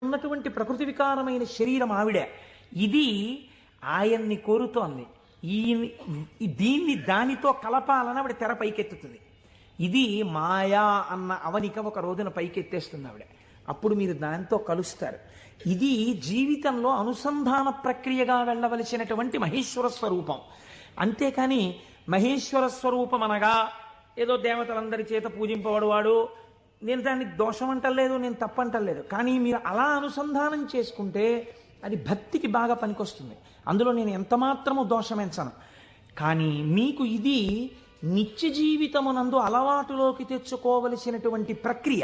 ఉన్నటువంటి ప్రకృతి వికారమైన శరీరం ఆవిడ. ఇది ఆయన్ని కోరుతోంది. దీన్ని దానితో కలపాలని ఆవిడ తెర పైకెత్తుతుంది. ఇది మాయా అన్న అవనిక ఒక రోజున పైకెత్తేస్తుంది ఆవిడ. అప్పుడు మీరు దాంతో కలుస్తారు. ఇది జీవితంలో అనుసంధాన ప్రక్రియగా వెళ్ళవలసినటువంటి మహేశ్వర స్వరూపం. అంతేకాని మహేశ్వర స్వరూపం అనగా ఏదో దేవతలందరి చేత పూజింపబడువాడు, నేను దాన్ని దోషం అంటలేదు, నేను తప్పంటలేదు. కానీ మీరు అలా అనుసంధానం చేసుకుంటే అది భక్తికి బాగా పనికొస్తుంది. అందులో నేను ఎంత మాత్రము దోషమెంచను. కానీ మీకు ఇది నిత్య జీవితమునందు అలవాటులోకి తెచ్చుకోవలసినటువంటి ప్రక్రియ.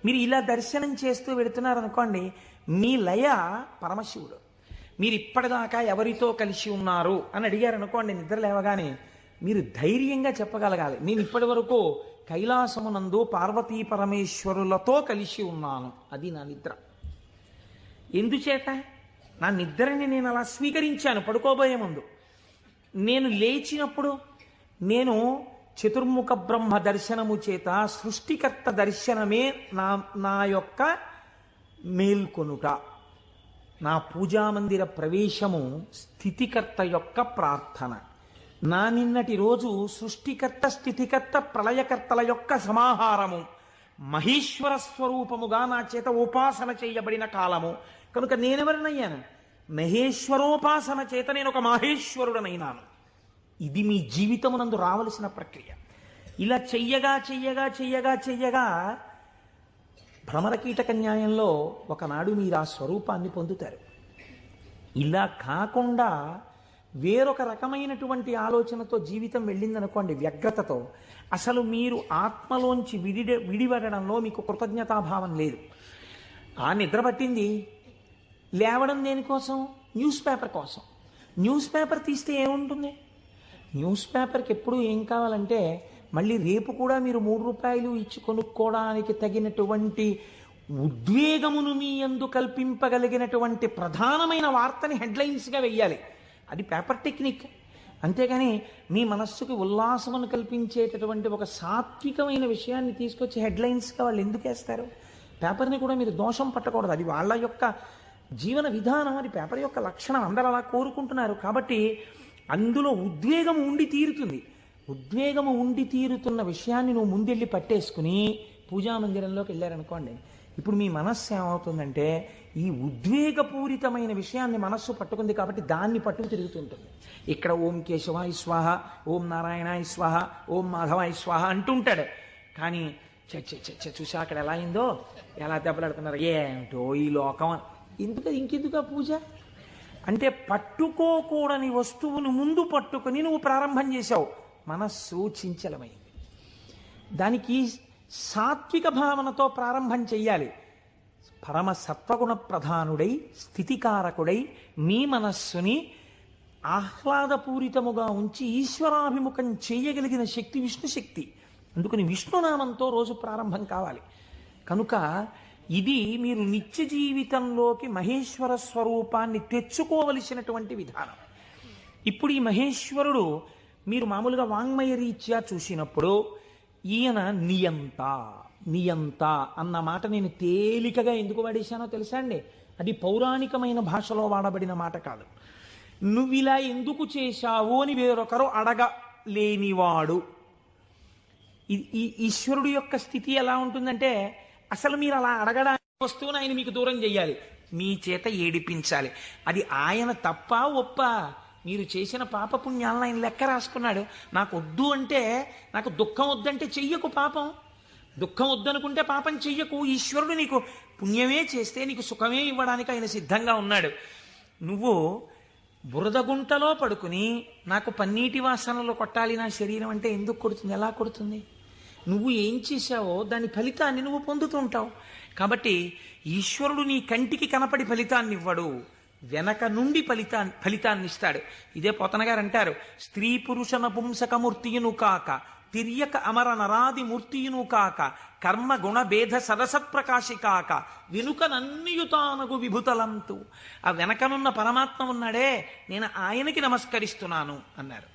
మీరు ఇలా దర్శనం చేస్తూ వెళుతున్నారనుకోండి, మీ లయ పరమశివుడు. మీరు ఇప్పటిదాకా ఎవరితో కలిసి ఉన్నారు అని అడిగారనుకోండి, నిద్ర లేవగానే మీరు ధైర్యంగా చెప్పగలగాలి, నేను ఇప్పటి వరకు కైలాసమునందు పార్వతీ పరమేశ్వరులతో కలిసి ఉన్నాను. అది నా నిద్ర. ఎందుచేత? నా నిద్రని నేను అలా స్వీకరించాను. పడుకోబోయే ముందు నేను లేచినప్పుడు నేను చతుర్ముఖ బ్రహ్మ దర్శనము చేత సృష్టికర్త దర్శనమే నా యొక్క మేల్కొనుట. నా పూజామందిర ప్రవేశము స్థితికర్త యొక్క ప్రార్థన. నా నిన్నటి రోజు సృష్టికర్త స్థితికర్త ప్రళయకర్తల యొక్క సమాహారము మహేశ్వర స్వరూపముగా నా చేత ఉపాసన చేయబడిన కాలము. కనుక నేనెవరినయ్యాను? మహేశ్వరోపాసన చేత నేను ఒక మహేశ్వరుడనైనాను. ఇది మీ జీవితమునందు రావలసిన ప్రక్రియ. ఇలా చెయ్యగా చెయ్యగా చెయ్యగా చెయ్యగా భ్రమరకీటక న్యాయంలో ఒకనాడు మీరు ఆ స్వరూపాన్ని పొందుతారు. ఇలా కాకుండా వేరొక రకమైనటువంటి ఆలోచనతో జీవితం వెళ్ళిందనుకోండి, వ్యగ్రతతో, అసలు మీరు ఆత్మలోంచి విడిపడడంలో మీకు కృతజ్ఞతాభావం లేదు. ఆ నిద్ర పట్టింది, లేవడం దేనికోసం? న్యూస్ పేపర్ కోసం. న్యూస్ పేపర్ తీస్తే ఏముంటుంది? న్యూస్ పేపర్కి ఎప్పుడు ఏం కావాలంటే మళ్ళీ రేపు కూడా మీరు 3 రూపాయలు ఇచ్చి కొనుక్కోవడానికి తగినటువంటి ఉద్వేగమును మీ యందు కల్పింపగలిగినటువంటి ప్రధానమైన వార్తని హెడ్లైన్స్గా వెయ్యాలి. అది పేపర్ టెక్నిక్. అంతేగాని మీ మనస్సుకి ఉల్లాసమును కల్పించేటటువంటి ఒక సాత్వికమైన విషయాన్ని తీసుకొచ్చి హెడ్లైన్స్గా వాళ్ళు ఎందుకు వేస్తారు? పేపర్ని కూడా మీరు దోషం పట్టకూడదు. అది వాళ్ళ యొక్క జీవన విధానం, అది పేపర్ యొక్క లక్షణం. అందరూ అలా కోరుకుంటున్నారు. కాబట్టి అందులో ఉద్వేగం ఉండి తీరుతుంది. ఉద్వేగము ఉండి తీరుతున్న విషయాన్ని నువ్వు ముందెళ్ళి పట్టేసుకుని పూజామందిరంలోకి వెళ్ళారనుకోండి, ఇప్పుడు మీ మనస్సు ఏమవుతుందంటే ఈ ఉద్వేగపూరితమైన విషయాన్ని మనస్సు పట్టుకుంది కాబట్టి దాన్ని పట్టుకు తిరుగుతుంటుంది. ఇక్కడ ఓం కేశవాయ స్వాహ, ఓం నారాయణాయ స్వాహ, ఓం మాధవాయ స్వాహ అంటుంటాడు. కానీ చూసా అక్కడ ఎలా అయిందో, ఎలా దెబ్బలాడుతున్నారు, ఏమిటో ఈ లోకం. ఇంకెందుకు పూజ అంటే పట్టుకోకూడని వస్తువును ముందు పట్టుకుని నువ్వు ప్రారంభం చేశావు. మనస్సు చించలమైంది. దానికి సాత్విక భావనతో ప్రారంభం చెయ్యాలి. పరమ సత్వగుణ ప్రధానుడై స్థితికారకుడై మీ మనస్సుని ఆహ్లాదపూరితముగా ఉంచి ఈశ్వరాభిముఖం చేయగలిగిన శక్తి విష్ణు శక్తి. అందుకని విష్ణునామంతో రోజు ప్రారంభం కావాలి. కనుక ఇది మీరు నిత్య జీవితంలోకి మహేశ్వర స్వరూపాన్ని తెచ్చుకోవలసినటువంటి విధానం. ఇప్పుడు ఈ మహేశ్వరుడు మీరు మామూలుగా వాంగ్మయ రీత్యా చూసినప్పుడు ఈయన నియంత నియంత అన్న మాట నేను తేలికగా ఎందుకు వాడేశానో తెలుసా అండి? అది పౌరాణికమైన భాషలో వాడబడిన మాట కాదు. నువ్వు ఇలా ఎందుకు చేశావు అని వేరొకరు అడగలేనివాడు. ఈ ఈశ్వరుడు యొక్క స్థితి ఎలా ఉంటుందంటే, అసలు మీరు అలా అడగడానికి వస్తువును ఆయన మీకు దూరం చెయ్యాలి, మీ చేత ఏడిపించాలి. అది ఆయన తప్ప ఒప్ప? మీరు చేసిన పాపపుణ్యాలను ఆయన లెక్క రాసుకున్నాడు. నాకు వద్దు అంటే, నాకు దుఃఖం వద్దంటే చెయ్యకు పాపం. దుఃఖం వద్దనుకుంటే పాపం చెయ్యకు. ఈశ్వరుడు నీకు పుణ్యమే చేస్తే నీకు సుఖమే ఇవ్వడానికి ఆయన సిద్ధంగా ఉన్నాడు. నువ్వు బురదగుంటలో పడుకుని నాకు పన్నీటి వాసనలు కొట్టాలి నా శరీరం అంటే ఎందుకు కొడుతుంది? ఎలా కొడుతుంది? నువ్వు ఏం చేశావో దాని ఫలితాన్ని నువ్వు పొందుతుంటావు. కాబట్టి ఈశ్వరుడు నీ కంటికి కనపడి ఫలితాన్ని ఇవ్వడు, వెనక నుండి ఫలితాన్ని ఇస్తాడు. ఇదే పోతన గారు అంటారు, స్త్రీ పురుష నపుంసకమూర్తియును కాక తిర్యక అమర నరాది మూర్తియును కాక కర్మ గుణ భేద సరసత్ప్రకాశి కాక వెనుక నన్నియుతానగు విభుతలంతు. ఆ వెనకనున్న పరమాత్మ ఉన్నాడే, నేను ఆయనకి నమస్కరిస్తున్నాను అన్నారు.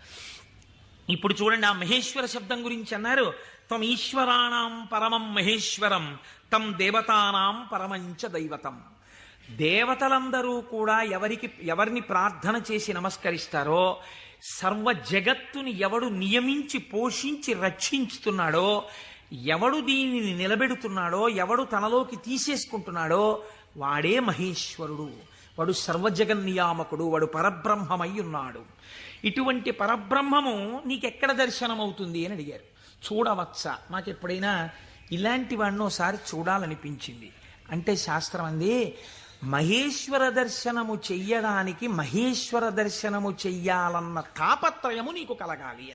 ఇప్పుడు చూడండి, ఆ మహేశ్వర శబ్దం గురించి అన్నారు, త్వం ఈశ్వరాణం పరమం మహేశ్వరం తం దేవతానాం పరమంచ దైవతం. దేవతలందరూ కూడా ఎవరిని ప్రార్థన చేసి నమస్కరిస్తారో, సర్వ జగత్తుని ఎవడు నియమించి పోషించి రక్షించుతున్నాడో, ఎవడు దీనిని నిలబెడుతున్నాడో, ఎవడు తనలోకి తీసేసుకుంటున్నాడో వాడే మహేశ్వరుడు. వాడు సర్వజగన్నియామకుడు, వాడు పరబ్రహ్మమై ఉన్నాడు. ఇటువంటి పరబ్రహ్మము నీకెక్కడ దర్శనమవుతుంది అని అడిగారు. చూడవచ్చా? నాకు ఎప్పుడైనా ఇలాంటి వాడిని ఒకసారి చూడాలనిపించింది అంటే శాస్త్రం అంది, మహేశ్వర దర్శనము చెయ్యడానికి మహేశ్వర దర్శనము చెయ్యాలన్న తాపత్రయము నీకు కలగాలి.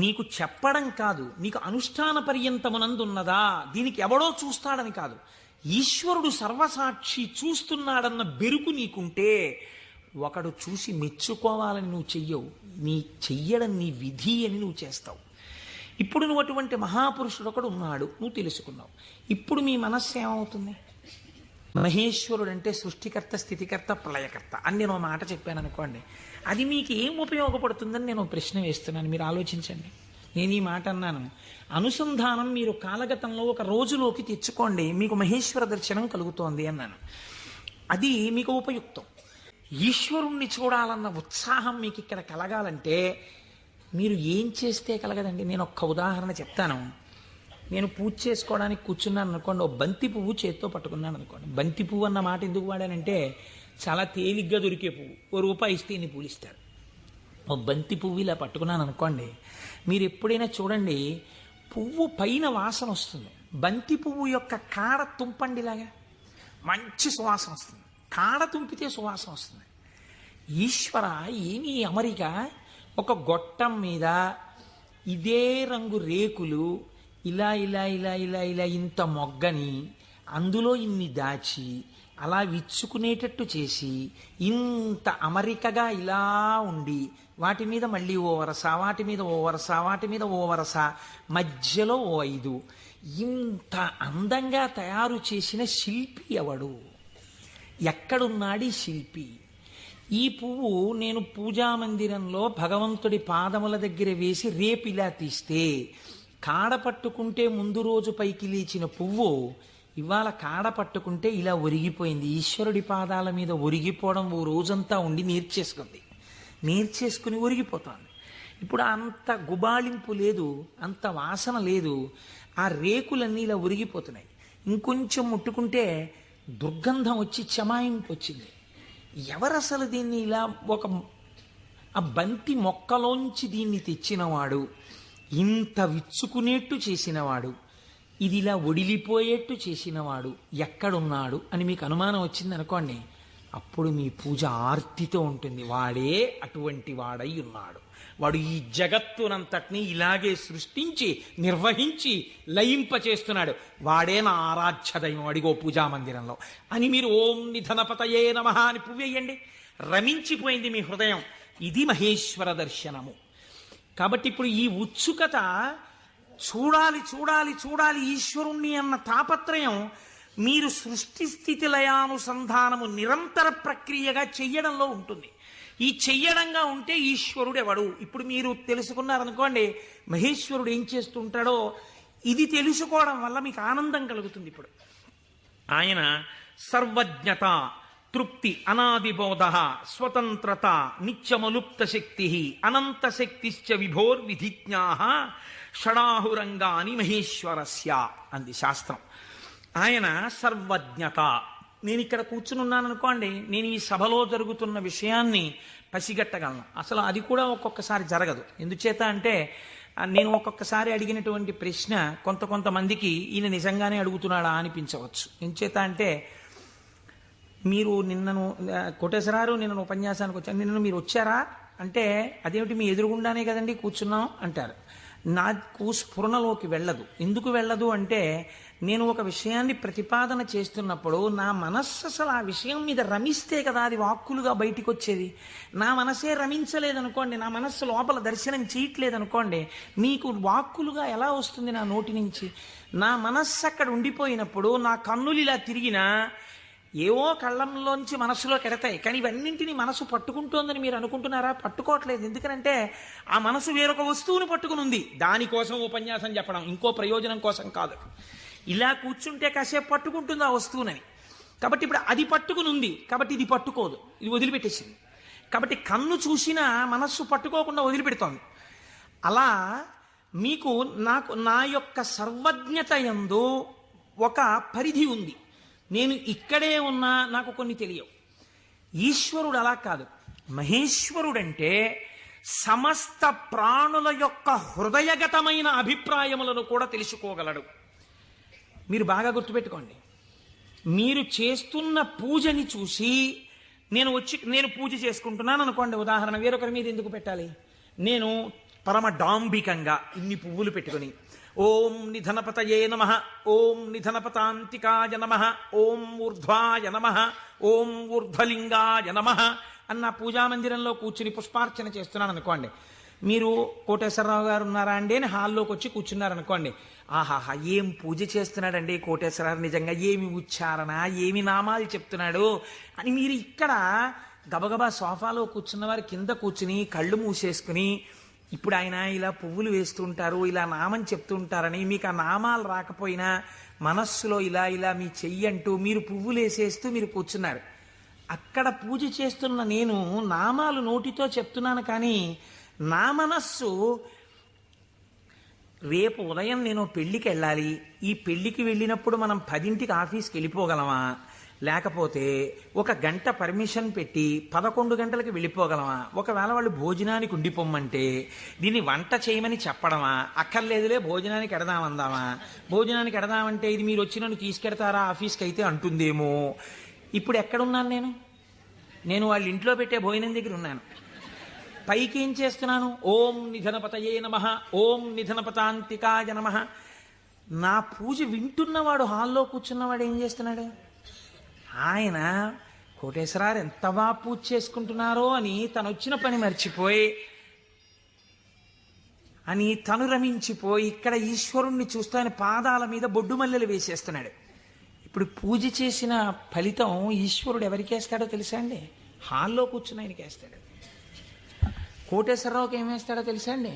నీకు చెప్పడం కాదు, నీకు అనుష్ఠాన పర్యంతమునందున్నదా, దీనికి ఎవడో చూస్తాడని కాదు, ఈశ్వరుడు సర్వసాక్షి చూస్తున్నాడన్న బెరుకు నీకుంటే ఒకడు చూసి మెచ్చుకోవాలని నువ్వు చెయ్యవు. చెయ్యడం నీ విధి అని నువ్వు చేస్తావు. ఇప్పుడు నువ్వు అటువంటి మహాపురుషుడు ఒకడు ఉన్నాడు, నువ్వు తెలుసుకున్నావు. ఇప్పుడు మీ మనస్సు ఏమవుతుంది? మహేశ్వరుడు అంటే సృష్టికర్త, స్థితికర్త, ప్రళయకర్త అని నేను ఒక మాట చెప్పాను అనుకోండి, అది మీకు ఏం ఉపయోగపడుతుందని నేను ప్రశ్న వేస్తున్నాను. మీరు ఆలోచించండి. నేను ఈ మాట అన్నాను, అనుసంధానం మీరు కాలగతంలో ఒక రోజులోకి తెచ్చుకోండి, మీకు మహేశ్వర దర్శనం కలుగుతోంది అన్నాను. అది మీకు ఉపయుక్తం. ఈశ్వరుణ్ణి చూడాలన్న ఉత్సాహం మీకు ఇక్కడ కలగాలంటే మీరు ఏం చేస్తే కలగదండి. నేను ఒక్క ఉదాహరణ చెప్తాను. నేను పూజ చేసుకోవడానికి కూర్చున్నాను అనుకోండి, ఓ బంతి పువ్వు చేత్తో పట్టుకున్నాను అనుకోండి. బంతి పువ్వు అన్న మాట ఎందుకు వాడానంటే చాలా తేలిగ్గా దొరికే పువ్వు, ₹1 ఇస్తే ఇన్ని పూలు ఇస్తారు. ఓ బంతి పువ్వు ఇలా పట్టుకున్నాను అనుకోండి, మీరు ఎప్పుడైనా చూడండి పువ్వు పైన వాసన వస్తుంది, బంతి పువ్వు యొక్క కాడ తుంపండిలాగా మంచి సువాసన వస్తుంది, కాడ తుంపితే సువాసన వస్తుంది. ఈశ్వర ఏమీ అమరిక, ఒక గొట్టం మీద ఇదే రంగు రేకులు ఇలా ఇలా ఇలా ఇలా ఇలా ఇంత మొగ్గని అందులో ఇన్ని దాచి అలా విచ్చుకునేటట్టు చేసి ఇంత అమరికగా ఇలా ఉండి వాటి మీద మళ్ళీ ఓ వరస, వాటి మీద ఓ వరస, వాటి మీద ఓ వరస, మధ్యలో ఓ 5, ఇంత అందంగా తయారు చేసిన శిల్పి ఎవడు? ఎక్కడున్నాడు ఈ శిల్పి? ఈ పువ్వు నేను పూజామందిరంలో భగవంతుడి పాదముల దగ్గర వేసి రేపిలా తీస్తే కాడ పట్టుకుంటే ముందు రోజు పైకి లేచిన పువ్వు ఇవాళ కాడ పట్టుకుంటే ఇలా ఒరిగిపోయింది. ఈశ్వరుడి పాదాల మీద ఒరిగిపోవడం ఓ రోజంతా ఉండి నేర్చేసుకుని ఒరిగిపోతుంది. ఇప్పుడు అంత గుబాళింపు లేదు, అంత వాసన లేదు, ఆ రేకులన్నీ ఇలా ఒరిగిపోతున్నాయి. ఇంకొంచెం ముట్టుకుంటే దుర్గంధం వచ్చి చెమాయింపు వచ్చింది. ఎవరసలు దీన్ని ఇలా ఆ బంతి మొక్కలోంచి దీన్ని తెచ్చినవాడు, ఇంత విచ్చుకునేట్టు చేసినవాడు, ఇది ఇలా ఒడిలిపోయేట్టు చేసినవాడు ఎక్కడున్నాడు అని మీకు అనుమానం వచ్చింది అనుకోండి, అప్పుడు మీ పూజ ఆర్తితో ఉంటుంది. వాడే అటువంటి వాడై ఉన్నాడు. వాడు ఈ జగత్తునంతటినీ ఇలాగే సృష్టించి నిర్వహించి లయింపచేస్తున్నాడు. వాడే నా ఆరాధ్య దైవం, అడిగో పూజామందిరంలో అని మీరు ఓం నిధనపతయే నమః అని పువ్వేయండి. రమించిపోయింది మీ హృదయం. ఇది మహేశ్వర దర్శనము. కాబట్టి ఇప్పుడు ఈ ఉత్సుకత, చూడాలి చూడాలి చూడాలి ఈశ్వరుణ్ణి అన్న తాపత్రయం మీరు సృష్టి స్థితి లయానుసంధానము నిరంతర ప్రక్రియగా చెయ్యడంలో ఉంటుంది. ఈ చెయ్యడంగా ఉంటే ఈశ్వరుడు ఎవడు? ఇప్పుడు మీరు తెలుసుకున్నారనుకోండి మహేశ్వరుడు ఏం చేస్తుంటాడో, ఇది తెలుసుకోవడం వల్ల మీకు ఆనందం కలుగుతుంది. ఇప్పుడు ఆయన సర్వజ్ఞత, తృప్తి, అనాదిబోధ, స్వతంత్రత, నిత్యమలుప్త శక్తి, అనంత శక్తిశ్చ విభోర్విధిజ్ఞా షడాహురంగాని మహేశ్వరస్య అంది శాస్త్రం. ఆయన సర్వజ్ఞత. నేను ఇక్కడ కూర్చుని అనుకోండి, నేను ఈ సభలో జరుగుతున్న విషయాన్ని పసిగట్టగలను. అసలు అది కూడా ఒక్కొక్కసారి జరగదు. ఎందుచేత అంటే నేను ఒక్కొక్కసారి అడిగినటువంటి ప్రశ్న కొంతమందికి ఈయన నిజంగానే అడుగుతున్నాడా అనిపించవచ్చు. ఎందుచేత అంటే మీరు నిన్నను కోటేశ్వరారు నిన్న ఉపన్యాసానికి వచ్చాను, నిన్న మీరు వచ్చారా అంటే అదేమిటి మీ ఎదురుగుండానే కదండి కూర్చున్నాం అంటారు. నాకు స్ఫురణలోకి వెళ్ళదు. ఎందుకు వెళ్ళదు అంటే నేను ఒక విషయాన్ని ప్రతిపాదన చేస్తున్నప్పుడు నా మనస్సు అసలు ఆ విషయం మీద రమిస్తే కదా అది వాక్కులుగా బయటికి వచ్చేది. నా మనసే రమించలేదనుకోండి, నా మనస్సు లోపల దర్శనం చేయట్లేదనుకోండి, మీకు వాక్కులుగా ఎలా వస్తుంది నా నోటి నుంచి? నా మనస్సు అక్కడ ఉండిపోయినప్పుడు నా కన్నులు ఇలా తిరిగినా ఏవో కళ్ళంలోంచి మనసులో కెడతాయి. కానీ ఇవన్నింటినీ మనసు పట్టుకుంటోందని మీరు అనుకుంటున్నారా? పట్టుకోవట్లేదు. ఎందుకనంటే ఆ మనసు వేరొక వస్తువును పట్టుకుని ఉంది. దానికోసం ఉపన్యాసం చెప్పడం, ఇంకో ప్రయోజనం కోసం కాదు. ఇలా కూర్చుంటే కాసేపు పట్టుకుంటుంది ఆ వస్తువునని. కాబట్టి ఇప్పుడు అది పట్టుకుని ఉంది, కాబట్టి ఇది పట్టుకోదు, ఇది వదిలిపెట్టేసింది. కాబట్టి కన్ను చూసినా మనస్సు పట్టుకోకుండా వదిలిపెడుతోంది. అలా మీకు నా యొక్క సర్వజ్ఞత యందు ఒక పరిధి ఉంది. నేను ఇక్కడే ఉన్నా నాకు కొన్ని తెలియవు. ఈశ్వరుడు అలా కాదు. మహేశ్వరుడంటే సమస్త ప్రాణుల యొక్క హృదయగతమైన అభిప్రాయములను కూడా తెలుసుకోగలడు. మీరు బాగా గుర్తుపెట్టుకోండి. మీరు చేస్తున్న పూజని చూసి నేను పూజ చేసుకుంటున్నాను అనుకోండి, ఉదాహరణ, వేరొకరి మీద ఎందుకు పెట్టాలి? నేను పరమ డాంబికంగా ఇన్ని పువ్వులు పెట్టుకుని ఓం నిధనపతయే నమః, ఓం నిధనపతాంతికాయ నమః, ఓం ఊర్ధ్వాయ నమః, ఓం ఊర్ధ్వలింగాయ నమః అన్న పూజామందిరంలో కూర్చుని పుష్పార్చన చేస్తున్నాను అనుకోండి. మీరు కోటేశ్వరరావు గారు ఉన్నారా అండి అని హాల్లోకి వచ్చి కూర్చున్నారనుకోండి. ఆహాహా, ఏం పూజ చేస్తున్నాడండి కోటేశ్వరరావు, నిజంగా ఏమి ఉచ్చారణ, ఏమి నామాలు చెప్తున్నాడు అని మీరు ఇక్కడ గబగబా సోఫాలో కూర్చున్న వారి కింద కూర్చుని కళ్ళు మూసేసుకుని, ఇప్పుడు ఆయన ఇలా పువ్వులు వేస్తుంటారు, ఇలా నామం చెప్తుంటారని మీకు ఆ నామాలు రాకపోయినా మనస్సులో ఇలా ఇలా మీ చెయ్యి అంటూ మీరు పువ్వులు వేసేస్తూ మీరు కూర్చున్నారు. అక్కడ పూజ చేస్తున్న నేను నామాలు నోటితో చెప్తున్నాను, కానీ నా మనస్సు రేపు ఉదయం నేను పెళ్లికి వెళ్ళాలి, ఈ పెళ్లికి వెళ్ళినప్పుడు మనం 10ంటికి ఆఫీస్కి వెళ్ళిపోగలమా, లేకపోతే 1 గంట పర్మిషన్ పెట్టి 11 గంటలకు వెళ్ళిపోగలమా, ఒకవేళ వాళ్ళు భోజనానికి ఉండిపోమ్మంటే దీన్ని వంట చేయమని చెప్పడమా, అక్కర్లేదులే భోజనానికి ఎడదామందామా, భోజనానికి ఎడదామంటే ఇది మీరు వచ్చి నన్ను తీసుకెడతారా ఆఫీస్కి అయితే అంటుందేమో. ఇప్పుడు ఎక్కడున్నాను నేను వాళ్ళ ఇంట్లో పెట్టే భోజనం దగ్గర ఉన్నాను. పైకి ఏం చేస్తున్నాను? ఓం నిధనపతయే నమః, ఓం నిధనపతాంతికాయ నమః. నా పూజ వింటున్నవాడు, హాల్లో కూర్చున్నవాడు ఏం చేస్తున్నాడు? ఆయన కోటేశ్వరారు ఎంత బాగా పూజ చేసుకుంటున్నారో అని తను వచ్చిన పని మర్చిపోయి తను రమించిపోయి ఇక్కడ ఈశ్వరుణ్ణి చూస్తాని పాదాల మీద బొడ్డు మల్లెలు వేసేస్తున్నాడు. ఇప్పుడు పూజ చేసిన ఫలితం ఈశ్వరుడు ఎవరికి వేస్తాడో తెలుసా అండి? హాల్లో కూర్చుని ఆయనకి వేస్తాడు. కోటేశ్వరరావుకి ఏం వేస్తాడో తెలుసా అండి?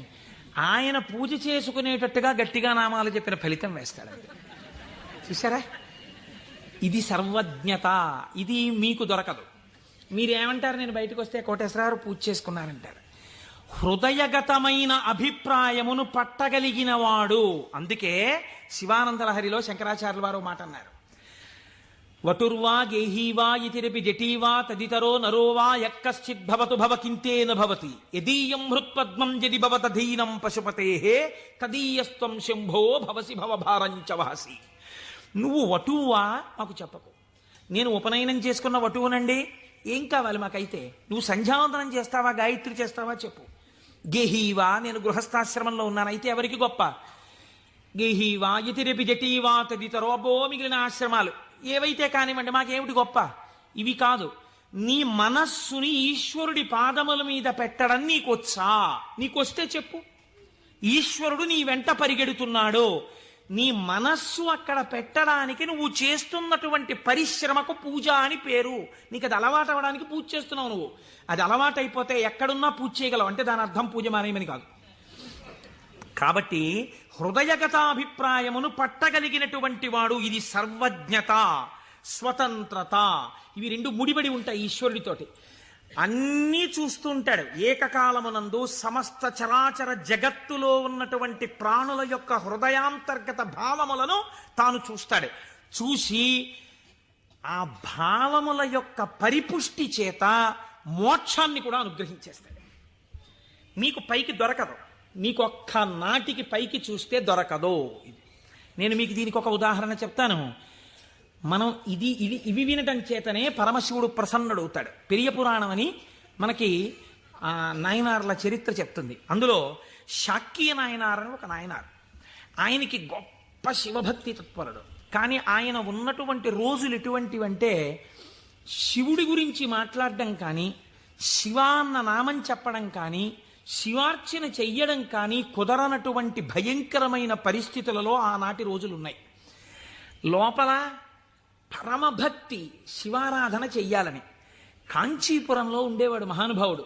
ఆయన పూజ చేసుకునేటట్టుగా గట్టిగా నామాలు చెప్పిన ఫలితం వేస్తాడు. చూసారా? ఇది సర్వజ్ఞత. ఇది మీకు దొరకదు. మీరేమంటారు? నేను బయటకు వస్తే కోటేశ్వరరావు పూజ చేసుకున్నారంటారు. హృదయగతమైన అభిప్రాయమును పట్టగలిగిన వాడు. అందుకే శివానందలహరిలో శంకరాచార్యుల వారు మాట అన్నారు, వటుర్వా గేహీవా ఇతిరపి జటీవా తదితరో నరోవా యక్కశ్చిద్భవతు భవకింతేన భవతి యదీయం హృత్పద్మం యది భవతధీనం పశుపతేః తదీయస్త్వం శంభో భవసి భవభారంచ వహసి. నువ్వు వటువా మాకు చెప్పకు. నేను ఉపనయనం చేసుకున్న వటువునండి, ఏం కావాలి మాకైతే? నువ్వు సంధ్యావందనం చేస్తావా, గాయత్రి చేస్తావా చెప్పు. గేహీవా, నేను గృహస్థాశ్రమంలో ఉన్నాను, అయితే ఎవరికి గొప్ప? గేహీవా ఇతిరపి జటీవా తదితరో, అబ్బో మిగిలిన ఆశ్రమాలు ఏవైతే కానివ్వండి, మాకేమిటి గొప్ప? ఇవి కాదు. నీ మనస్సుని ఈశ్వరుడి పాదముల మీద పెట్టడం నీకొచ్చా? నీకొస్తే చెప్పు. ఈశ్వరుడు నీ వెంట పరిగెడుతున్నాడు, నీ మనస్సు అక్కడ పెట్టడానికి నువ్వు చేస్తున్నటువంటి పరిశ్రమకు పూజ అని పేరు. నీకు అది అలవాటు అవ్వడానికి పూజ చేస్తున్నావు. నువ్వు అది అలవాటు అయిపోతే ఎక్కడున్నా పూజ చేయగలవు, అంటే దాని అర్థం పూజ మానేయమని కాదు. కాబట్టి హృదయగతాభిప్రాయమును పట్టగలిగినటువంటి వాడు. ఇది సర్వజ్ఞత, స్వతంత్రత. ఇవి రెండు ముడిపడి ఉంటాయి ఈశ్వరుడితోటి. అన్నీ చూస్తుంటాడు. ఏకకాలమునందు సమస్త చరాచర జగత్తులో ఉన్నటువంటి ప్రాణుల యొక్క హృదయాంతర్గత భావములను తాను చూస్తాడు. చూసి ఆ భావముల యొక్క పరిపుష్టి చేత మోక్షాన్ని కూడా అనుగ్రహించేస్తాడు. మీకు పైకి దొరకదు, మీకు ఒక్క నాటికి పైకి చూస్తే దొరకదు. నేను మీకు దీనికి ఒక ఉదాహరణ చెప్తాను. మనం ఇవి వినటం చేతనే పరమశివుడు ప్రసన్నుడవుతాడు. పెరియ పురాణం అని మనకి నాయనార్ల చరిత్ర చెప్తుంది. అందులో శాక్య నాయనార్ అని ఒక నాయనార్. ఆయనకి గొప్ప శివభక్తి తత్పరుడు. కానీ ఆయన ఉన్నటువంటి రోజులు ఎటువంటివంటే, శివుడి గురించి మాట్లాడడం కానీ, శివ అన్న నామం చెప్పడం కానీ, శివార్చన చెయ్యడం కానీ కుదరనటువంటి భయంకరమైన పరిస్థితులలో ఆనాటి రోజులున్నాయి. లోపల పరమభక్తి, శివారాధన చెయ్యాలని. కాంచీపురంలో ఉండేవాడు మహానుభావుడు.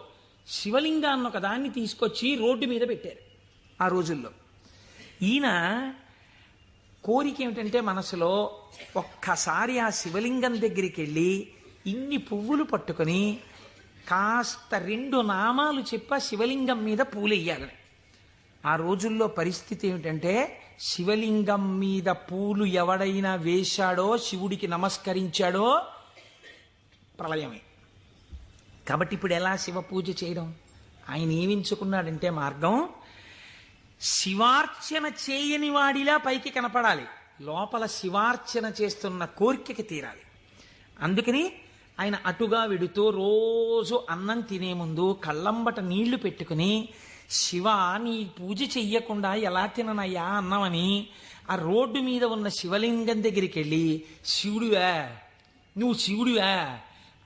శివలింగాన్ని ఒక దాన్ని తీసుకొచ్చి రోడ్డు మీద పెట్టారు ఆ రోజుల్లో. ఈయన కోరిక ఏమిటంటే మనసులో ఒక్కసారి ఆ శివలింగం దగ్గరికి వెళ్ళి ఇన్ని పువ్వులు పట్టుకొని కాస్త 2 నామాలు చెప్పి ఆ శివలింగం మీద పూలెయ్యాలని. ఆ రోజుల్లో పరిస్థితి ఏమిటంటే శివలింగం మీద పూలు ఎవడైనా వేశాడో, శివుడికి నమస్కరించాడో ప్రళయమే. కాబట్టి ఇప్పుడు ఎలా శివ పూజ చేయడం? ఆయన ఏమించుకున్నాడంటే మార్గం, శివార్చన చేయని వాడిలా పైకి కనపడాలి, లోపల శివార్చన చేస్తున్న కోరికకి తీరాలి. అందుకని ఆయన అటుగా వెడుతూ రోజు అన్నం తినే ముందు కళ్ళంబట నీళ్లు పెట్టుకుని, శివ నీ పూజ చెయ్యకుండా ఎలా తిననయ్యా అన్నమని ఆ రోడ్డు మీద ఉన్న శివలింగం దగ్గరికి వెళ్ళి, శివుడివా నువ్వు శివుడివా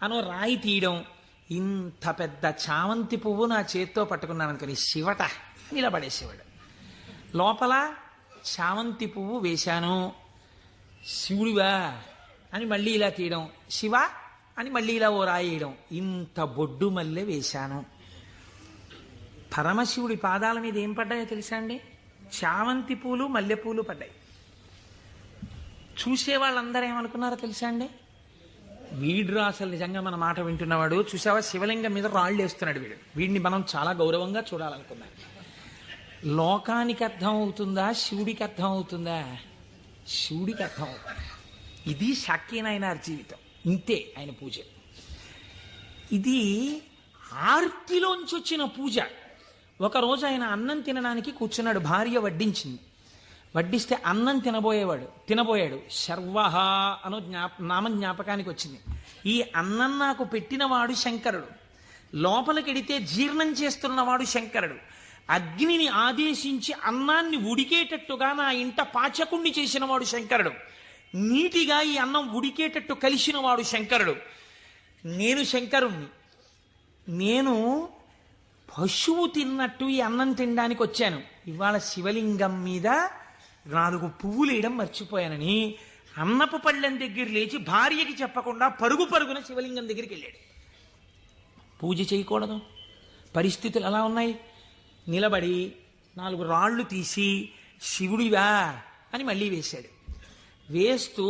అనో రాయి తీయడం. ఇంత పెద్ద చామంతి పువ్వు నా చేత్తో పట్టుకున్నాను అనుకుని శివట నిలబడేసేవాడు. లోపల చామంతి పువ్వు వేశాను, శివుడివా అని మళ్ళీ ఇలా తీయడం, శివ అని మళ్ళీ ఇలా ఓ రాయేయడం. ఇంత బొడ్డు మల్లె వేశాను. పరమశివుడి పాదాల మీద ఏం పడ్డాయో తెలుసా అండి? చామంతి పూలు, మల్లెపూలు పడ్డాయి. చూసే వాళ్ళందరూ ఏమనుకున్నారో తెలుసా అండి? వీడురా అసలు నిజంగా మన మాట వింటున్నవాడు, చూసావా శివలింగం మీద రాళ్ళు వేస్తున్నాడు వీడు, వీడిని మనం చాలా గౌరవంగా చూడాలనుకున్నాం. లోకానికి అర్థం అవుతుందా, శివుడికి అర్థం అవుతుందా? శివుడికి అర్థం అవుతుంది. ఇది శాక్యనాయనార్ జీవితం, ఇంతే ఆయన పూజ. ఇది ఆర్తిలోంచి వచ్చిన పూజ. ఒకరోజు ఆయన అన్నం తినడానికి కూర్చున్నాడు, భార్య వడ్డించింది. వడ్డిస్తే అన్నం తినబోయాడు. శర్వహ అనో నామం జ్ఞాపకానికి వచ్చింది. ఈ అన్నం నాకు పెట్టినవాడు శంకరుడు, లోపలికెడితే జీర్ణం చేస్తున్నవాడు శంకరుడు, అగ్నిని ఆదేశించి అన్నాన్ని ఉడికేటట్టుగా నా ఇంట పాచకుణ్ణి చేసినవాడు శంకరుడు, నీటిగా ఈ అన్నం ఉడికేటట్టు కలిసినవాడు శంకరుడు. నేను శంకరుణ్ణి, నేను పశువు తిన్నట్టు ఈ అన్నం తినడానికి వచ్చాను. ఇవాళ శివలింగం మీద 4 పువ్వులు వేయడం మర్చిపోయానని అన్నపు పళ్ళెం దగ్గర లేచి భార్యకి చెప్పకుండా పరుగున శివలింగం దగ్గరికి వెళ్ళాడు. పూజ చేయకూడదు, పరిస్థితులు ఎలా ఉన్నాయి? నిలబడి 4 రాళ్ళు తీసి శివుడివా అని మళ్ళీ వేశాడు. వేస్తూ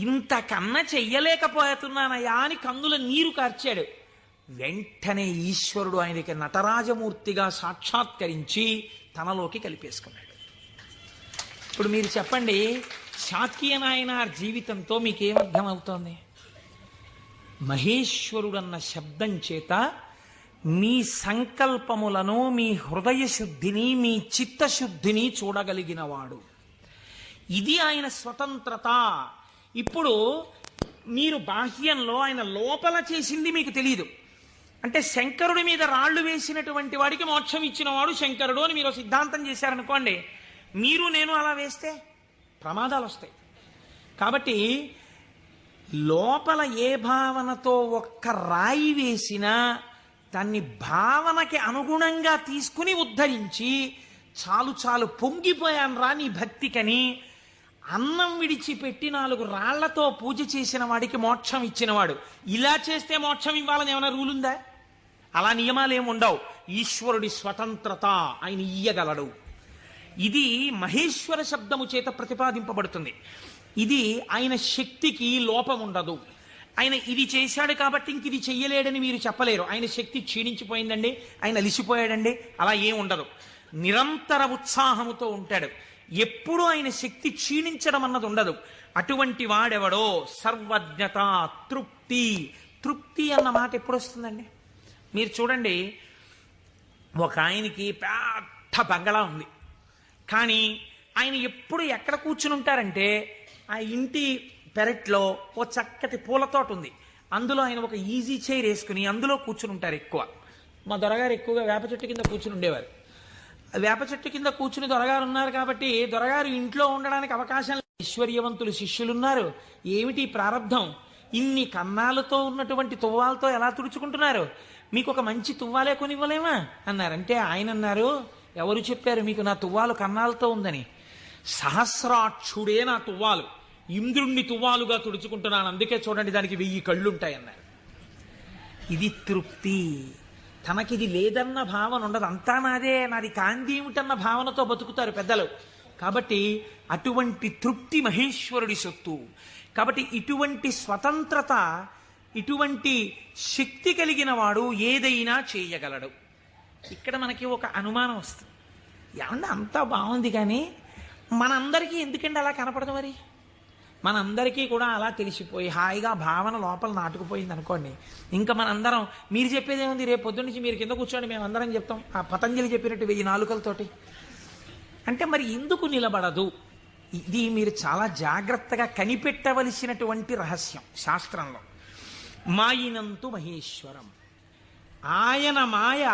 ఇంతకన్నా చెయ్యలేకపోతున్నానయా అని కన్నుల నీరు కార్చాడు. వెంటనే ఈశ్వరుడు ఆయనకి నటరాజమూర్తిగా సాక్షాత్కరించి తనలోకి కలిపేసుకున్నాడు. ఇప్పుడు మీరు చెప్పండి, శాక్యనాయనార్ జీవితంతో మీకేమర్థమవుతోంది? మహేశ్వరుడన్న శబ్దం చేత మీ సంకల్పములను, మీ హృదయ శుద్ధిని, మీ చిత్తశుద్ధిని చూడగలిగినవాడు. ఇది ఆయన స్వతంత్రత. ఇప్పుడు మీరు బాహ్యంలో ఆయన లోపల చేసింది మీకు తెలియదు. అంటే శంకరుడి మీద రాళ్లు వేసినటువంటి వాడికి మోక్షం ఇచ్చినవాడు శంకరుడు అని మీరు సిద్ధాంతం చేశారనుకోండి, మీరు నేను అలా వేస్తే ప్రమాదాలు వస్తాయి. కాబట్టి లోపల ఏ భావనతో ఒక్క రాయి వేసినా దాన్ని భావనకి అనుగుణంగా తీసుకుని ఉద్ధరించి, చాలు పొంగిపోయాను రా నీ భక్తికని అన్నం విడిచిపెట్టి 4 రాళ్లతో పూజ చేసిన వాడికి మోక్షం ఇచ్చినవాడు. ఇలా చేస్తే మోక్షం ఇవ్వాలని ఏమైనా రూల్ ఉందా? అలా నియమాలు ఏమి ఉండవు. ఈశ్వరుడి స్వతంత్రత, ఆయన ఇయ్యగలడు. ఇది మహేశ్వర శబ్దము చేత ప్రతిపాదింపబడుతుంది. ఇది ఆయన శక్తికి లోపం ఉండదు. ఆయన ఇది చేశాడు కాబట్టి ఇంక ఇది చెయ్యలేడని మీరు చెప్పలేరు. ఆయన శక్తి క్షీణించిపోయిందండి, ఆయన అలిసిపోయాడండి, అలా ఏం ఉండదు. నిరంతర ఉత్సాహముతో ఉంటాడు. ఎప్పుడూ ఆయన శక్తి క్షీణించడం అన్నది ఉండదు. అటువంటి వాడెవడో సర్వజ్ఞత, తృప్తి అన్న మాట ఎప్పుడు వస్తుందండి? మీరు చూడండి, ఒక ఆయనకి పెద్ద బంగళా ఉంది, కానీ ఆయన ఎప్పుడు ఎక్కడ కూర్చుని ఉంటారంటే ఆ ఇంటి పెరట్లో ఓ చక్కటి పూల తోట ఉంది, అందులో ఆయన ఒక ఈజీ చైర్ వేసుకుని అందులో కూర్చుని ఉంటారు ఎక్కువ. మా దొరగారు ఎక్కువగా వేప చెట్టు కింద కూర్చుని ఉండేవారు. వేప చెట్టు కింద కూర్చుని దొరగారు ఉన్నారు కాబట్టి దొరగారు ఇంట్లో ఉండడానికి అవకాశం. ఐశ్వర్యవంతులు శిష్యులున్నారు. ఏమిటి ప్రారంధం? ఇన్ని కన్నాలతో ఉన్నటువంటి తువ్వాలతో ఎలా తుడుచుకుంటున్నారు? మీకు ఒక మంచి తువ్వాలే కొనివ్వలేమా అన్నారంటే ఆయన అన్నారు, ఎవరు చెప్పారు మీకు నా తువ్వాలు కన్నాలతో ఉందని? సహస్రాక్షుడే నా తువ్వాలు, ఇంద్రుణ్ణి తువ్వాలుగా తుడుచుకుంటున్నాను, అందుకే చూడండి దానికి 1000 కళ్ళుంటాయి అన్నారు. ఇది తృప్తి. తనకిది లేదన్న భావన ఉండదు. అంతా నాదే, నాది కాంతి ఏమిటన్న భావనతో బతుకుతారు పెద్దలు. కాబట్టి అటువంటి తృప్తి మహేశ్వరుడి సొత్తు. కాబట్టి ఇటువంటి స్వతంత్రత, ఇటువంటి శక్తి కలిగిన వాడు ఏదైనా చేయగలడు. ఇక్కడ మనకి ఒక అనుమానం వస్తుంది, ఏమన్నా అంతా బాగుంది కానీ మనందరికీ ఎందుకండి అలా కనపడదు? మరి మనందరికీ కూడా అలా తెలిసిపోయి హాయిగా భావన లోపల నాటుకుపోయింది అనుకోండి, ఇంకా మనందరం మీరు చెప్పేది ఏముంది, రేపు పొద్దున్న నుంచి మీరు కింద కూర్చోండి మేము అందరం చెప్తాం ఆ పతంజలి చెప్పినట్టు 1000 నాలుకలతోటి అంటే మరి ఎందుకు నిలబడదు? ఇది మీరు చాలా జాగ్రత్తగా కనిపెట్టవలసినటువంటి రహస్యం శాస్త్రంలో. మాయినంతు మహేశ్వరం, ఆయన మాయ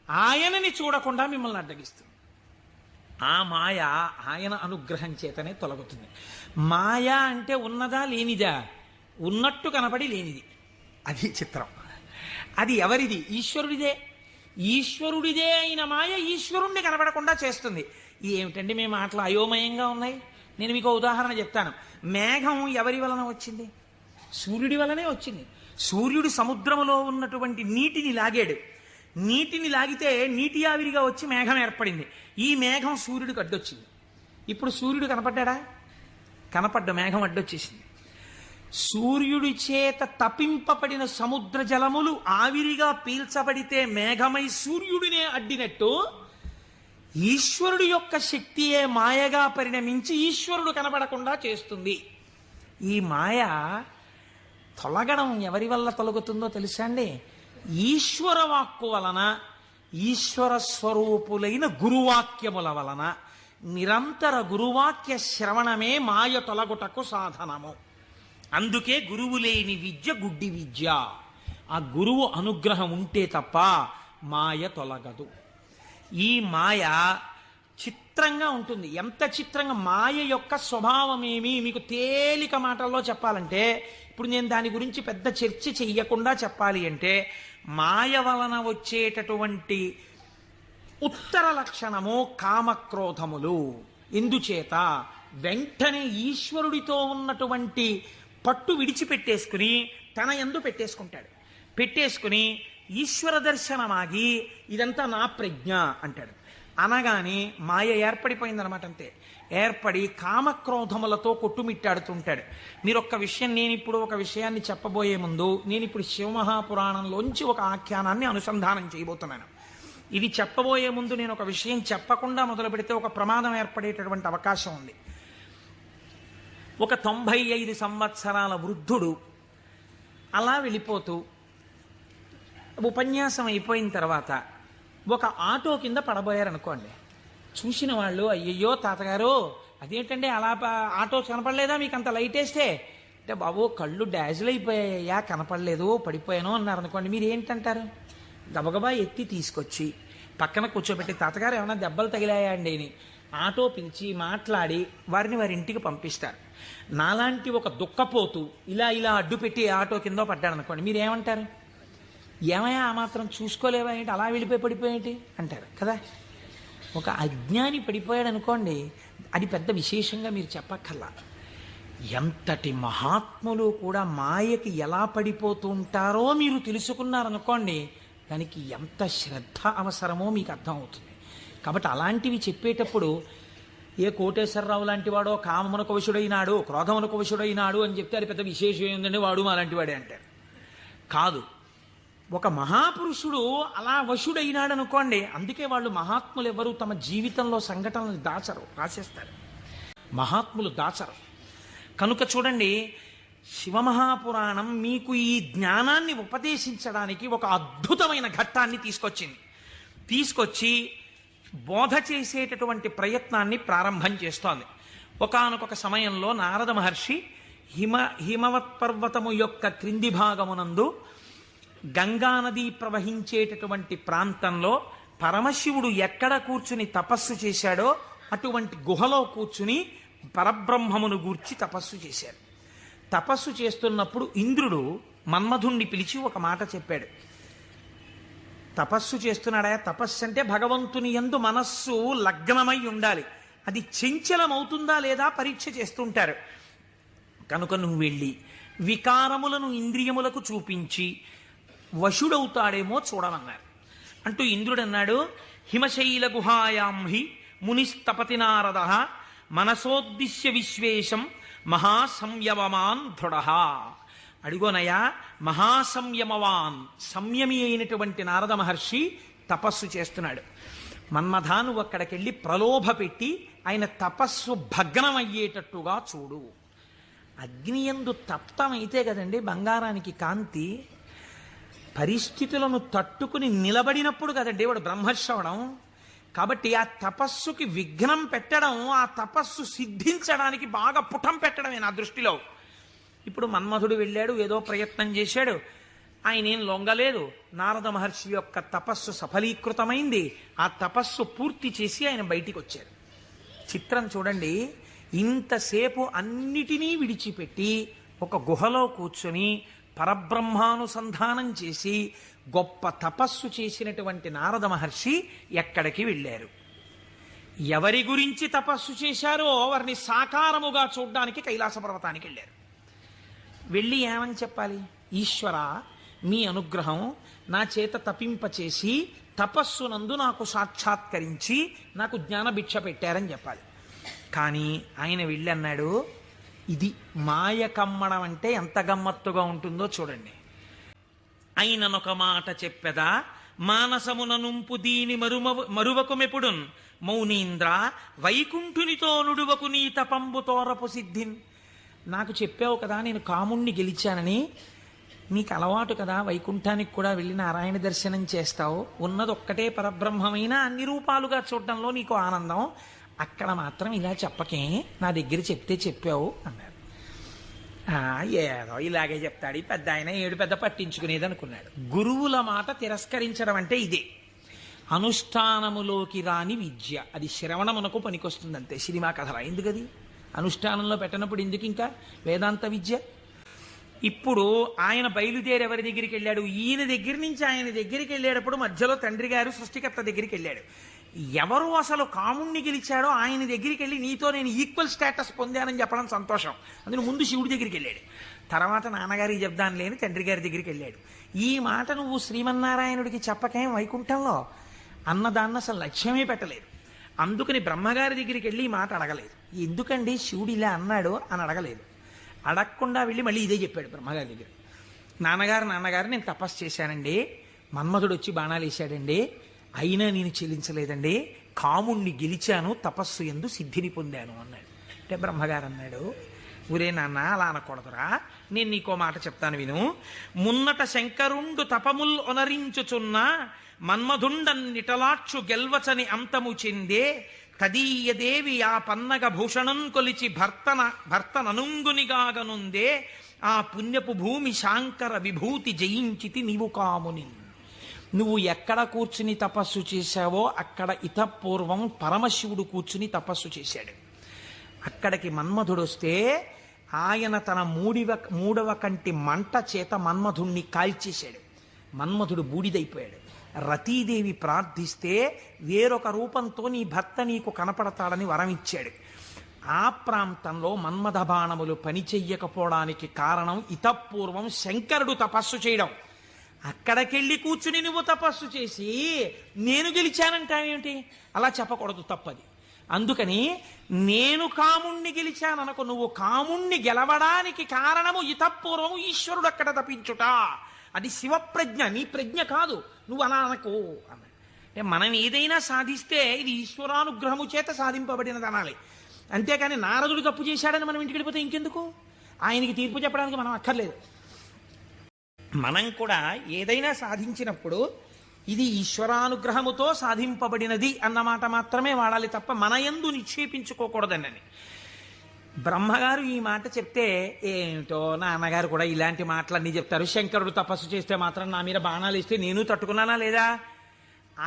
ఆయనని చూడకుండా మిమ్మల్ని అడ్డగిస్తుంది. ఆ మాయ ఆయన అనుగ్రహం చేతనే తొలగుతుంది. మాయ అంటే ఉన్నదా లేనిదా? ఉన్నట్టు కనపడి లేనిది. అది చిత్రం. అది ఎవరిది? ఈశ్వరుడిదే. ఈశ్వరుడిదే అయిన మాయ ఈశ్వరుణ్ణి కనపడకుండా చేస్తుంది. ఏమిటండి మేము మాటలు అయోమయంగా ఉన్నాయి? నేను మీకు ఉదాహరణ చెప్తాను. మేఘం ఎవరి వలన వచ్చింది? సూర్యుడి వలనే వచ్చింది. సూర్యుడు సముద్రములో ఉన్నటువంటి నీటిని లాగాడు. నీటిని లాగితే నీటి ఆవిరిగా వచ్చి మేఘం ఏర్పడింది. ఈ మేఘం సూర్యుడికి అడ్డొచ్చింది. ఇప్పుడు సూర్యుడు కనపడ్డా? కనపడ్డ మేఘం అడ్డొచ్చేసింది. సూర్యుడి చేత తపింపబడిన సముద్ర జలములు ఆవిరిగా పీల్చబడితే మేఘమై సూర్యుడినే అడ్డినట్టు ఈశ్వరుడు యొక్క శక్తియే మాయగా పరిణమించి ఈశ్వరుడు కనబడకుండా చేస్తుంది. ఈ మాయ తొలగడం ఎవరి వల్ల తొలగుతుందో తెలుసా అండి? ఈశ్వర వాక్కు వలన, ఈశ్వర స్వరూపులైన గురువాక్యముల వలన. నిరంతర గురువాక్య శ్రవణమే మాయ తొలగుటకు సాధనము. అందుకే గురువు లేని విద్య గుడ్డి విద్య. ఆ గురువు అనుగ్రహం ఉంటే తప్ప మాయ తొలగదు. ఈ మాయ చిత్రంగా ఉంటుంది. ఎంత చిత్రంగా! మాయ యొక్క స్వభావమేమి మీకు తేలిక మాటల్లో చెప్పాలంటే, ఇప్పుడు నేను దాని గురించి పెద్ద చర్చ చెయ్యకుండా చెప్పాలి అంటే, మాయ వలన వచ్చేటటువంటి ఉత్తర లక్షణము కామక్రోధములు. ఎందుచేత? వెంటనే ఈశ్వరుడితో ఉన్నటువంటి పట్టు విడిచిపెట్టేసుకుని తన యందు పెట్టేసుకుని ఈశ్వర దర్శనమాగి ఇదంతా నా ప్రజ్ఞ అంటాడు. అనగానే మాయ ఏర్పడిపోయిందనమాట. అంతే. ఏర్పడి కామక్రోధములతో కొట్టుమిట్టాడుతుంటాడు. మీరు ఒక్క విషయం, నేనిప్పుడు ఒక విషయాన్ని చెప్పబోయే ముందు నేనిప్పుడు శివమహాపురాణంలోంచి ఒక ఆఖ్యానాన్ని అనుసంధానం చేయబోతున్నాను. ఇది చెప్పబోయే ముందు నేను ఒక విషయం చెప్పకుండా మొదలు పెడితే ఒక ప్రమాదం ఏర్పడేటటువంటి అవకాశం ఉంది. ఒక 95 సంవత్సరాల వృద్ధుడు అలా వెళ్ళిపోతూ ఉపన్యాసం అయిపోయిన తర్వాత ఒక ఆటో కింద పడబోయారనుకోండి. చూసిన వాళ్ళు, అయ్యయ్యో తాతగారు అదేంటండి అలా ఆటో కనపడలేదా మీకు అంత లైట్ వేస్తే? అంటే బాబు కళ్ళు డాజిల్ అయిపోయాయా, కనపడలేదు, పడిపోయాను అన్నారు అనుకోండి. మీరు ఏంటంటారు? గబగబా ఎత్తి తీసుకొచ్చి పక్కన కూర్చోబెట్టి, తాతగారు ఏమైనా దెబ్బలు తగిలాయా అండి అని ఆటో పిలిచి మాట్లాడి వారిని వారి ఇంటికి పంపిస్తారు. నాలాంటి ఒక దుఃఖపోతూ ఇలా అడ్డు పెట్టి ఆటో కింద పడ్డాడు అనుకోండి, మీరేమంటారు? ఏమయ్యా ఆ మాత్రం చూసుకోలేవా ఏంటి, అలా వెళ్ళిపోయి పడిపోయేంటి అంటారు కదా. ఒక అజ్ఞాని పడిపోయాడు అనుకోండి, అది పెద్ద విశేషంగా మీరు చెప్పక్కర్లా. ఎంతటి మహాత్ములు కూడా మాయకి ఎలా పడిపోతూ ఉంటారో మీరు తెలుసుకున్నారనుకోండి, దానికి ఎంత శ్రద్ధ అవసరమో మీకు అర్థమవుతుంది. కాబట్టి అలాంటివి చెప్పేటప్పుడు ఏ కోటేశ్వరరావు లాంటి వాడో కామమునకు వశుడైనాడు, క్రోధమునకు వశుడైనాడు అని చెప్తే అది పెద్ద విశేషం ఏంటంటే వాడు అలాంటి వాడే అంటారు. కాదు, ఒక మహాపురుషుడు అలా వశుడైనాడు అనుకోండి. అందుకే వాళ్ళు మహాత్ములు ఎవరు తమ జీవితంలో సంఘటనలు దాచరు, రాసేస్తారు. మహాత్ములు దాచరు. కనుక చూడండి, శివమహాపురాణం మీకు ఈ జ్ఞానాన్ని ఉపదేశించడానికి ఒక అద్భుతమైన ఘట్టాన్ని తీసుకొచ్చి బోధ చేసేటటువంటి ప్రయత్నాన్ని ప్రారంభం చేస్తోంది. ఒకానొక సమయంలో నారద మహర్షి హిమవత్ పర్వతము యొక్క క్రింది భాగమునందు గంగానది ప్రవహించేటటువంటి ప్రాంతంలో పరమశివుడు ఎక్కడ కూర్చుని తపస్సు చేశాడో అటువంటి గుహలో కూర్చుని పరబ్రహ్మమును గూర్చి తపస్సు చేశాడు. తపస్సు చేస్తున్నప్పుడు ఇంద్రుడు మన్మధుణ్ణి పిలిచి ఒక మాట చెప్పాడు. తపస్సు చేస్తున్నాడా? తపస్సు అంటే భగవంతుని యందు మనస్సు లగ్నమై ఉండాలి. అది చంచలమవుతుందా లేదా పరీక్ష చేస్తుంటారు. కనుక నువ్వు వెళ్ళి వికారములను ఇంద్రియములకు చూపించి వశుడవుతాడేమో చూడమన్నారు. అంటూ ఇంద్రుడు అన్నాడు, హిమశైల గుహాయాం హి మునిస్తపతి నారద మనసోద్దిశ్య విశ్వేశం మహాసంయమమాన్ దృఢ. అడిగోనయ్యా, మహాసంయమవాన్, సంయమి అయినటువంటి నారద మహర్షి తపస్సు చేస్తున్నాడు. మన్మథా, నువ్వు అక్కడికెళ్ళి ప్రలోభ పెట్టి ఆయన తపస్సు భగ్నం అయ్యేటట్టుగా చూడు. అగ్నియందు తప్తమైతే కదండి బంగారానికి కాంతి. పరిస్థితులను తట్టుకుని నిలబడినప్పుడు కదండి వాడు బ్రహ్మర్షి అవడం. కాబట్టి ఆ తపస్సుకి విఘ్నం పెట్టడం, ఆ తపస్సు సిద్ధించడానికి బాగా పుటం పెట్టడమే నా దృష్టిలో. ఇప్పుడు మన్మధుడు వెళ్ళాడు, ఏదో ప్రయత్నం చేశాడు, ఆయన ఏం లొంగలేదు. నారద మహర్షి యొక్క తపస్సు సఫలీకృతమైంది. ఆ తపస్సు పూర్తి చేసి ఆయన బయటికి వచ్చారు. చిత్రం చూడండి, ఇంతసేపు అన్నిటినీ విడిచిపెట్టి ఒక గుహలో కూర్చొని పరబ్రహ్మానుసంధానం చేసి గొప్ప తపస్సు చేసినటువంటి నారద మహర్షి ఎక్కడికి వెళ్ళారు? ఎవరి గురించి తపస్సు చేశారో వారిని సాకారముగా చూడ్డానికి కైలాస పర్వతానికి వెళ్ళారు. వెళ్ళి ఏమని చెప్పాలి? ఈశ్వర, మీ అనుగ్రహం నా చేత తపింపచేసి తపస్సునందు నాకు సాక్షాత్కరించి నాకు జ్ఞానభిక్ష పెట్టారని చెప్పాలి. కానీ ఆయన వెళ్ళి అన్నాడు, ఇది మాయ కమ్మడం అంటే ఎంత గమ్మత్తుగా ఉంటుందో చూడండి. అయిననొక మాట చెప్పెదా, మానసమున నుంపు దీని మరువకుమెప్పుడున్ మౌనీంద్ర వైకుంఠునితో నుడువకు నీ తపంబు తోరపు సిద్ధిన్. నాకు చెప్పావు కదా నేను కాముణ్ణి గెలిచానని, నీకు అలవాటు కదా వైకుంఠానికి కూడా వెళ్ళి నారాయణ దర్శనం చేస్తావు, ఉన్నది ఒక్కటే పరబ్రహ్మమైన అన్ని రూపాలుగా చూడడంలో నీకు ఆనందం, అక్కడ మాత్రం ఇలా చెప్పకే, నా దగ్గర చెప్తే చెప్పావు అన్నారు. ఏదో ఇలాగే చెప్తాడు ఈ పెద్ద ఆయన, ఏడు పెద్ద పట్టించుకునేది అనుకున్నాడు. గురువుల మాట తిరస్కరించడం అంటే ఇదే. అనుష్ఠానములోకి రాని విద్య, అది శ్రవణమునకు పనికొస్తుంది అంతే, సినిమా కథల ఎందుకది అనుష్ఠానంలో పెట్టినప్పుడు ఎందుకు ఇంకా వేదాంత విద్య? ఇప్పుడు ఆయన బయలుదేరి ఎవరి దగ్గరికి వెళ్ళాడు? ఈయన దగ్గర నుంచి ఆయన దగ్గరికి వెళ్ళేటప్పుడు మధ్యలో తండ్రి గారు సృష్టికర్త దగ్గరికి వెళ్ళాడు. ఎవరు అసలు కాముణ్ణి గెలిచాడో ఆయన దగ్గరికి వెళ్ళి నీతో నేను ఈక్వల్ స్టేటస్ పొందానని చెప్పడం సంతోషం. అందులో ముందు శివుడి దగ్గరికి వెళ్ళాడు, తర్వాత నాన్నగారికి చెప్దాను లేని తండ్రి గారి దగ్గరికి వెళ్ళాడు. ఈ మాట నువ్వు శ్రీమన్నారాయణుడికి చెప్పకేం వైకుంఠంలో అన్నదాన్ని అసలు లక్ష్యమే పెట్టలేదు. అందుకని బ్రహ్మగారి దగ్గరికి వెళ్ళి ఈ మాట అడగలేదు. ఎందుకండి శివుడు ఇలా అన్నాడు అని అడగలేదు. అడగకుండా వెళ్ళి మళ్ళీ ఇదే చెప్పాడు బ్రహ్మగారి దగ్గర. నాన్నగారు నేను తపస్సు చేశానండి, మన్మధుడు వచ్చి బాణాలు వేశాడండి, అయినా నేను చెల్లించలేదండి, కాముణ్ణి గెలిచాను, తపస్సు యందు సిద్ధిని పొందాను అన్నాడు. అంటే బ్రహ్మగారు అన్నాడు, ఊరే నాన్న అలా అనకూడదురా, నేను నీకో మాట చెప్తాను విను. మున్నట శంకరుండు తపముల్ ఒనరించుచున్న మన్మధుండన్నిటలాక్షు గెల్వచని అంతము చెందే తదీయదేవి ఆ పన్నగ భూషణం కొలిచి భర్తననుంగునిగాగనుందే ఆ పుణ్యపు భూమి శాంకర విభూతి జయించితి నీవు కాముని. నువ్వు ఎక్కడ కూర్చుని తపస్సు చేశావో అక్కడ ఇతపూర్వం పరమశివుడు కూర్చుని తపస్సు చేశాడు. అక్కడికి మన్మధుడు వస్తే ఆయన తన మూడవ కంటి మంట చేత మన్మధుణ్ణి కాల్చేశాడు. మన్మధుడు బూడిదైపోయాడు. రతీదేవి ప్రార్థిస్తే వేరొక రూపంతో నీ భర్త నీకు కనపడతాడని వరం ఇచ్చాడు. ఆ ప్రాంతంలో మన్మథ బాణములు పనిచెయ్యకపోవడానికి కారణం ఇతపూర్వం శంకరుడు తపస్సు చేయడం. అక్కడికెళ్ళి కూర్చుని నువ్వు తపస్సు చేసి నేను గెలిచానంటావేమిటి? అలా చెప్పకూడదు, తప్పది. అందుకని నేను కాముణ్ణి గెలిచాననుకో, నువ్వు కాముణ్ణి గెలవడానికి కారణము ఇతపూర్వము ఈశ్వరుడు అక్కడ తపించుట. అది శివప్రజ్ఞ, నీ ప్రజ్ఞ కాదు, నువ్వు అలా అనకు అన్నాడు. అంటే మనం ఏదైనా సాధిస్తే ఇది ఈశ్వరానుగ్రహము చేత సాధింపబడినది అనాలి. అంతేకాని నారదుడు తప్పు చేశాడని మనం ఇంటికి వెళ్ళిపోతే ఇంకెందుకు? ఆయనకి తీర్పు చెప్పడానికి మనం అక్కర్లేదు. మనం కూడా ఏదైనా సాధించినప్పుడు ఇది ఈశ్వరానుగ్రహముతో సాధింపబడినది అన్నమాట మాత్రమే వాడాలి తప్ప మన యందు నిక్షేపించుకోకూడదండి. బ్రహ్మగారు ఈ మాట చెప్తే ఏమిటో నాన్నగారు కూడా ఇలాంటి మాటలన్నీ చెప్తారు, శంకరుడు తపస్సు చేస్తే మాత్రం నా మీద బాణాలు ఇస్తే నేను తట్టుకున్నానా లేదా?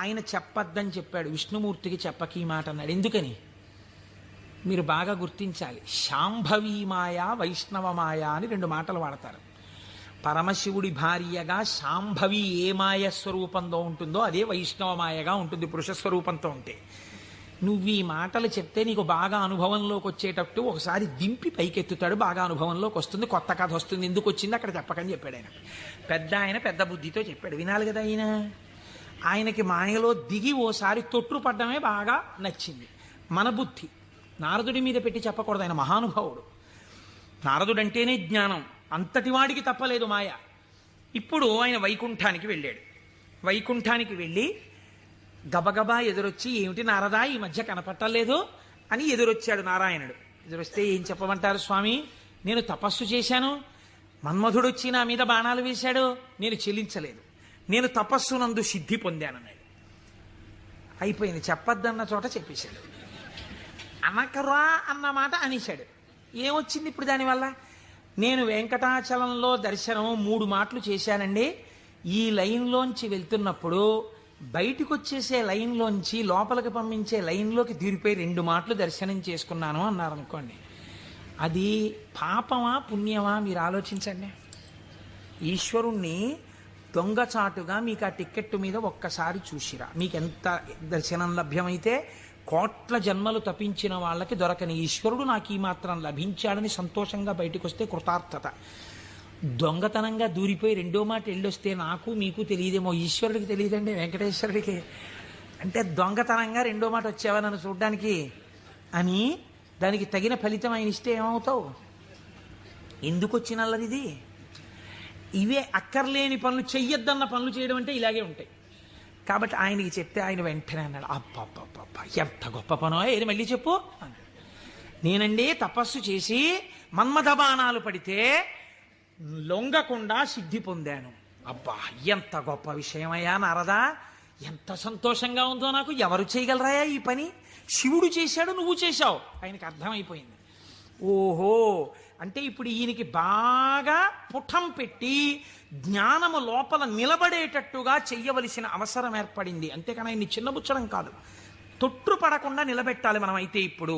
ఆయన చెప్పద్దని చెప్పాడు, విష్ణుమూర్తికి చెప్పక ఈ మాట అన్నాడు. ఎందుకని మీరు బాగా గుర్తించాలి. శాంభవీ మాయ, వైష్ణవ మాయ అని రెండు మాటలు వాడతారు. పరమశివుడి భార్యగా శాంభవి ఏ మాయ స్వరూపంలో ఉంటుందో అదే వైష్ణవ మాయగా ఉంటుంది పురుష స్వరూపంతో ఉంటే. నువ్వు ఈ మాటలు చెప్తే నీకు బాగా అనుభవంలోకి వచ్చేటట్టు ఒకసారి దింపి పైకెత్తుతాడు, బాగా అనుభవంలోకి వస్తుంది, కొత్త కథ వస్తుంది. ఎందుకు వచ్చింది అక్కడ చెప్పకని చెప్పాడు ఆయన. పెద్ద బుద్ధితో చెప్పాడు, వినాలి కదా ఆయనకి మాయలో దిగి ఓసారి తొట్టు పడ్డమే బాగా నచ్చింది. మన బుద్ధి. నారదుడి మీద పెట్టి చెప్పకూడదు, ఆయన మహానుభావుడు. నారదుడంటేనే జ్ఞానం, అంతటి వాడికి తప్పలేదు మాయ. ఇప్పుడు ఆయన వైకుంఠానికి వెళ్ళాడు. వైకుంఠానికి వెళ్ళి గబగబా ఎదురొచ్చి, ఏమిటి నారదా ఈ మధ్య కనపట్టలేదు అని ఎదురొచ్చాడు నారాయణుడు. ఎదురొస్తే, ఏం చెప్పమంటారు స్వామి, నేను తపస్సు చేశాను, మన్మధుడు వచ్చి నా మీద బాణాలు వేశాడు, నేను చెల్లించలేదు, నేను తపస్సునందు సిద్ధి పొందానన్నాడు. అయిపోయింది, చెప్పద్దన్న చోట చెప్పేశాడు. అనకరా అన్న మాట అనేశాడు. ఏమొచ్చింది ఇప్పుడు దానివల్ల? నేను వెంకటాచలంలో దర్శనం 3 మాటలు చేశానండి, ఈ లైన్లోంచి వెళ్తున్నప్పుడు బయటికి వచ్చేసే లైన్లోంచి లోపలికి పంపించే లైన్లోకి దూరిపోయి 2 మాటలు దర్శనం చేసుకున్నాను అన్నారనుకోండి. అది పాపమా పుణ్యమా మీరు ఆలోచించండి. ఈశ్వరుణ్ణి దొంగచాటుగా మీకు ఆ టిక్కెట్టు మీద ఒక్కసారి చూసిరా, మీకు ఎంత దర్శనం లభ్యమైతే కోట్ల జన్మలు తపించిన వాళ్ళకి దొరకని ఈశ్వరుడు నాకు ఈ మాత్రం లభించాడని సంతోషంగా బయటకు వస్తే కృతార్థత. దొంగతనంగా దూరిపోయి 2వ మాట వెళ్ళొస్తే నాకు మీకు తెలియదేమో, ఈశ్వరుడికి తెలియదండి, వెంకటేశ్వరుడికి. అంటే దొంగతనంగా 2వ మాట వచ్చావా నన్ను చూడ్డానికి అని దానికి తగిన ఫలితం ఆయన ఇస్తే ఏమవుతావు? ఎందుకు వచ్చినల్లది? ఇవే అక్కర్లేని పనులు, చెయ్యొద్దన్న పనులు చేయడం అంటే ఇలాగే ఉంటాయి. కాబట్టి ఆయనకి చెప్తే ఆయన వెంటనే అన్నాడు, అబ్బబ్బబ్బబ్బ ఎంత గొప్ప పనో, ఏది మళ్ళీ చెప్పు. నేనండి తపస్సు చేసి మన్మథ బాణాలు పడితే లొంగకుండా సిద్ధి పొందాను. అబ్బా ఎంత గొప్ప విషయమయ్యా నారదా, ఎంత సంతోషంగా ఉందో నాకు. ఎవరు చేయగలరాయా ఈ పని? శివుడు చేశాడు, నువ్వు చేశావు. ఆయనకి అర్థమైపోయింది. ఓహో, అంటే ఇప్పుడు ఈయనకి బాగా పుటం పెట్టి జ్ఞానము లోపల నిలబడేటట్టుగా చెయ్యవలసిన అవసరం ఏర్పడింది. అంతేకాని ఆయన్ని చిన్నబుచ్చడం కాదు, తొట్టుపడకుండా నిలబెట్టాలి మనం అయితే ఇప్పుడు.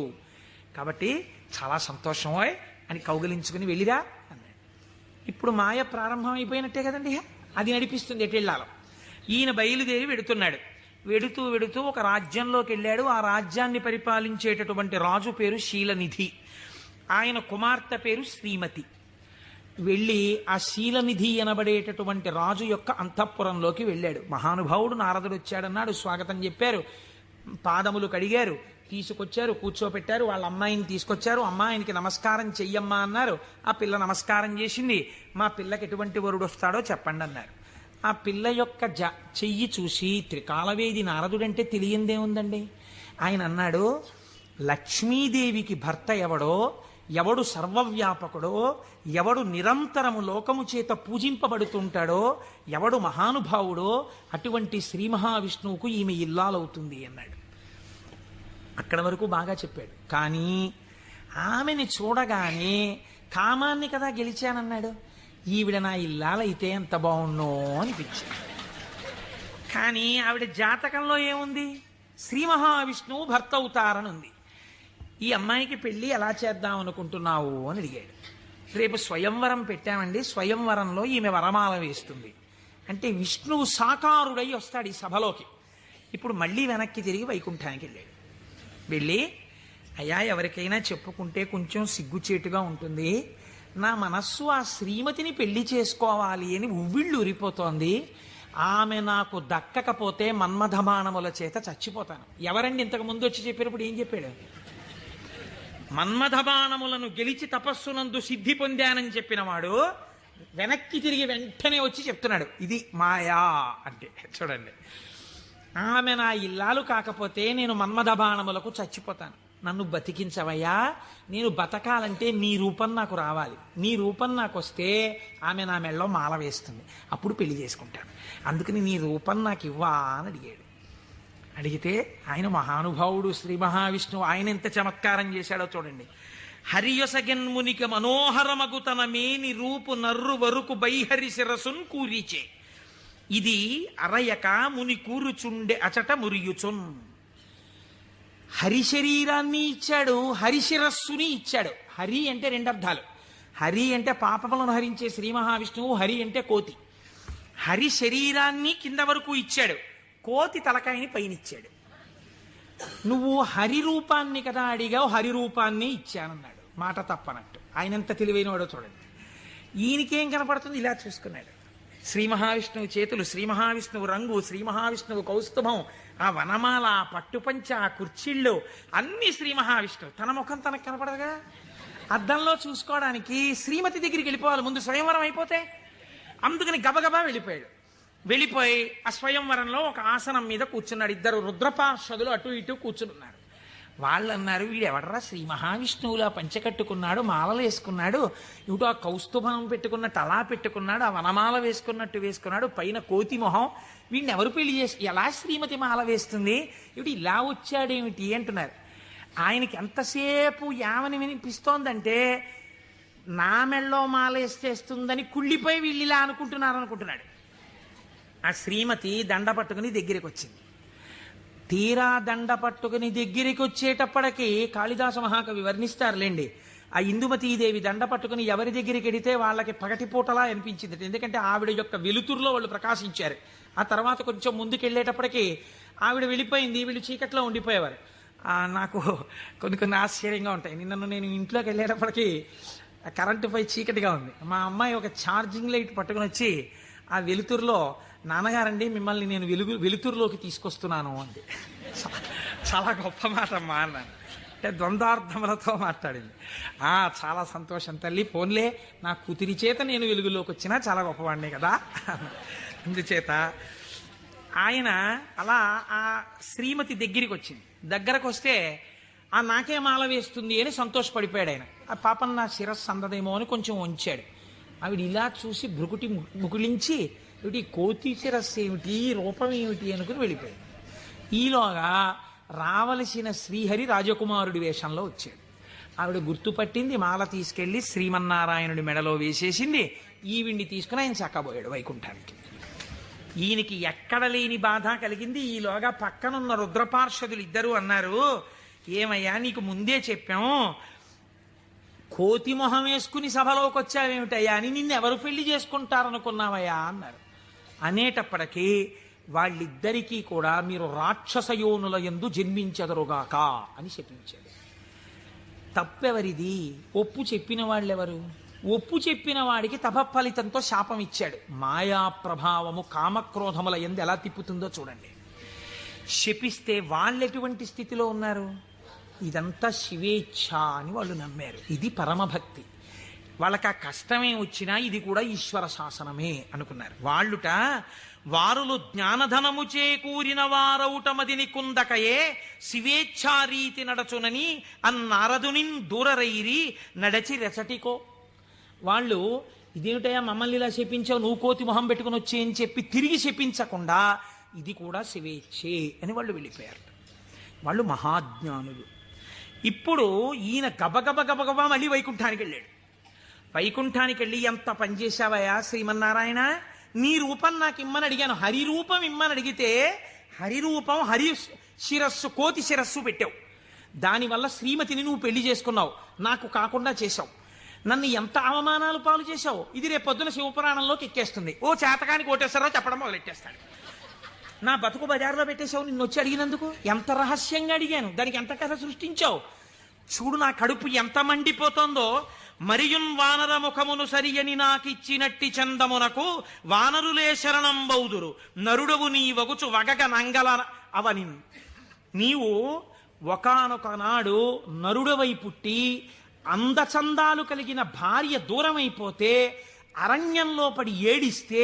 కాబట్టి చాలా సంతోషమోయ్ అని కౌగిలించుకుని వెళ్ళిరా అన్నాడు. ఇప్పుడు మాయ ప్రారంభం అయిపోయినట్టే కదండి, అది నడిపిస్తుంది ఎటు వెళ్ళాలో. ఈయన బయలుదేరి వెడుతున్నాడు. వెడుతూ వెడుతూ ఒక రాజ్యంలోకి వెళ్ళాడు. ఆ రాజ్యాన్ని పరిపాలించేటటువంటి రాజు పేరు శీలనిధి, ఆయన కుమార్తె పేరు శ్రీమతి. వెళ్ళి ఆ శీలనిధి అనబడేటటువంటి రాజు యొక్క అంతఃపురంలోకి వెళ్ళాడు. మహానుభావుడు నారదుడు వచ్చాడన్నాడు, స్వాగతం చెప్పారు, పాదములు కడిగారు, తీసుకొచ్చారు, కూర్చోపెట్టారు. వాళ్ళ అమ్మాయిని తీసుకొచ్చారు. అమ్మాయినికి నమస్కారం చెయ్యమ్మా అన్నారు. ఆ పిల్ల నమస్కారం చేసింది. మా పిల్లకి ఎటువంటి వరుడు వస్తాడో చెప్పండి అన్నారు. ఆ పిల్ల యొక్క చెయ్యి చూసి త్రికాలవేది నారదుడంటే తెలియందేముందండి. ఆయన అన్నాడు, లక్ష్మీదేవికి భర్త ఎవడో, ఎవడు సర్వవ్యాపకుడో, ఎవడు నిరంతరము లోకము చేత పూజింపబడుతుంటాడో, ఎవడు మహానుభావుడో అటువంటి శ్రీ మహావిష్ణువుకు ఈమె ఇల్లాలవుతుంది అన్నాడు. అక్కడ వరకు బాగా చెప్పాడు. కానీ ఆమెని చూడగానే కామాన్ని కదా గెలిచానన్నాడు. ఈవిడ నా ఇల్లాలైతే ఎంత బాగుండో అనిపించింది. కానీ ఆవిడ జాతకంలో ఏముంది? శ్రీ మహావిష్ణువు భర్త అవుతారని ఉంది. ఈ అమ్మాయికి పెళ్లి ఎలా చేద్దాం అనుకుంటున్నావు అని అడిగాడు. రేపు స్వయంవరం పెట్టామండి, స్వయంవరంలో ఈమె వరమాల వేస్తుంది అంటే విష్ణువు సాకారుడై వస్తాడు ఈ సభలోకి. ఇప్పుడు మళ్ళీ వెనక్కి తిరిగి వైకుంఠానికి వెళ్ళాడు. వెళ్ళి, అయ్యా ఎవరికైనా చెప్పుకుంటే కొంచెం సిగ్గుచేటుగా ఉంటుంది, నా మనస్సు ఆ శ్రీమతిని పెళ్లి చేసుకోవాలి అని ఉవ్విళ్ళు ఉరిపోతోంది, ఆమె నాకు దక్కకపోతే మన్మథబాణముల చేత చచ్చిపోతాను. ఎవరండి ఇంతకు ముందు వచ్చి చెప్పినప్పుడు ఏం చెప్పాడు? మన్మథబాణములను గెలిచి తపస్సునందు సిద్ధి పొందానని చెప్పినవాడు వెనక్కి తిరిగి వెంటనే వచ్చి చెప్తున్నాడు ఇది మాయా అంటే. చూడండి, ఆమె నా ఇల్లాలు కాకపోతే నేను మన్మథబాణములకు చచ్చిపోతాను, నన్ను బతికించవయ్యా, నేను బతకాలంటే నీ రూపం నాకు రావాలి, నీ రూపం నాకు వస్తే ఆమె నా మెళ్ళలో మాల వేస్తుంది, అప్పుడు పెళ్లి చేసుకుంటాను, అందుకని నీ రూపం నాకు ఇవ్వా అని అడిగాడు. అడిగితే ఆయన మహానుభావుడు శ్రీ మహావిష్ణువు, ఆయన ఎంత చమత్కారం చేశాడో చూడండి. హరియొసగెన్మునికి మనోహరమగు తన మేని రూపు నర్రు వరుకు బైహరి శిరసున్ కూరిచే, ఇది అరయక ముని కూరుచుండె అచట మురియుచున్. హరి శరీరాన్ని ఇచ్చాడు, హరిశిరస్సుని ఇచ్చాడు. హరి అంటే 2 అర్థాలు. హరి అంటే పాపములను హరించే శ్రీ మహావిష్ణువు, హరి అంటే కోతి. హరి శరీరాన్ని కింద వరకు ఇచ్చాడు, కోతి తలకాయని పైనిచ్చాడు. నువ్వు హరి రూపాన్ని కదా అడిగావు, హరి రూపాన్ని ఇచ్చానన్నాడు. మాట తప్పనట్టు. ఆయన ఎంత తెలివైనవాడో చూడండి. ఈయనకేం కనపడుతుంది? ఇలా చూసుకున్నాడు. శ్రీ మహావిష్ణువు చేతులు, శ్రీ మహావిష్ణువు రంగు, శ్రీ మహావిష్ణువు కౌస్తుభం, ఆ వనమాల, ఆ పట్టుపంచ, ఆ కుర్చీళ్ళు అన్నీ శ్రీ మహావిష్ణువు. తన ముఖం తనకు కనపడదుగా. అద్దంలో చూసుకోవడానికి శ్రీమతి దగ్గరికి వెళ్ళిపోవాలి ముందు, స్వయంవరం అయిపోతే. అందుకని గబగబా వెళ్ళిపోయాడు. వెళ్ళిపోయి ఆ స్వయంవరంలో ఒక ఆసనం మీద కూర్చున్నాడు. ఇద్దరు రుద్రపార్షదులు అటు ఇటు కూర్చున్నారు. వాళ్ళు అన్నారు, వీడెవడరా శ్రీ మహావిష్ణువులా పంచకట్టుకున్నాడు, మాలలు వేసుకున్నాడు, ఇటు ఆ కౌస్తుభం పెట్టుకున్నట్టు అలా పెట్టుకున్నాడు, ఆ వనమాల వేసుకున్నట్టు వేసుకున్నాడు, పైన కోతి మొహం, వీడిని ఎవరు పెళ్లి చేసి ఎలా శ్రీమతి మాల వేస్తుంది, ఇటు ఇలా వచ్చాడేమిటి అంటున్నారు. ఆయనకి ఎంతసేపు యావని వినిపిస్తోందంటే నా మెళ్ళో మాల వేసేస్తుందని కుళ్ళిపోయి వీళ్ళు ఇలా అనుకుంటున్నాడు. ఆ శ్రీమతి దండ పట్టుకుని దగ్గరికి వచ్చింది. తీరా దండ పట్టుకుని దగ్గరికి వచ్చేటప్పటికి కాళిదాస మహాకవి వర్ణిస్తారులేండి. ఆ ఇందుమతీదేవి దండ పట్టుకుని ఎవరి దగ్గరికి వెడితే వాళ్ళకి పగటిపూటలా అనిపించింది. ఎందుకంటే ఆవిడ యొక్క వెలుతురులో వాళ్ళు ప్రకాశించారు. ఆ తర్వాత కొంచెం ముందుకెళ్ళేటప్పటికి ఆవిడ వెళ్ళిపోయింది, వీళ్ళు చీకట్లో ఉండిపోయేవారు. నాకు కొన్ని ఆశ్చర్యంగా ఉంటాయి. నేను ఇంట్లోకి వెళ్ళేటప్పటికి కరెంటు పై చీకటిగా ఉంది. మా అమ్మాయి ఒక ఛార్జింగ్ లైట్ పట్టుకుని వచ్చి ఆ వెలుతురులో, నాన్నగారండి మిమ్మల్ని నేను వెలుతురులోకి తీసుకొస్తున్నాను అంది. చాలా గొప్ప మాట అమ్మా అన్నాను. అంటే ద్వంద్వార్థములతో మాట్లాడింది. చాలా సంతోషం తల్లి, పోన్లే నా కూతురి చేత నేను వెలుగులోకి వచ్చినా చాలా గొప్పవాడినే కదా. అందుచేత ఆయన అలా ఆ శ్రీమతి దగ్గరికి వచ్చింది. దగ్గరకు వస్తే నాకే మాల వేస్తుంది అని సంతోషపడిపోయాడు ఆయన. ఆ పాపం నా శిరస్సు అందదేమో అని కొంచెం ఉంచాడు. ఆవిడ ఇలా చూసి భృకుటి ముకులించి, ఏమిటి కోతి శిరస్సు ఏమిటి, రూపం ఏమిటి అనుకుని వెళ్ళిపోయాడు. ఈలోగా రావలసిన శ్రీహరి రాజకుమారుడి వేషంలో వచ్చాడు. ఆవిడ గుర్తుపట్టింది, మాల తీసుకెళ్లి శ్రీమన్నారాయణుడి మెడలో వేసేసింది. ఈవిడ్ని తీసుకుని ఆయన చక్కబోయాడు వైకుంఠానికి. ఈయనకి ఎక్కడ లేని బాధ కలిగింది. ఈలోగా పక్కనున్న రుద్రపార్షదులు ఇద్దరు అన్నారు, ఏమయ్యా నీకు ముందే చెప్పాం, కోతి మొహం వేసుకుని సభలోకి వచ్చావేమిటయ్యా అని, నిన్నెవరు పెళ్లి చేసుకుంటారనుకున్నావయ్యా అన్నారు. అనేటప్పటికీ వాళ్ళిద్దరికీ కూడా మీరు రాక్షసయోనుల యందు జన్మించెదరుగాక అని చెప్పించాడు. తప్పెవరిది? ఒప్పు చెప్పిన వాళ్ళెవరు? ఒప్పు చెప్పిన వాడికి తపఫలితంతో శాపం ఇచ్చాడు. మాయా ప్రభావము కామక్రోధముల యందు ఎలా తిప్పుతుందో చూడండి. శపిస్తే వాళ్ళెటువంటి స్థితిలో ఉన్నారు? ఇదంతా శివేచ్ఛ అని వాళ్ళు నమ్మారు. ఇది పరమభక్తి. వాళ్ళకి ఆ కష్టమే వచ్చినా ఇది కూడా ఈశ్వర శాసనమే అనుకున్నారు. వాళ్ళుట వారులు జ్ఞానధనము చేకూరిన వారౌటమదిని కుందకయే శివేచ్ఛారీతి నడచునని అన్నారదునిన్ దూరరైరి నడచి రెచటికో. వాళ్ళు ఇదేమిటయా మమ్మల్ని ఇలా శపించావు, నువ్వు కోతి మొహం పెట్టుకుని వచ్చే అని చెప్పి తిరిగి శపించకుండా ఇది కూడా శివేచ్ఛే అని వాళ్ళు వెళ్ళిపోయారు. వాళ్ళు మహాజ్ఞానులు. ఇప్పుడు ఈయన గబగబా మళ్ళీ వైకుంఠానికి వెళ్ళాడు. వైకుంఠానికి వెళ్ళి ఎంత పనిచేశావయా శ్రీమన్నారాయణ, నీ రూపం నాకు ఇమ్మని అడిగాను, హరి రూపం ఇమ్మని అడిగితే హరి రూపం హరి శిరస్సు కోతి శిరస్సు పెట్టావు. దానివల్ల శ్రీమతిని నువ్వు పెళ్లి చేసుకున్నావు, నాకు కాకుండా చేశావు. నన్ను ఎంత అవమానాలు పాలు చేశావు. ఇది రేపు పొద్దున శివపురాణంలోకి ఎక్కేస్తుంది. ఓ చేతకానికి కోటేశ్వరరావు చెప్పడం మొదలెట్టేస్తాడు. నా బతుకు బజార్లో పెట్టేశావు నిన్ను వచ్చి అడిగినందుకు. ఎంత రహస్యంగా అడిగాను, దానికి ఎంత కథ సృష్టించావు. చూడు నా కడుపు ఎంత మండిపోతుందో. మరియున్ వానర ముఖమును సరియని నాకిచ్చినట్టి చందమునకు వానరులే శరణం బౌదురు నరుడవు నీ వగుచు వగగ నంగల అవని. నీవు ఒకానొక నాడు నరుడవై పుట్టి అందచందాలు కలిగిన భార్య దూరమైపోతే అరణ్యంలో పడి ఏడిస్తే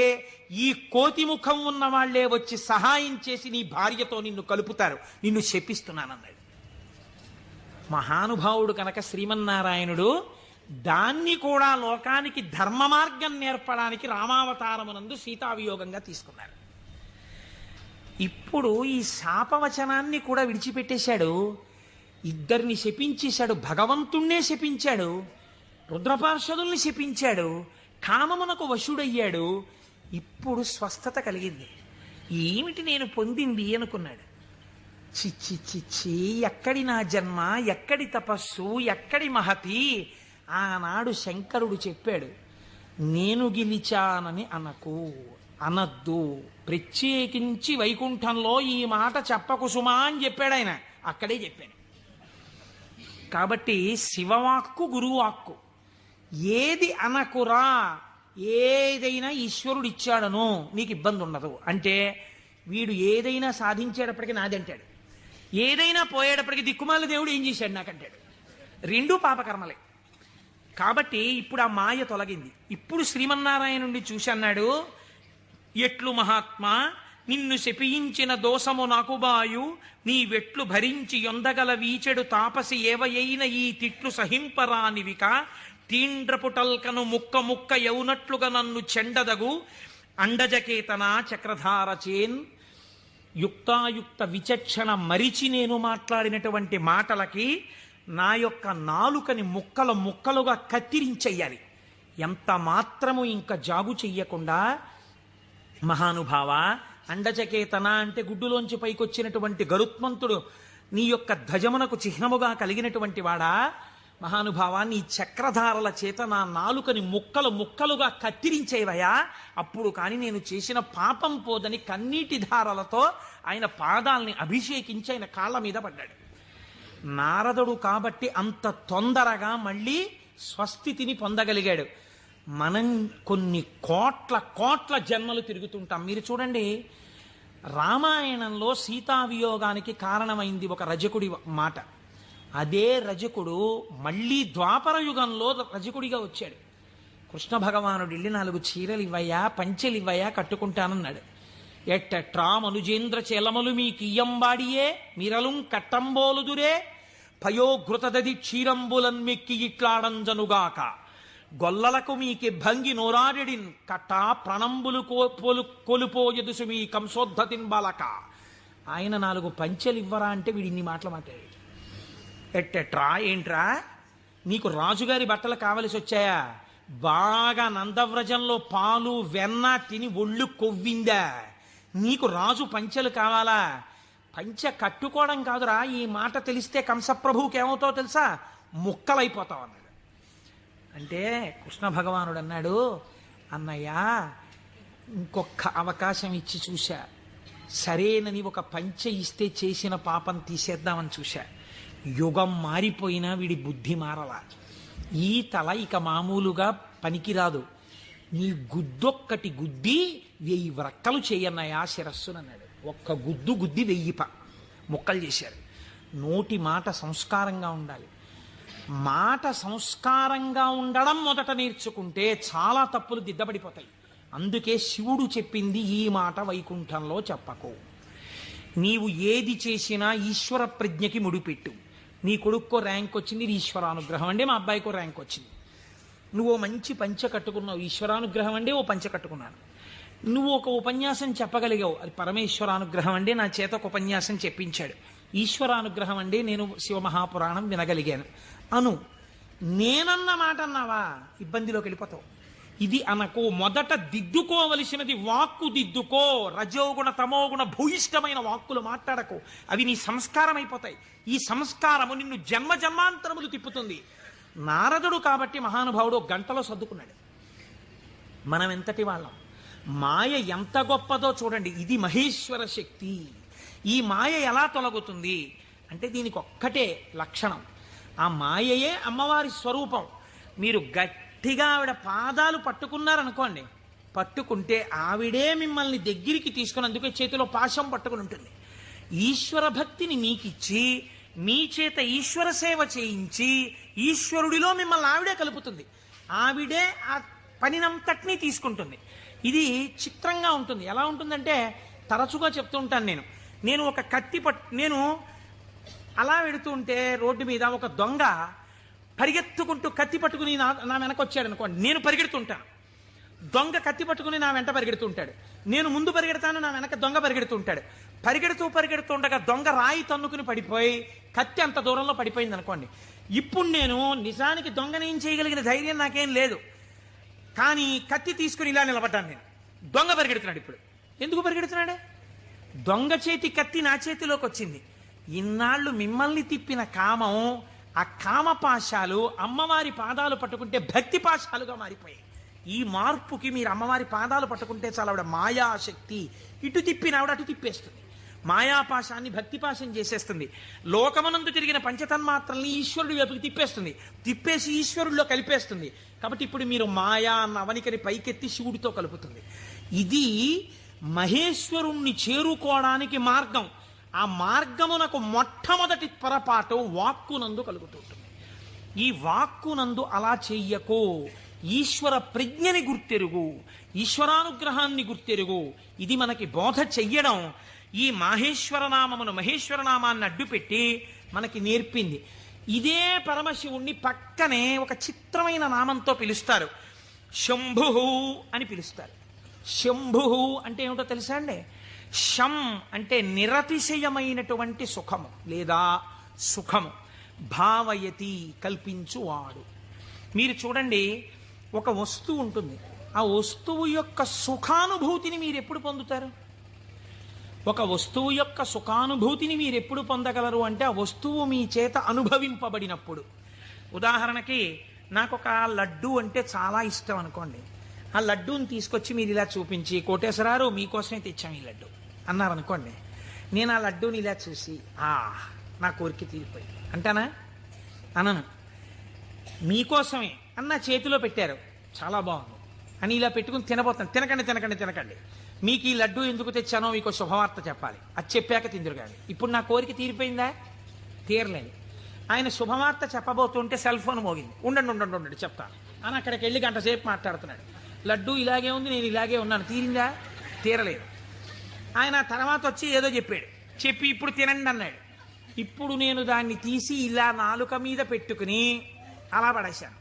ఈ కోతి ముఖం ఉన్న వాళ్లే వచ్చి సహాయం చేసి నీ భార్యతో నిన్ను కలుపుతారు, నిన్ను శపిస్తున్నానన్నాడు. మహానుభావుడు కనుక శ్రీమన్నారాయణుడు దాన్ని కూడా లోకానికి ధర్మ మార్గం నేర్పడానికి రామావతారమునందు సీతావియోగంగా తీసుకున్నారు. ఇప్పుడు ఈ శాపవచనాన్ని కూడా విడిచిపెట్టేశాడు. ఇద్దరిని శపించేశాడు, భగవంతుణ్ణే శపించాడు, రుద్రపార్షదుల్ని శపించాడు, కామమునకు వశుడయ్యాడు. ఇప్పుడు స్వస్థత కలిగింది. ఏమిటి నేను పొందింది అనుకున్నాడు. చిచ్చి చిచ్చి, ఎక్కడి నా జన్మ, ఎక్కడి తపస్సు, ఎక్కడి మహతి. ఆనాడు శంకరుడు చెప్పాడు, నేను గెలిచానని అనద్దు, ప్రత్యేకించి వైకుంఠంలో ఈ మాట చెప్పకు సుమా అని చెప్పాడు ఆయన. అక్కడే చెప్పాను. కాబట్టి శివవాక్కు గురువాక్కు, ఏది అనకురా, ఏదైనా ఈశ్వరుడు ఇచ్చాడను నీకు ఇబ్బంది ఉండదు. అంటే వీడు ఏదైనా సాధించేటప్పటికి నాదంటాడు, ఏదైనా పోయేటప్పటికి దిక్కుమాల దేవుడు ఏం చేశాడు నాకంటాడు. రెండూ పాపకర్మలే. కాబట్టి ఇప్పుడు ఆ మాయ తొలగింది. ఇప్పుడు శ్రీమన్నారాయణుడి చూసి అన్నాడు, ఎట్లు మహాత్మా నిన్ను శపించిన దోషము నాకు బాయు, నీ వెట్లు భరించి యొందగల వీచెడు తాపసి ఏవయైన ఈ తిట్లు సహింపరానివిక, తీండ్రపుటల్కను ముక్క ముక్క యౌనట్లుగా నన్ను చెండదగు, అండజకేతన చక్రధారచేన్. యుక్తాయుక్త విచక్షణ మరిచి నేను మాట్లాడినటువంటి మాటలకి నా యొక్క నాలుకని ముక్కలు ముక్కలుగా కత్తిరించెయ్యాలి. ఎంత మాత్రము ఇంకా జాగు చెయ్యకుండా, మహానుభావ, అండచకేతన అంటే గుడ్డులోంచి పైకొచ్చినటువంటి గరుత్మంతుడు నీ యొక్క ధ్వజమునకు చిహ్నముగా కలిగినటువంటి వాడా, మహానుభావ నీ చక్రధారల చేత నా నాలుకని ముక్కలు ముక్కలుగా కత్తిరించేవయా, అప్పుడు కానీ నేను చేసిన పాపం పోదని కన్నీటి ధారలతో ఆయన పాదాల్ని అభిషేకించి ఆయన కాళ్ళ మీద పడ్డాడు. నారదుడు కాబట్టి అంత తొందరగా మళ్ళీ స్వస్థితిని పొందగలిగాడు. మనం కొన్ని కోట్ల కోట్ల జన్మలు తిరుగుతుంటాం. మీరు చూడండి, రామాయణంలో సీతావియోగానికి కారణమైంది ఒక రజకుడి మాట. అదే రజకుడు మళ్ళీ ద్వాపర యుగంలో రజకుడిగా వచ్చాడు. కృష్ణ భగవానుడు వెళ్ళి 4 చీరలు ఇవ్వయా, పంచెలు ఇవ్వయా, కట్టుకుంటానన్నాడు. ఎట్టట్రా మనుజేంద్ర చెలమలు మీ కియ్యంబాడియే మిరలుం కట్టంబోలుదురే, పయోఘృతదది క్షీరంబులన్ మెక్కి ఇట్లాడంజనుగాక, గొల్లలకు మీకి భంగి నోరాడిడిన్ కట్టా ప్రణంబులు కొలుపోయదుసు మీ కంసోద్ధతిన్ బాలక. ఆయన 4 పంచెలు ఇవ్వరా అంటే వీడు ఇన్ని మాటలు మాట్లాడాడు. ఎట్టెట్రా, ఏంట్రా నీకు రాజుగారి బట్టలు కావలసి వచ్చాయా? బాగా నందవ్రజంలో పాలు వెన్న తిని ఒళ్ళు కొవ్విందా? నీకు రాజు పంచెలు కావాలా? పంచె కట్టుకోవడం కాదురా, ఈ మాట తెలిస్తే కంసప్రభువుకి ఏమవుతావు తెలుసా, ముక్కలైపోతావు అన్నాడు. అంటే కృష్ణ భగవానుడు అన్నాడు, అన్నయ్య ఇంకొక అవకాశం ఇచ్చి చూశా, సరేనని ఒక పంచె ఇస్తే చేసిన పాపం తీసేద్దామని చూశా. యుగం మారిపోయినా వీడి బుద్ధి మారలా. ఈ తల ఇక మామూలుగా పనికిరాదు, నీ గుద్దొక్కటి గుద్ది 1000 వ్రక్కలు చేయన్నయా శిరస్సునన్నాడు. ఒక్క గుద్దు గుద్ది 1000 ముక్కలు చేశారు. నోటి మాట సంస్కారంగా ఉండాలి. మాట సంస్కారంగా ఉండడం మొదట నేర్చుకుంటే చాలా తప్పులు దిద్దబడిపోతాయి. అందుకే శివుడు చెప్పింది ఈ మాట వైకుంఠంలో చెప్పకు. నీవు ఏది చేసినా ఈశ్వర ప్రజ్ఞకి ముడిపెట్టు. నీ కొడుక్కో ర్యాంక్ వచ్చింది, ఇది ఈశ్వరానుగ్రహం అండి. మా అబ్బాయికో ర్యాంక్ వచ్చింది. నువ్వు మంచి పంచ కట్టుకున్నావు, ఈశ్వరానుగ్రహం అండి. ఓ పంచ కట్టుకున్నాను. నువ్వు ఒక ఉపన్యాసం చెప్పగలిగావు, అది పరమేశ్వరానుగ్రహం అండి. నా చేత ఒక ఉపన్యాసం చెప్పించాడు, ఈశ్వరానుగ్రహం అండి. నేను శివమహాపురాణం వినగలిగాను అను. నేనన్న మాట అన్నావా ఇబ్బందిలోకి వెళ్ళిపోతావు. ఇది అనకు. మొదట దిద్దుకోవలసినది వాక్కు దిద్దుకో. రజోగుణ తమోగుణ భూయిష్టమైన వాక్కులు మాట్లాడకు, అవి నీ సంస్కారం అయిపోతాయి. ఈ సంస్కారము నిన్ను జన్మ జన్మాంతరములు తిప్పుతుంది. నారదుడు కాబట్టి మహానుభావుడు గంటలో సర్దుకున్నాడు. మనం ఎంతటి వాళ్ళం. మాయ ఎంత గొప్పదో చూడండి. ఇది మహేశ్వర శక్తి. ఈ మాయ ఎలా తొలగుతుంది అంటే దీనికి ఒక్కటే లక్షణం. ఆ మాయయే అమ్మవారి స్వరూపం. మీరు గట్టిగా ఆవిడ పాదాలు పట్టుకున్నారనుకోండి, పట్టుకుంటే ఆవిడే మిమ్మల్ని దగ్గరికి తీసుకుని, అందుకే చేతిలో పాశం పట్టుకుని ఉంటుంది. ఈశ్వర భక్తిని మీకిచ్చి మీ చేత ఈశ్వర సేవ చేయించి ఈశ్వరుడిలో మిమ్మల్ని ఆవిడే కలుపుతుంది. ఆవిడే ఆ పనినంతటినీ తీసుకుంటుంది. ఇది చిత్రంగా ఉంటుంది. ఎలా ఉంటుందంటే, తరచుగా చెప్తూ ఉంటాను నేను ఒక కత్తి నేను అలా వెడుతూ ఉంటే రోడ్డు మీద ఒక దొంగ పరిగెత్తుకుంటూ కత్తి పట్టుకుని నా వెనక వచ్చాడు అనుకోండి, నేను పరిగెడుతుంటాను. దొంగ కత్తి పట్టుకుని నా వెంట పరిగెడుతుంటాడు. నేను ముందు పరిగెడతాను, నా వెనక దొంగ పరిగెడుతుంటాడు. పరిగెడుతుండగా దొంగ రాయి తన్నుకుని పడిపోయి కత్తి అంత దూరంలో పడిపోయింది అనుకోండి. ఇప్పుడు నేను నిజానికి దొంగనేం చేయగలిగిన ధైర్యం నాకేం లేదు, కానీ కత్తి తీసుకుని ఇలా నిలబడ్డాను నేను. దొంగ పరిగెడుతున్నాడు. ఇప్పుడు ఎందుకు పరిగెడుతున్నాడే? దొంగ చేతి కత్తి నా చేతిలోకి వచ్చింది. ఇన్నాళ్ళు మిమ్మల్ని తిప్పిన కామం, ఆ కామపాశాలు అమ్మవారి పాదాలు పట్టుకుంటే భక్తి పాశాలుగా మారిపోయాయి. ఈ మార్పుకి మీరు అమ్మవారి పాదాలు పట్టుకుంటే చాలా ఆవిడ మాయాశక్తి. ఇటు తిప్పిన ఆవిడ అటు తిప్పేస్తుంది. మాయాపాశాన్ని భక్తిపాశం చేసేస్తుంది. లోకమనందు తిరిగిన పంచతన్మాత్రల్ని ఈశ్వరుడి వైపుకి తిప్పేస్తుంది. తిప్పేసి ఈశ్వరుడిలో కలిపేస్తుంది. కాబట్టి ఇప్పుడు మీరు మాయా అన్న అవనికని పైకెత్తి శివుడితో కలుపుతుంది. ఇది మహేశ్వరుణ్ణి చేరుకోవడానికి మార్గం. ఆ మార్గమునకు మొట్టమొదటి పొరపాటు వాక్కునందు కలుగుతుంటుంది. ఈ వాక్కునందు అలా చెయ్యకు. ఈశ్వర ప్రజ్ఞని గుర్తెరుగు, ఈశ్వరానుగ్రహాన్ని గుర్తెరుగు. ఇది మనకి బోధ చెయ్యడం ఈ మాహేశ్వర నామమును, మహేశ్వర నామాన్ని అడ్డుపెట్టి మనకి నేర్పింది. ఇదే పరమశివుణ్ణి పక్కనే ఒక చిత్రమైన నామంతో పిలుస్తారు. శంభు అని పిలుస్తారు. శంభు అంటే ఏమిటో తెలుసా అండి? శం అంటే నిరతిశయమైనటువంటి సుఖము లేదా సుఖము. భావయతి కల్పించువాడు. మీరు చూడండి, ఒక వస్తువు ఉంటుంది. ఆ వస్తువు యొక్క సుఖానుభూతిని మీరు ఎప్పుడు పొందుతారు? ఒక వస్తువు యొక్క సుఖానుభూతిని మీరు ఎప్పుడు పొందగలరు అంటే ఆ వస్తువు మీ చేత అనుభవింపబడినప్పుడు. ఉదాహరణకి నాకు ఒక లడ్డు అంటే చాలా ఇష్టం అనుకోండి. ఆ లడ్డూని తీసుకొచ్చి మీరు ఇలా చూపించి, కోటేశ్వరారు మీకోసమే తెచ్చాం ఈ లడ్డు అన్నారనుకోండి. నేను ఆ లడ్డూని ఇలా చూసి నా కోరిక తీరిపోయింది అంటానా? అనను. మీకోసమే అన్న చేతిలో పెట్టారు, చాలా బాగుంది అని ఇలా పెట్టుకుని తినబోతాను. తినకండి తినకండి తినకండి, మీకు ఈ లడ్డు ఎందుకు తెచ్చానో మీకు శుభవార్త చెప్పాలి, అది చెప్పాక తిందురు కానీ. ఇప్పుడు నా కోరిక తీరిపోయిందా? తీరలేదు. ఆయన శుభవార్త చెప్పబోతుంటే సెల్ ఫోన్ మోగింది. ఉండండి ఉండండి ఉండండి చెప్తాను అని అక్కడికి వెళ్ళి గంట సేపు మాట్లాడుతున్నాడు. లడ్డు ఇలాగే ఉంది, నేను ఇలాగే ఉన్నాను, తీరిందా? తీరలేదు. ఆయన తర్వాత వచ్చి ఏదో చెప్పాడు, చెప్పి ఇప్పుడు తినండి అన్నాడు. ఇప్పుడు నేను దాన్ని తీసి ఇలా నాలుక మీద పెట్టుకుని అలా పడేశాను.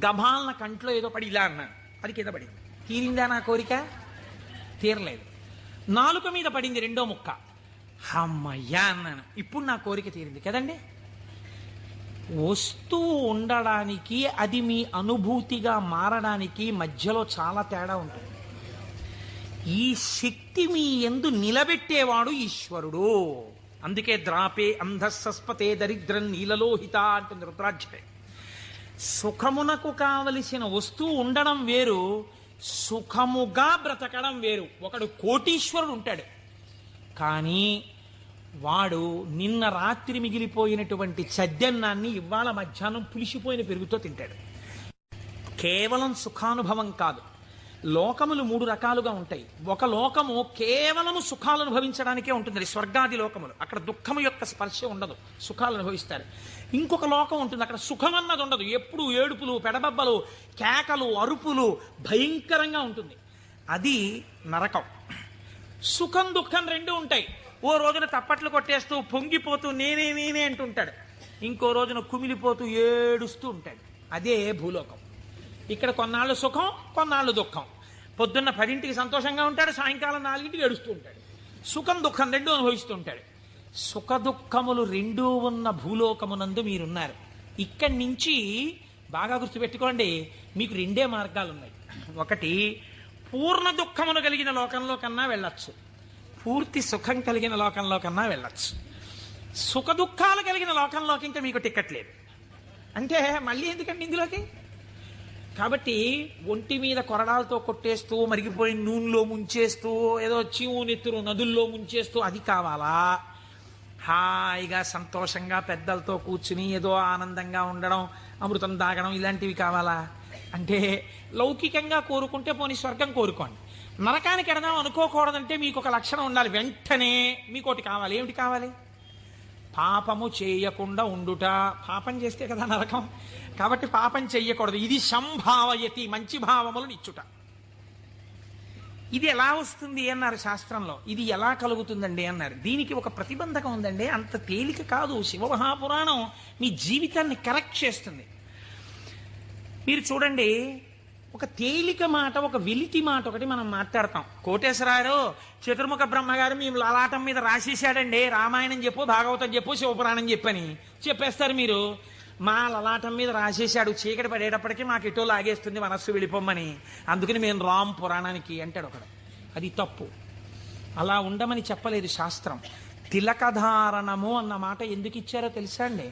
గభాలన కంట్లో ఏదో పడి ఇలా అన్నాను, అది కింద పడింది. తీరిందా నా కోరిక? తీరలేదు. నాలుక మీద పడింది రెండో ముక్క, అమ్మయ్యా అన్నాను, ఇప్పుడు నా కోరిక తీరింది కదండి. వస్తువు ఉండడానికి, అది మీ అనుభూతిగా మారడానికి మధ్యలో చాలా తేడా ఉంటుంది. ఈ శక్తి మీ యందు నిలబెట్టేవాడు ఈశ్వరుడు. అందుకే ద్రాపే అంధస్సస్పతే దరిద్రం నీలలోహిత అంటుంది రుద్రాధ్యాయం. సుఖమునకు కావలసిన వస్తువు ఉండడం వేరు, సుఖముగా బ్రతకడం వేరు. ఒకడు కోటీశ్వరుడు ఉంటాడు, కానీ వాడు నిన్న రాత్రి మిగిలిపోయినటువంటి చద్దన్నాన్ని ఇవాళ మధ్యాహ్నం పులిసిపోయిన పెరుగుతో తింటాడు. కేవలం సుఖానుభవం కాదు. లోకములు 3 రకాలుగా ఉంటాయి. ఒక లోకము కేవలము సుఖాలు అనుభవించడానికే ఉంటుంది, స్వర్గాది లోకములు. అక్కడ దుఃఖము యొక్క స్పర్శ ఉండదు, సుఖాలు అనుభవిస్తారు. ఇంకొక లోకం ఉంటుంది, అక్కడ సుఖం అన్నది ఉండదు, ఎప్పుడు ఏడుపులు, పెడబబ్బలు, కేకలు, అరుపులు, భయంకరంగా ఉంటుంది. అది నరకం. సుఖం దుఃఖం 2 ఉంటాయి. ఓ రోజున తప్పట్లు కొట్టేస్తూ పొంగిపోతూ నేనే నేనే అంటుంటాడు, ఇంకో రోజున కుమిలిపోతూ ఏడుస్తూ ఉంటాడు. అదే భూలోకం. ఇక్కడ కొన్నాళ్ళు సుఖం, కొన్నాళ్ళు దుఃఖం. పొద్దున్న 10ంటికి సంతోషంగా ఉంటాడు, సాయంకాలం 4ంటికి ఏడుస్తూ ఉంటాడు. సుఖం దుఃఖం 2 అనుభవిస్తూ ఉంటాడు. సుఖ దుఃఖములు 2 ఉన్న భూలోకమునందు మీరున్నారు. ఇక్కడి నుంచి బాగా గుర్తుపెట్టుకోండి, మీకు 2 మార్గాలు ఉన్నాయి. ఒకటి, పూర్ణ దుఃఖమును కలిగిన లోకంలో కన్నా వెళ్ళచ్చు, పూర్తి సుఖం కలిగిన లోకంలో కన్నా వెళ్ళచ్చు. సుఖ దుఃఖాలు కలిగిన లోకంలోకి ఇంకా మీకు టికెట్ లేదు. అంటే మళ్ళీ ఎందుకండి ఇందులోకి? కాబట్టి ఒంటి మీద కొరడాలతో కొట్టేస్తూ, మరిగిపోయిన నూనెలో ముంచేస్తూ, ఏదో చీవు నెత్తురు నదుల్లో ముంచేస్తూ అది కావాలా? హాయిగా సంతోషంగా పెద్దలతో కూర్చుని ఏదో ఆనందంగా ఉండడం, అమృతం తాగడం, ఇలాంటివి కావాలా? అంటే లౌకికంగా కోరుకుంటే పోనీ స్వర్గం కోరుకోండి. నరకానికి ఎడదాం అనుకోకూడదంటే మీకు ఒక లక్షణం ఉండాలి. వెంటనే మీకోటి కావాలి. ఏమిటి కావాలి? పాపము చేయకుండా ఉండుట. పాపం చేస్తే కదా నరకం. కాబట్టి పాపం చెయ్యకూడదు. ఇది సంభావయతి, మంచి భావములను ఇచ్చుట. ఇది ఎలా వస్తుంది అన్నారు శాస్త్రంలో. ఇది ఎలా కలుగుతుందండి అన్నారు. దీనికి ఒక ప్రతిబంధకం ఉందండి, అంత తేలిక కాదు. శివమహాపురాణం మీ జీవితాన్ని కరెక్ట్ చేస్తుంది. మీరు చూడండి, ఒక తేలిక మాట, ఒక వెలితి మాట ఒకటి మనం మాట్లాడతాం. కోటేశ్వరారు చతుర్ముఖ బ్రహ్మగారు మేము లలాటం మీద రాసేసాడండి, రామాయణం చెప్పు, భాగవతం చెప్పు, శివపురాణం చెప్పని చెప్పేస్తారు మీరు. మా లలాటం మీద రాసేశాడు, చీకటి పడేటప్పటికీ మాకు ఎటో లాగేస్తుంది మనస్సు వెళ్ళిపోమ్మని, అందుకని మేము రామ్ పురాణానికి అంటాడు ఒకడు. అది తప్పు. అలా ఉండమని చెప్పలేదు శాస్త్రం. తిలకధారణము అన్న మాట ఎందుకు ఇచ్చారో తెలుసా అండి?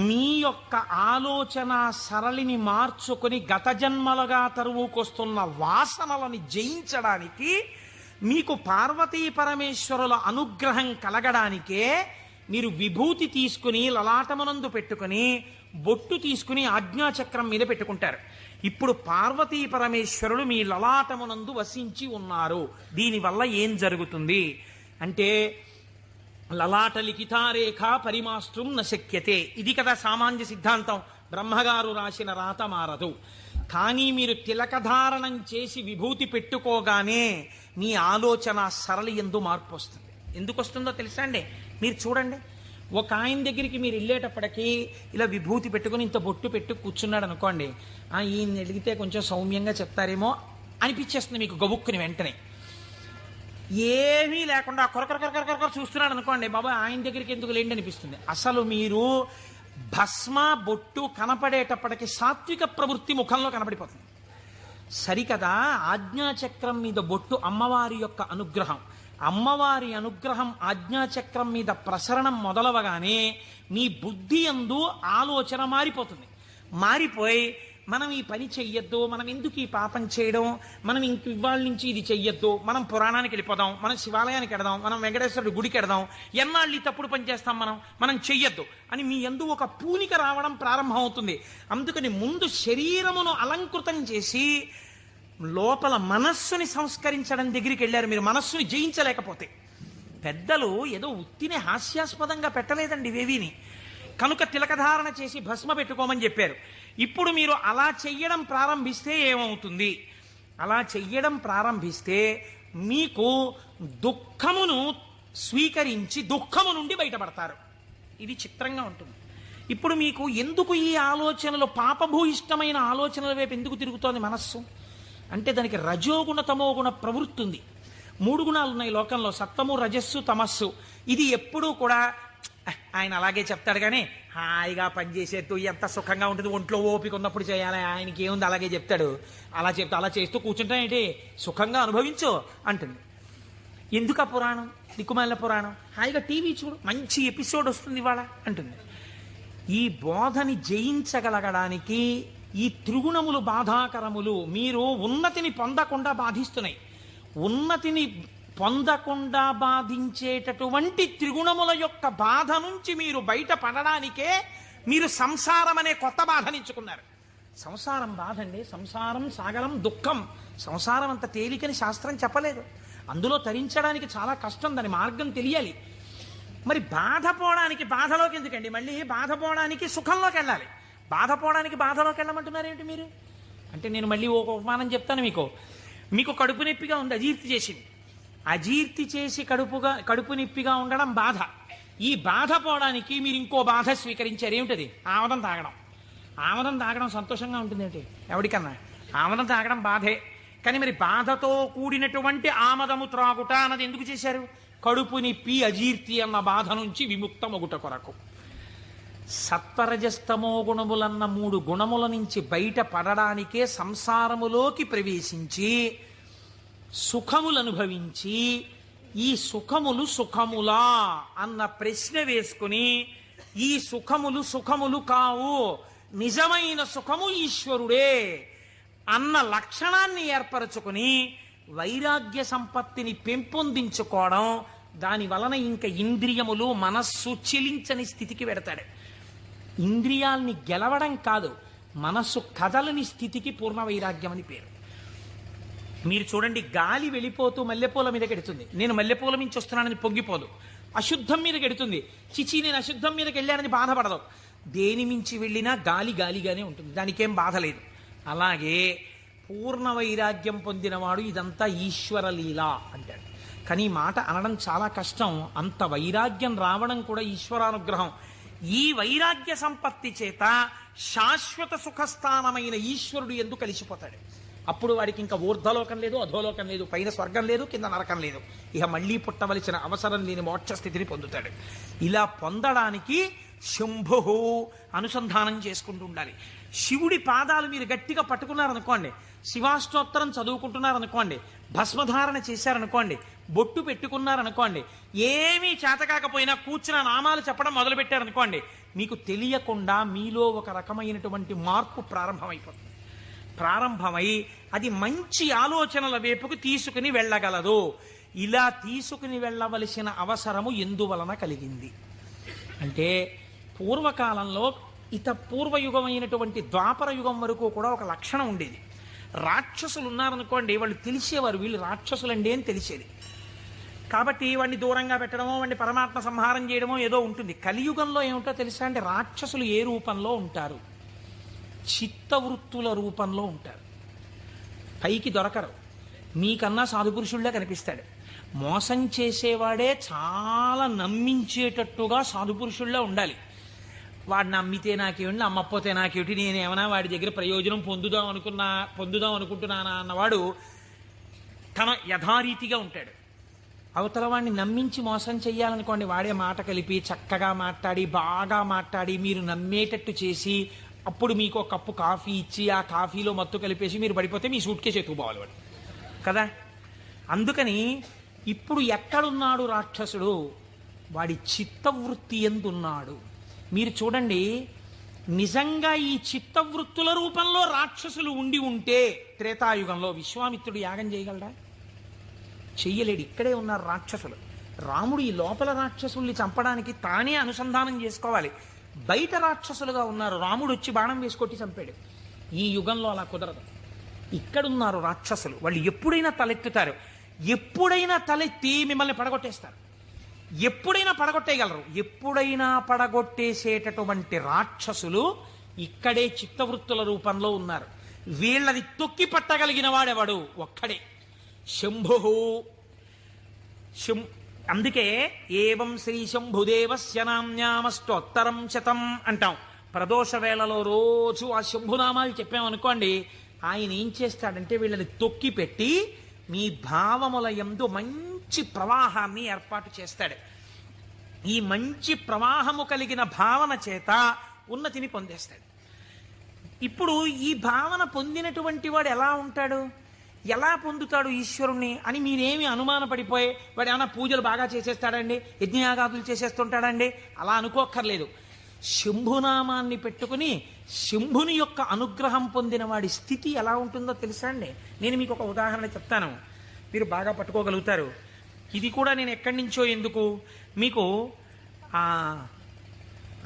మీ యొక్క ఆలోచన సరళిని మార్చుకొని గత జన్మలుగా తరువుకొస్తున్న వాసనలని జయించడానికి, మీకు పార్వతీ పరమేశ్వరుల అనుగ్రహం కలగడానికే మీరు విభూతి తీసుకుని లలాటమునందు పెట్టుకుని, బొట్టు తీసుకుని ఆజ్ఞాచక్రం మీద పెట్టుకుంటారు. ఇప్పుడు పార్వతీ పరమేశ్వరులు మీ లలాటమునందు వసించి ఉన్నారు. దీనివల్ల ఏం జరుగుతుంది అంటే లలాట లిఖితారేఖ పరిమాస్త్రం నశక్యతే, ఇది కదా సామాన్య సిద్ధాంతం. బ్రహ్మగారు రాసిన రాత మారదు. కానీ మీరు తిలకధారణం చేసి విభూతి పెట్టుకోగానే మీ ఆలోచన సరళి ఎందు మార్పు వస్తుంది. ఎందుకు వస్తుందో తెలుసా అండి? మీరు చూడండి, ఒక ఆయన దగ్గరికి మీరు వెళ్ళేటప్పటికీ ఇలా విభూతి పెట్టుకుని ఇంత బొట్టు పెట్టు కూర్చున్నాడు అనుకోండి, ఈయన అడిగితే కొంచెం సౌమ్యంగా చెప్తారేమో అనిపించేస్తుంది మీకు గబుక్కుని వెంటనే. ఏమీ లేకుండా కొరకొర చూస్తున్నాడు అనుకోండి, బాబా ఆయన దగ్గరికి ఎందుకు లేండి అనిపిస్తుంది. అసలు మీరు భస్మ బొట్టు కనపడేటప్పటికి సాత్విక ప్రవృత్తి ముఖంలో కనపడిపోతుంది. సరికదా ఆజ్ఞాచక్రం మీద బొట్టు అమ్మవారి యొక్క అనుగ్రహం. అమ్మవారి అనుగ్రహం ఆజ్ఞాచక్రం మీద ప్రసరణం మొదలవగానే మీ బుద్ధి యందు ఆలోచన మారిపోతుంది. మారిపోయి మనం ఈ పని చెయ్యొద్దు, మనం ఎందుకు ఈ పాపం చేయడం, మనం ఇంక ఇవాళ నుంచి ఇది చెయ్యొద్దు, మనం పురాణానికి వెళ్ళిపోదాం, మనం శివాలయానికి వెడదాం, మనం వెంకటేశ్వరుడి గుడికి వెడదాం, ఎన్నాళ్ళు ఈ తప్పుడు పని చేస్తాం, మనం చెయ్యొద్దు అని మీ యందు ఒక పూనిక రావడం ప్రారంభం అవుతుంది. అందుకని ముందు శరీరమును అలంకృతం చేసి లోపల మనస్సుని సంస్కరించడం దగ్గరికి వెళ్ళారు. మీరు మనస్సుని జయించలేకపోతే. పెద్దలు ఏదో ఉత్తినే హాస్యాస్పదంగా పెట్టలేదండి ఇవేవిని. కనుక తిలకధారణ చేసి భస్మ పెట్టుకోమని చెప్పారు. ఇప్పుడు మీరు అలా చెయ్యడం ప్రారంభిస్తే ఏమవుతుంది? అలా చెయ్యడం ప్రారంభిస్తే మీకు దుఃఖమును స్వీకరించి దుఃఖము నుండి బయటపడతారు. ఇది చిత్రంగా ఉంటుంది. ఇప్పుడు మీకు ఎందుకు ఈ ఆలోచనలు, పాపభూయిష్టమైన ఆలోచనల వైపు ఎందుకు తిరుగుతోంది మనస్సు అంటే దానికి రజోగుణ తమోగుణ ప్రవృత్తి ఉంది. 3 గుణాలు ఉన్నాయి లోకంలో, సత్వము రజస్సు తమస్సు. ఇది ఎప్పుడూ కూడా ఆయన అలాగే చెప్తాడు కానీ హాయిగా పనిచేసేట్టు ఎంత సుఖంగా ఉంటుంది, ఒంట్లో ఓపిక ఉన్నప్పుడు చేయాలి, ఆయనకి ఏముంది అలాగే చెప్తాడు, అలా చేస్తూ కూర్చుంటానేంటి, సుఖంగా అనుభవించు అంటుంది. ఎందుకు ఆ పురాణం, దిక్కుమాలిన పురాణం, హాయిగా టీవీ చూడు, మంచి ఎపిసోడ్ వస్తుంది ఇవాళ అంటుంది. ఈ బోధని జయించగలగడానికి ఈ త్రిగుణములు బాధాకరములు. మీరు ఉన్నతిని పొందకుండా బాధిస్తున్నాయి. ఉన్నతిని పొందకుండా బాధించేటటువంటి త్రిగుణముల యొక్క బాధ నుంచి మీరు బయటపడడానికే మీరు సంసారం అనే కొత్త బాధనించుకున్నారు. సంసారం బాధ అండి, సంసారం సాగరం దుఃఖం. సంసారం అంత తేలికని శాస్త్రం చెప్పలేదు. అందులో తరించడానికి చాలా కష్టం, దాని మార్గం తెలియాలి. మరి బాధపోవడానికి బాధలోకి ఎందుకండి, మళ్ళీ బాధపోవడానికి సుఖంలోకి వెళ్ళాలి. బాధపోవడానికి బాధలోకి వెళ్ళమంటున్నారు ఏమిటి మీరు అంటే? నేను మళ్ళీ ఒక ఉపమానం చెప్తాను మీకు కడుపు నొప్పిగా ఉంది, అజీర్తి చేసింది. అజీర్తి చేసి కడుపు నొప్పిగా ఉండడం బాధ. ఈ బాధ పోవడానికి మీరు ఇంకో బాధ స్వీకరించారు. ఏమిటది? ఆమదం తాగడం సంతోషంగా ఉంటుంది ఏంటి ఎవరికన్నా? ఆమదం తాగడం బాధే, కానీ మరి బాధతో కూడినటువంటి ఆమదము త్రాగుట అన్నది ఎందుకు చేశారు? కడుపు నొప్పి అజీర్తి అన్న బాధ నుంచి విముక్తమగుట కొరకు. సత్వరజస్తమో గుణములన్న 3 గుణముల నుంచి బయట పడడానికే సంసారములోకి ప్రవేశించి సుఖములు అనుభవించి ఈ సుఖములు సుఖములా అన్న ప్రశ్న వేసుకుని ఈ సుఖములు కావు, నిజమైన సుఖము ఈశ్వరుడే అన్న లక్షణాన్ని ఏర్పరచుకుని వైరాగ్య సంపత్తిని పెంపొందించుకోవడం, దాని వలన ఇంకా ఇంద్రియములు మనస్సు చెలించని స్థితికి పెడతాడు. ఇంద్రియాల్ని గెలవడం కాదు, మనస్సు కదలని స్థితికి పూర్ణ వైరాగ్యం అని పేరు. మీరు చూడండి, గాలి వెళ్ళిపోతూ మల్లెపూల మీద గెడుతుంది, నేను మల్లెపూల నుంచి వస్తున్నానని పొంగిపోదు. అశుద్ధం మీద గెడుతుంది, చిచి నేను అశుద్ధం మీదకి వెళ్ళానని బాధపడదు. దేని మించి వెళ్ళినా గాలి గాలిగానే ఉంటుంది, దానికేం బాధ లేదు. అలాగే పూర్ణ వైరాగ్యం పొందినవాడు ఇదంతా ఈశ్వర లీల అంటాడు. కానీ ఈ మాట అనడం చాలా కష్టం. అంత వైరాగ్యం రావడం కూడా ఈశ్వరానుగ్రహం. ఈ వైరాగ్య సంపత్తి చేత శాశ్వత సుఖస్థానమైన ఈశ్వరుడు ఎందుకు కలిసిపోతాడు. అప్పుడు వాడికి ఇంకా ఊర్ధ్వలోకం లేదు, అధోలోకం లేదు, పైన స్వర్గం లేదు, కింద నరకం లేదు. ఇక మళ్ళీ పుట్టవలసిన అవసరం లేని మోక్ష స్థితిని పొందుతాడు. ఇలా పొందడానికి శంభు అనుసంధానం చేసుకుంటూ ఉండాలి. శివుడి పాదాలు మీరు గట్టిగా పట్టుకున్నారనుకోండి, శివాష్టోత్తరం చదువుకుంటున్నారనుకోండి, భస్మధారణ చేశారనుకోండి, బొట్టు పెట్టుకున్నారనుకోండి, ఏమీ చేతకాకపోయినా కూర్చున్న నామాలు చెప్పడం మొదలుపెట్టారనుకోండి, మీకు తెలియకుండా మీలో ఒక రకమైనటువంటి మార్పు ప్రారంభమై అది మంచి ఆలోచనల వైపుకు తీసుకుని వెళ్ళగలదు. ఇలా తీసుకుని వెళ్ళవలసిన అవసరము ఎందువలన కలిగింది అంటే, పూర్వకాలంలో పూర్వయుగమైనటువంటి ద్వాపర యుగం వరకు కూడా ఒక లక్షణం ఉండేది. రాక్షసులు ఉన్నారనుకోండి, వాళ్ళు తెలిసేవారు వీళ్ళు రాక్షసులండి అని తెలిసేది. కాబట్టి వాడిని దూరంగా పెట్టడమో, వాడిని పరమాత్మ సంహారం చేయడమో ఏదో ఉంటుంది. కలియుగంలో ఏమిటో తెలుసా అంటే, రాక్షసులు ఏ రూపంలో ఉంటారు? చిత్తవృత్తుల రూపంలో ఉంటారు. పైకి దొరకరు, మీకన్నా సాధుపురుషుళ్ళే కనిపిస్తాడు. మోసం చేసేవాడే చాలా నమ్మించేటట్టుగా సాధుపురుషుల్లో ఉండాలి. వాడు నమ్మితే నాకేమిటి, నమ్మకపోతే నాకేమిటి, నేనేమన్నా వాడి దగ్గర ప్రయోజనం పొందుదాం అనుకుంటున్నానా అన్నవాడు తన యథారీతిగా ఉంటాడు. అవతల వాడిని నమ్మించి మోసం చెయ్యాలనుకోండి, వాడే మాట కలిపి చక్కగా మాట్లాడి బాగా మాట్లాడి మీరు నమ్మేటట్టు చేసి అప్పుడు మీకు ఒక కప్పు కాఫీ ఇచ్చి ఆ కాఫీలో మత్తు కలిపేసి మీరు పడిపోతే మీ సూట్ కేసు ఎత్తుకుపోవాలి వాడు కదా. అందుకని ఇప్పుడు ఎక్కడున్నాడు రాక్షసుడు? వాడి చిత్తవృత్తి ఎందున్నాడు? మీరు చూడండి, నిజంగా ఈ చిత్తవృత్తుల రూపంలో రాక్షసులు ఉండి ఉంటే త్రేతాయుగంలో విశ్వామిత్రుడు యాగం చేయగలడా? చెయ్యలేడు. ఇక్కడే ఉన్నారు రాక్షసులు. రాముడు ఈ లోపల రాక్షసుల్ని చంపడానికి తానే అనుసంధానం చేసుకోవాలి. బయట రాక్షసులుగా ఉన్నారు, రాముడు వచ్చి బాణం వేసుకొట్టి చంపాడు. ఈ యుగంలో అలా కుదరదు. ఇక్కడున్నారు రాక్షసులు, వాళ్ళు ఎప్పుడైనా తలెత్తుతారు. ఎప్పుడైనా తలెత్తి మిమ్మల్ని పడగొట్టేస్తారు. ఎప్పుడైనా పడగొట్టేయగలరు. ఎప్పుడైనా పడగొట్టేసేటటువంటి రాక్షసులు ఇక్కడే చిత్తవృత్తుల రూపంలో ఉన్నారు. వీళ్ళని తొక్కి పట్టగలిగిన వాడెవడు? ఒక్కడే, శంభు. అందుకే ఏవం శ్రీ శంభుదేవస్య నామ్యామస్తోత్తరం శతం అంటాం. ప్రదోష వేళలో రోజు ఆ శంభునామాలు చెప్పామనుకోండి, ఆయన ఏం చేస్తాడంటే వీళ్ళని తొక్కి పెట్టి మీ భావముల యందు మంచి ప్రవాహాన్ని ఏర్పాటు చేస్తాడు. ఈ మంచి ప్రవాహము కలిగిన భావన చేత ఉన్నతిని పొందేస్తాడు. ఇప్పుడు ఈ భావన పొందినటువంటి వాడు ఎలా ఉంటాడు, ఎలా పొందుతాడు ఈశ్వరుణ్ణి అని మీరేమి అనుమానపడిపోయి వాడు ఏమైనా పూజలు బాగా చేసేస్తాడండి, యజ్ఞయాగాదులు చేసేస్తుంటాడండి అలా అనుకోక్కర్లేదు. శంభునామాన్ని పెట్టుకుని శంభుని యొక్క అనుగ్రహం పొందిన వాడి స్థితి ఎలా ఉంటుందో తెలుసా అండి? నేను మీకు ఒక ఉదాహరణ చెప్తాను, మీరు బాగా పట్టుకోగలుగుతారు. ఇది కూడా నేను ఎక్కడి నుంచో ఎందుకు మీకు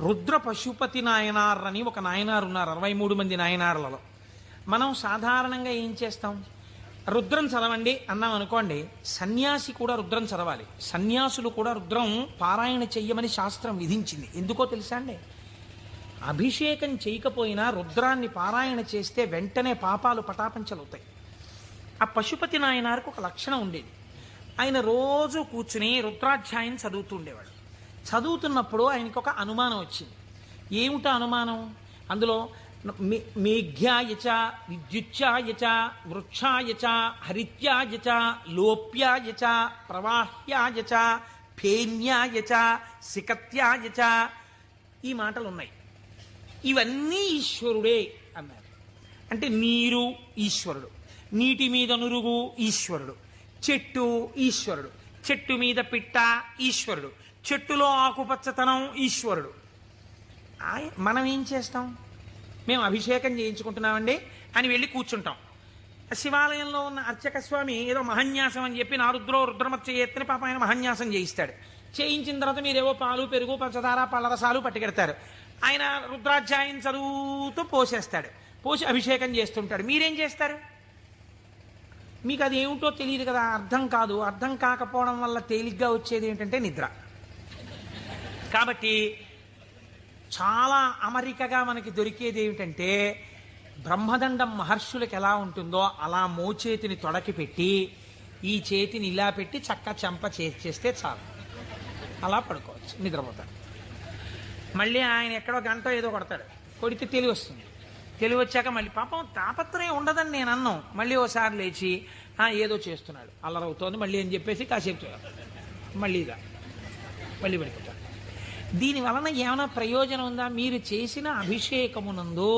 రుద్ర పశుపతి నాయనార్ అని ఒక నాయనారు ఉన్నారు. 63 మంది నాయనార్లలో మనం సాధారణంగా ఏం చేస్తాం? రుద్రం చదవండి అన్నాం అనుకోండి, సన్యాసి కూడా రుద్రం చదవాలి. సన్యాసులు కూడా రుద్రం పారాయణ చెయ్యమని శాస్త్రం విధించింది. ఎందుకో తెలుసా అండి? అభిషేకం చేయకపోయినా రుద్రాన్ని పారాయణ చేస్తే వెంటనే పాపాలు పటాపంచలవుతాయి. ఆ పశుపతి నాయనారికి ఒక లక్షణం ఉండేది. ఆయన రోజు కూర్చుని రుద్రాధ్యాయం చదువుతూ ఉండేవాడు. చదువుతున్నప్పుడు ఆయనకు ఒక అనుమానం వచ్చింది. ఏమిటా అనుమానం? అందులో మేఘ్యాయచ విద్యుచ్ఛాయచ వృక్షాయచ హరిత్యాయచ లోప్యాయచ ప్రవాహ్యాయచ ఫేన్యాయచ సికత్యాయచ ఈ మాటలు ఉన్నాయి. ఇవన్నీ ఈశ్వరుడే అన్నారు. అంటే నీరు ఈశ్వరుడు, నీటి మీద నురుగు ఈశ్వరుడు, చెట్టు ఈశ్వరుడు, చెట్టు మీద పిట్ట ఈశ్వరుడు, చెట్టులో ఆకుపచ్చతనం ఈశ్వరుడు. మనం ఏం చేస్తాం? మేము అభిషేకం చేయించుకుంటున్నామండి అని వెళ్ళి కూర్చుంటాం. శివాలయంలో ఉన్న అర్చక స్వామి ఏదో మహన్యాసం అని చెప్పి నారుద్రో రుద్రమచ్చ ఎత్తిని పాప ఆయన మహన్యాసం చేయిస్తాడు. చేయించిన తర్వాత మీరేవో పాలు పెరుగు పంచదార పళ్ళరసాలు పట్టుకెడతారు. ఆయన రుద్రాధ్యాయం చదువుతూ పోసేస్తాడు. పోసి అభిషేకం చేస్తుంటాడు. మీరేం చేస్తారు? మీకు అది ఏమిటో తెలియదు కదా, అర్థం కాదు. అర్థం కాకపోవడం వల్ల తేలిగ్గా వచ్చేది ఏంటంటే నిద్ర. కాబట్టి చాలా అమరికగా మనకి దొరికేది ఏమిటంటే, బ్రహ్మదండం మహర్షులకు ఎలా ఉంటుందో అలా మోచేతిని తొడకి పెట్టి ఈ చేతిని ఇలా పెట్టి చక్క చెంప చేస్తే చాలు, అలా పడుకోవచ్చు, నిద్రపోతాడు. మళ్ళీ ఆయన ఎక్కడో గంట ఏదో కొడతాడు, కొడితే తెలివి వస్తుంది. తెలివి వచ్చాక మళ్ళీ పాపం తాపత్రయం ఉండదని నేను అన్నాం. మళ్ళీ ఓసారి లేచి ఏదో చేస్తున్నాడు, అల్లరవుతోంది మళ్ళీ అని చెప్పేసి కాసేపు మళ్ళీ పడిపోతాడు. దీని వలన ఏమైనా ప్రయోజనం ఉందా? మీరు చేసిన అభిషేకమునందు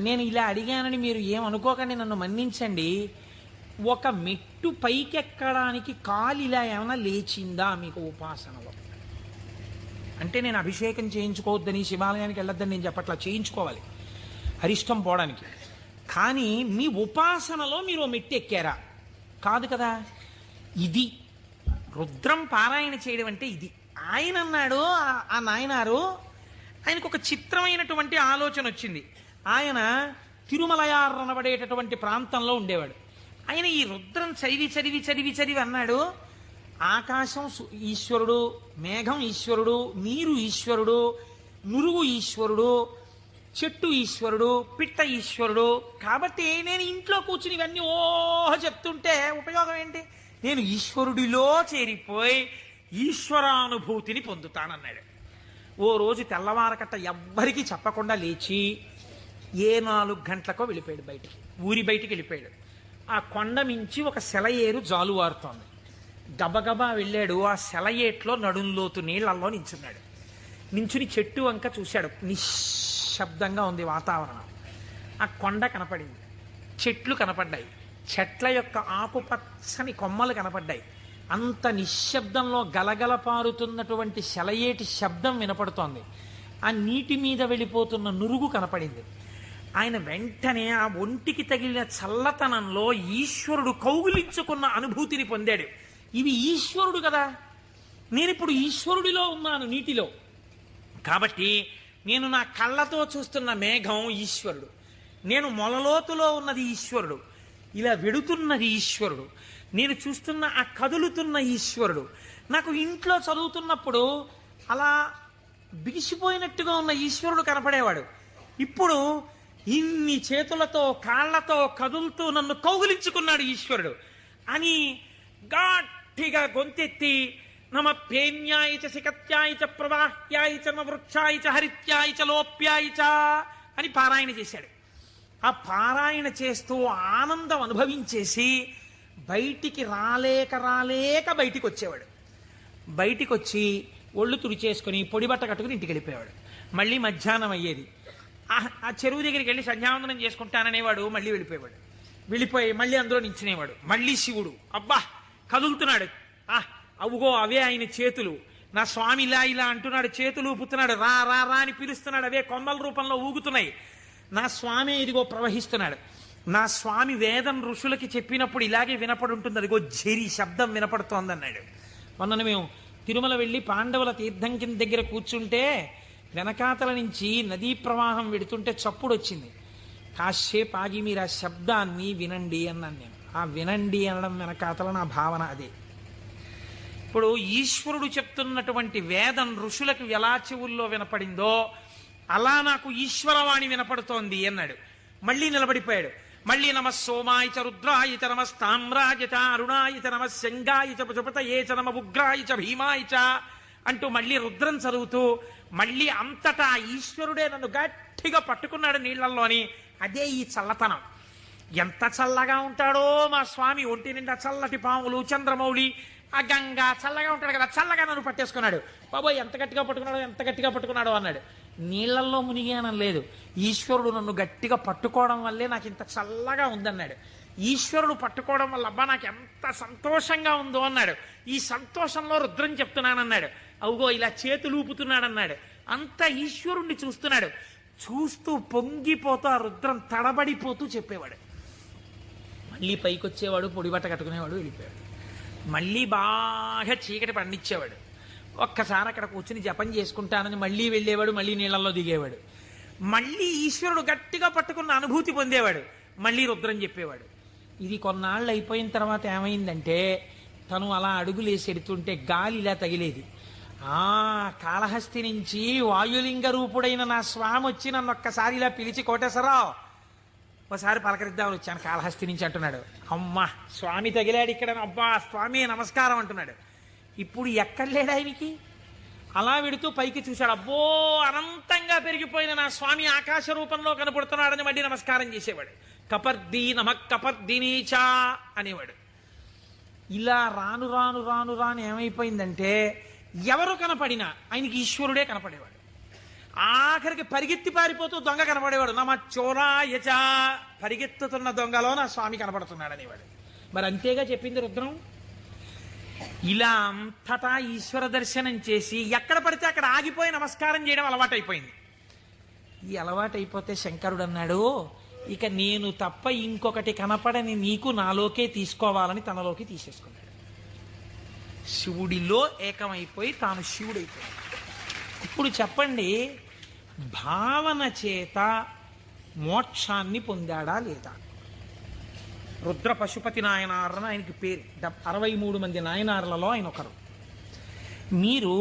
నేను ఇలా అడిగానని మీరు ఏమనుకోకండి, నన్ను మన్నించండి. ఒక మెట్టు పైకెక్కడానికి కాలు ఇలా ఏమైనా లేచిందా మీకు ఉపాసనలో? అంటే నేను అభిషేకం చేయించుకోవద్దని, శివాలయానికి వెళ్ళొద్దని నేను చెప్పట్లా, చేయించుకోవాలి అరిష్టం పోవడానికి. కానీ మీ ఉపాసనలో మీరు మెట్టు ఎక్కారా? కాదు కదా. ఇది రుద్రం పారాయణ చేయడం అంటే ఇది. ఆయన అన్నాడు, ఆ నాయనారు ఆయనకు ఒక చిత్రమైనటువంటి ఆలోచన వచ్చింది. ఆయన తిరుమలయార్ అనబడేటటువంటి ప్రాంతంలో ఉండేవాడు. ఆయన ఈ రుద్రం చదివి చదివి చదివి చదివి అన్నాడు, ఆకాశం ఈశ్వరుడు, మేఘం ఈశ్వరుడు, నీరు ఈశ్వరుడు, నురుగు ఈశ్వరుడు, చెట్టు ఈశ్వరుడు, పిట్ట ఈశ్వరుడు. కాబట్టి నేను ఇంట్లో కూర్చుని ఇవన్నీ ఓహో చెప్తుంటే ఉపయోగం ఏంటి? నేను ఈశ్వరుడిలో చేరిపోయి ఈశ్వరానుభూతిని పొందుతానన్నాడు. ఓ రోజు తెల్లవారకట్ట ఎవ్వరికీ చెప్పకుండా లేచి 4 గంటలకో వెళ్ళిపోయాడు బయటికి, ఊరి బయటికి వెళ్ళిపోయాడు. ఆ కొండ మించి ఒక సెలయేరు జాలువారుతోంది. గబగబా వెళ్ళాడు. ఆ సెలయేట్లో నడుంలోతు నీళ్లలో నించున్నాడు. నించుని చెట్టు వంక చూశాడు. నిశ్శబ్దంగా ఉంది వాతావరణం. ఆ కొండ కనపడింది, చెట్లు కనపడ్డాయి, చెట్ల యొక్క ఆకుపచ్చని కొమ్మలు కనపడ్డాయి. అంత నిశ్శబ్దంలో గలగల పారుతున్నటువంటి సెలయేటి శబ్దం వినపడుతోంది. ఆ నీటి మీద వెళ్ళిపోతున్న నురుగు కనపడింది. ఆయన వెంటనే ఆ ఒంటికి తగిలిన చల్లతనంలో ఈశ్వరుడు కౌగిలించుకున్న అనుభూతిని పొందాడు. ఇవి ఈశ్వరుడు కదా, నేనిప్పుడు ఈశ్వరుడిలో ఉన్నాను నీటిలో. కాబట్టి నేను నా కళ్ళతో చూస్తున్న మేఘం ఈశ్వరుడు, నేను మొలలోతులో ఉన్నది ఈశ్వరుడు, ఇలా వెడుతున్నది ఈశ్వరుడు, నేను చూస్తున్న ఆ కదులుతున్న ఈశ్వరుడు. నాకు ఇంట్లో చదువుతున్నప్పుడు అలా బిగిసిపోయినట్టుగా ఉన్న ఈశ్వరుడు కనపడేవాడు. ఇప్పుడు ఇన్ని చేతులతో కాళ్లతో కదులుతూ నన్ను కౌగిలించుకున్నాడు ఈశ్వరుడు అని గట్టిగా గొంతెత్తి నమ పేన్యాయ చ శిఖత్యాయ చ ప్రవాహ్యాయ చ నమ వృక్షాయ చ హరిత్యాయ చ లోప్యాయ చ అని పారాయణ చేశాడు. ఆ పారాయణ చేస్తూ ఆనందం అనుభవించేసి బయటికి రాలేక బయటికి వచ్చేవాడు. బయటికి వచ్చి ఒళ్ళు తుడిచేసుకుని పొడిబట్ట కట్టుకుని ఇంటికి వెళ్ళిపోయేవాడు. మళ్ళీ మధ్యాహ్నం అయ్యేది. ఆ చెరువు దగ్గరికి వెళ్ళి సంధ్యావందనం చేసుకుంటాననేవాడు. మళ్ళీ వెళ్ళిపోయేవాడు. వెళ్ళిపోయి మళ్ళీ అందులో నించునేవాడు. మళ్ళీ శివుడు అబ్బా కదులుతున్నాడు. అవుగో అవే ఆయన చేతులు, నా స్వామి ఇలా ఇలా అంటున్నాడు, చేతులు ఊపుతున్నాడు, రా రా రా అని పిలుస్తున్నాడు, అవే కొమ్మల రూపంలో ఊగుతున్నాయి. నా స్వామి ఇదిగో ప్రవహిస్తున్నాడు. నా స్వామి వేదం ఋషులకి చెప్పినప్పుడు ఇలాగే వినపడి ఉంటుంది, అదిగో ఝరి శబ్దం వినపడుతోందన్నాడు. మొన్న మేము తిరుమల వెళ్ళి పాండవుల తీర్థం కింద దగ్గర కూర్చుంటే వెనకాతల నుంచి నదీ ప్రవాహం వెడుతుంటే చప్పుడు వచ్చింది. కాసేపు ఆగి మీరు ఆ శబ్దాన్ని వినండి అన్నాను నేను. ఆ వినండి అనడం వెనకాతల నా భావన అదే. ఇప్పుడు ఈశ్వరుడు చెప్తున్నటువంటి వేదం ఋషులకు ఎలా చెవుల్లో వినపడిందో అలా నాకు ఈశ్వరవాణి వినపడుతోంది అన్నాడు. మళ్ళీ నిలబడిపోయాడు. మళ్ళీ నమ సోమాయ చ రుద్రాయ చ నమ తామ్రాయ చ అరుణాయ చ నమ శంగాయ చ పశుపతయే చ నమ ఉగ్రాయ చ భీమాయ చ అంటూ మళ్ళీ రుద్రం చదువుతూ మళ్ళీ అంతటా ఈశ్వరుడే నన్ను గట్టిగా పట్టుకున్నాడు నీళ్లలోని. అదే ఈ చల్లతనం. ఎంత చల్లగా ఉంటాడో మా స్వామి. ఒంటి నిండా చల్లటి పాములు, చంద్రమౌళి, ఆ గంగా చల్లగా ఉంటాడు కదా, చల్లగా నన్ను పట్టేసుకున్నాడు. బాబోయ్ ఎంత గట్టిగా పట్టుకున్నాడో అన్నాడు. నీళ్లల్లో మునిగానం లేదు, ఈశ్వరుడు నన్ను గట్టిగా పట్టుకోవడం వల్లే నాకు ఇంత చల్లగా ఉందన్నాడు. ఈశ్వరుడు పట్టుకోవడం వల్ల అబ్బా నాకు ఎంత సంతోషంగా ఉందో అన్నాడు. ఈ సంతోషంలో రుద్రం చెప్తున్నానన్నాడు. అవుగో ఇలా చేతులు ఊపుతున్నాడన్నాడు. అంత ఈశ్వరుణ్ణి చూస్తున్నాడు. చూస్తూ పొంగిపోతూ ఆ రుద్రం తడబడిపోతూ చెప్పేవాడు. మళ్ళీ పైకి వచ్చేవాడు, పొడిబట్ట కట్టుకునేవాడు, వెళ్ళిపోయాడు. మళ్ళీ బాగా చీకటి పండించేవాడు. ఒక్కసారి అక్కడ కూర్చుని జపం చేసుకుంటానని మళ్ళీ వెళ్ళేవాడు, మళ్ళీ నీళ్ళల్లో దిగేవాడు. మళ్ళీ ఈశ్వరుడు గట్టిగా పట్టుకున్న అనుభూతి పొందేవాడు. మళ్ళీ రుద్రం చెప్పేవాడు. ఇది కొన్నాళ్ళు అయిపోయిన తర్వాత ఏమైందంటే తను అలా అడుగులేసి ఎడుతుంటే గాలి ఇలా తగిలేది. కాళహస్తి నుంచి వాయులింగ రూపుడైన నా స్వామి వచ్చి నన్ను ఒక్కసారి ఇలా పిలిచి కోటేశ్వరరావు ఒకసారి పలకరిద్దామని వచ్చాను కాళహస్తి నుంచి అంటున్నాడు. అమ్మా స్వామి తగిలాడు ఇక్కడ, అబ్బా స్వామి నమస్కారం అంటున్నాడు. ఇప్పుడు ఎక్కడ లేడు ఆయనకి. అలా వెడుతూ పైకి చూశాడు. అబ్బో అనంతంగా పెరిగిపోయిన నా స్వామి ఆకాశ రూపంలో కనపడుతున్నాడని మళ్ళీ నమస్కారం చేసేవాడు. కపర్దీ నమ కపర్దినీచా అనేవాడు. ఇలా రాను రాను రాను రాను ఏమైపోయిందంటే ఎవరు కనపడినా ఆయనకి ఈశ్వరుడే కనపడేవాడు. ఆఖరికి పరిగెత్తి పారిపోతూ దొంగ కనపడేవాడు. నమ చోరాయచ, పరిగెత్తుతున్న దొంగలో నా స్వామి కనపడుతున్నాడు అనేవాడు. మరి అంతేగా చెప్పింది రుద్రం. ఇలా అంతటా ఈశ్వర దర్శనం చేసి ఎక్కడ పడితే అక్కడ ఆగిపోయి నమస్కారం చేయడం అలవాటైపోయింది. ఈ అలవాటైపోతే శంకరుడు అన్నాడు, ఇక నేను తప్ప ఇంకొకటి కనపడని నీకు నాలోకే తీసుకోవాలని తనలోకి తీసేసుకున్నాడు. శివుడిలో ఏకమైపోయి తాను శివుడైపోయాడు. ఇప్పుడు చెప్పండి, భావన చేత మోక్షాన్ని పొందాడా లేదా? రుద్ర పశుపతి నాయనారని ఆయనకి పేరు. 63 మంది నాయనార్లలో ఆయన ఒకరు. మీరు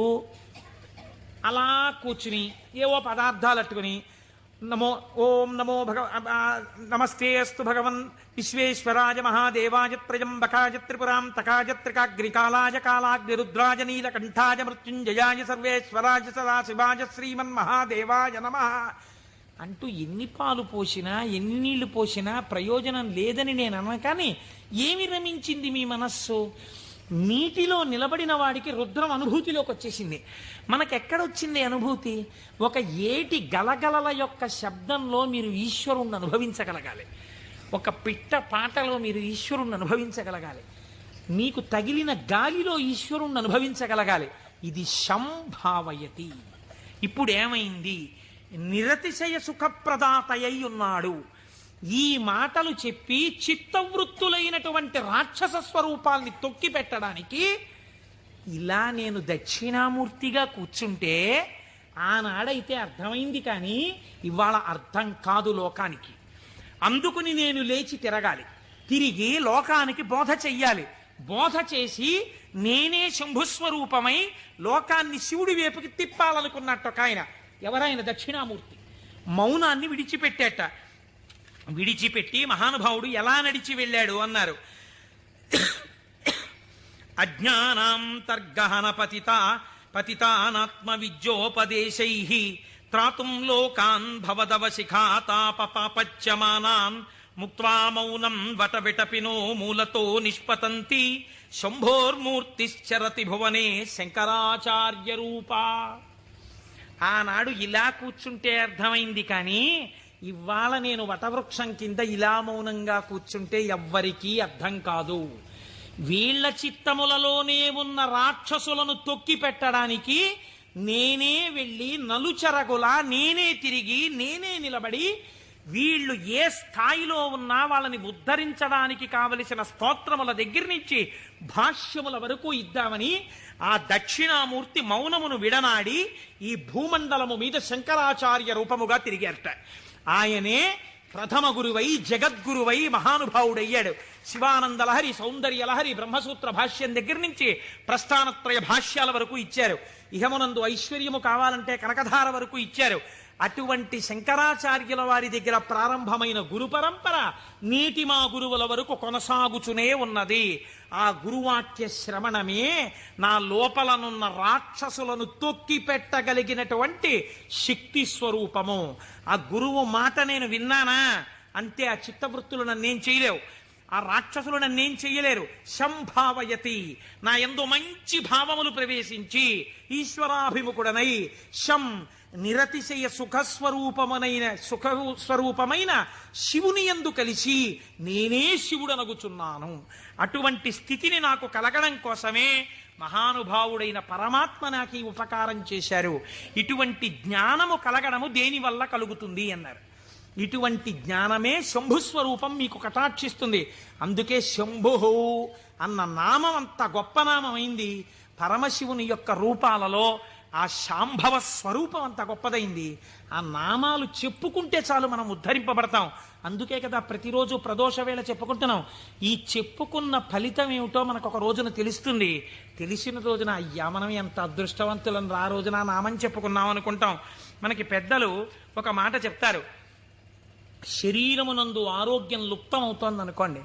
అలా కూర్చుని ఏవో పదార్థాలు అట్టుకుని ఓం నమో నమస్తే అస్తు భగవన్ విశ్వేశ్వరాయ మహాదేవాయ త్రయంబకాయ త్రిపురాం తకాయ త్రికాగ్నికాలాయ కాలాగ్ని రుద్రాయ నీలకంఠాయ మృత్యుంజయాయ సర్వేశ్వరాయ సదాశివాయ శ్రీమన్ మహాదేవాయ నమః అంటూ ఎన్ని పాలు పోసినా ఎన్ని నీళ్లు పోసినా ప్రయోజనం లేదని నేను అన్నా. కానీ ఏమి రమించింది మీ మనస్సు? నీటిలో నిలబడిన వాడికి రుద్రం అనుభూతిలోకి వచ్చేసింది. మనకెక్కడొచ్చింది అనుభూతి? ఒక ఏటి గలగలల యొక్క శబ్దంలో మీరు ఈశ్వరుణ్ణి అనుభవించగలగాలి. ఒక పిట్ట పాటలో మీరు ఈశ్వరుణ్ణి అనుభవించగలగాలి. మీకు తగిలిన గాలిలో ఈశ్వరుణ్ణి అనుభవించగలగాలి. ఇది సంభావయతి. ఇప్పుడు ఏమైంది? నిరతిశయ సుఖప్రదాతయ్య ఉన్నాడు. ఈ మాటలు చెప్పి చిత్తవృత్తులైనటువంటి రాక్షస స్వరూపాల్ని తొక్కి పెట్టడానికి ఇలా నేను దక్షిణామూర్తిగా కూర్చుంటే ఆనాడైతే అర్థమైంది, కానీ ఇవాళ అర్థం కాదు లోకానికి. అందుకుని నేను లేచి తిరగాలి, తిరిగి లోకానికి బోధ చెయ్యాలి. బోధ చేసి నేనే శంభుస్వరూపమై లోకాన్ని శివుడి వైపుకి తిప్పాలనుకున్నట్టు ఒక ఆయన. ఎవరైన? దక్షిణామూర్తి. మౌనాన్ని విడిచిపెట్టేట. విడిచిపెట్టి మహానుభావుడు ఎలా నడిచి వెళ్ళాడు అన్నారు. అజ్ఞానాంతర్గహన పతితానాత్మ విద్యోపదేశై త్రాతుం లోకాన్ భవదవశిఖాతాపపాపచ్యమానాన్ ముక్త్వా మౌనం వటవిటపినో మూలతో నిష్పతంతి శంభోర్మూర్తిశ్చరతి భువనే శంకరాచార్య రూపా. ఆనాడు ఇలా కూర్చుంటే అర్థమైంది, కానీ ఇవాళ నేను వటవృక్షం కింద ఇలా మౌనంగా కూర్చుంటే ఎవ్వరికీ అర్థం కాదు. వీళ్ల చిత్తములలోనే ఉన్న రాక్షసులను తొక్కి పెట్టడానికి నేనే వెళ్ళి నలుచెరగులా నేనే తిరిగి నేనే నిలబడి వీళ్ళు ఏ స్థాయిలో ఉన్నా వాళ్ళని ఉద్ధరించడానికి కావలసిన స్తోత్రముల దగ్గర నుంచి భాష్యముల వరకు ఇద్దామని ఆ దక్షిణామూర్తి మౌనమును విడనాడి ఈ భూమండలము మీద శంకరాచార్య రూపముగా తిరిగారట. ఆయనే ప్రథమ గురువై జగద్గురువై మహానుభావుడయ్యాడు. శివానందలహరి, సౌందర్యలహరి, బ్రహ్మసూత్ర భాష్యం దగ్గర నుంచి ప్రస్థానత్రయ భాష్యాల వరకు ఇచ్చారు. ఇహమునందు ఐశ్వర్యము కావాలంటే కనకధార వరకు ఇచ్చారు. అటువంటి శంకరాచార్యుల వారి దగ్గర ప్రారంభమైన గురు పరంపర నేటి మా గురువుల వరకు కొనసాగుచునే ఉన్నది. ఆ గురువాక్య శ్రవణమే నా లోపలనున్న రాక్షసులను తొక్కి పెట్టగలిగినటువంటి శక్తి స్వరూపము. ఆ గురువు మాట నేను విన్నానా అంతే. ఆ చిత్తవృత్తులు నన్నేం చేయలేవు, ఆ రాక్షసులు నన్నేం చెయ్యలేరు. సంభావయతి, నా యందు మంచి భావములు ప్రవేశించి ఈశ్వరాభిముఖుడనై శం నిరతిశయ సుఖస్వరూపమైన శివుని యందు కలిసి నేనే శివుడనగుచున్నాను. అటువంటి స్థితిని నాకు కలగడం కోసమే మహానుభావుడైన పరమాత్మ నాకు ఈ ఉపకారం చేశారు. ఇటువంటి జ్ఞానము కలగడము దేనివల్ల కలుగుతుంది అన్నారు. ఇటువంటి జ్ఞానమే శంభుస్వరూపం మీకు కటాక్షిస్తుంది. అందుకే శంభు అన్న నామం అంత గొప్ప నామమైంది. పరమశివుని యొక్క రూపాలలో ఆ శాంభవ స్వరూపం అంత గొప్పదైంది. ఆ నామాలు చెప్పుకుంటే చాలు మనం ఉద్ధరింపబడతాం. అందుకే కదా ప్రతిరోజు ప్రదోష వేళ చెప్పుకుంటున్నాం. ఈ చెప్పుకున్న ఫలితం ఏమిటో మనకు ఒక రోజున తెలుస్తుంది. తెలిసిన రోజున అయ్యా మనం ఎంత అదృష్టవంతులను ఆ రోజున నామని చెప్పుకున్నాం అనుకుంటాం. మనకి పెద్దలు ఒక మాట చెప్తారు, శరీరమునందు ఆరోగ్యం లుప్తం అవుతోంది అనుకోండి,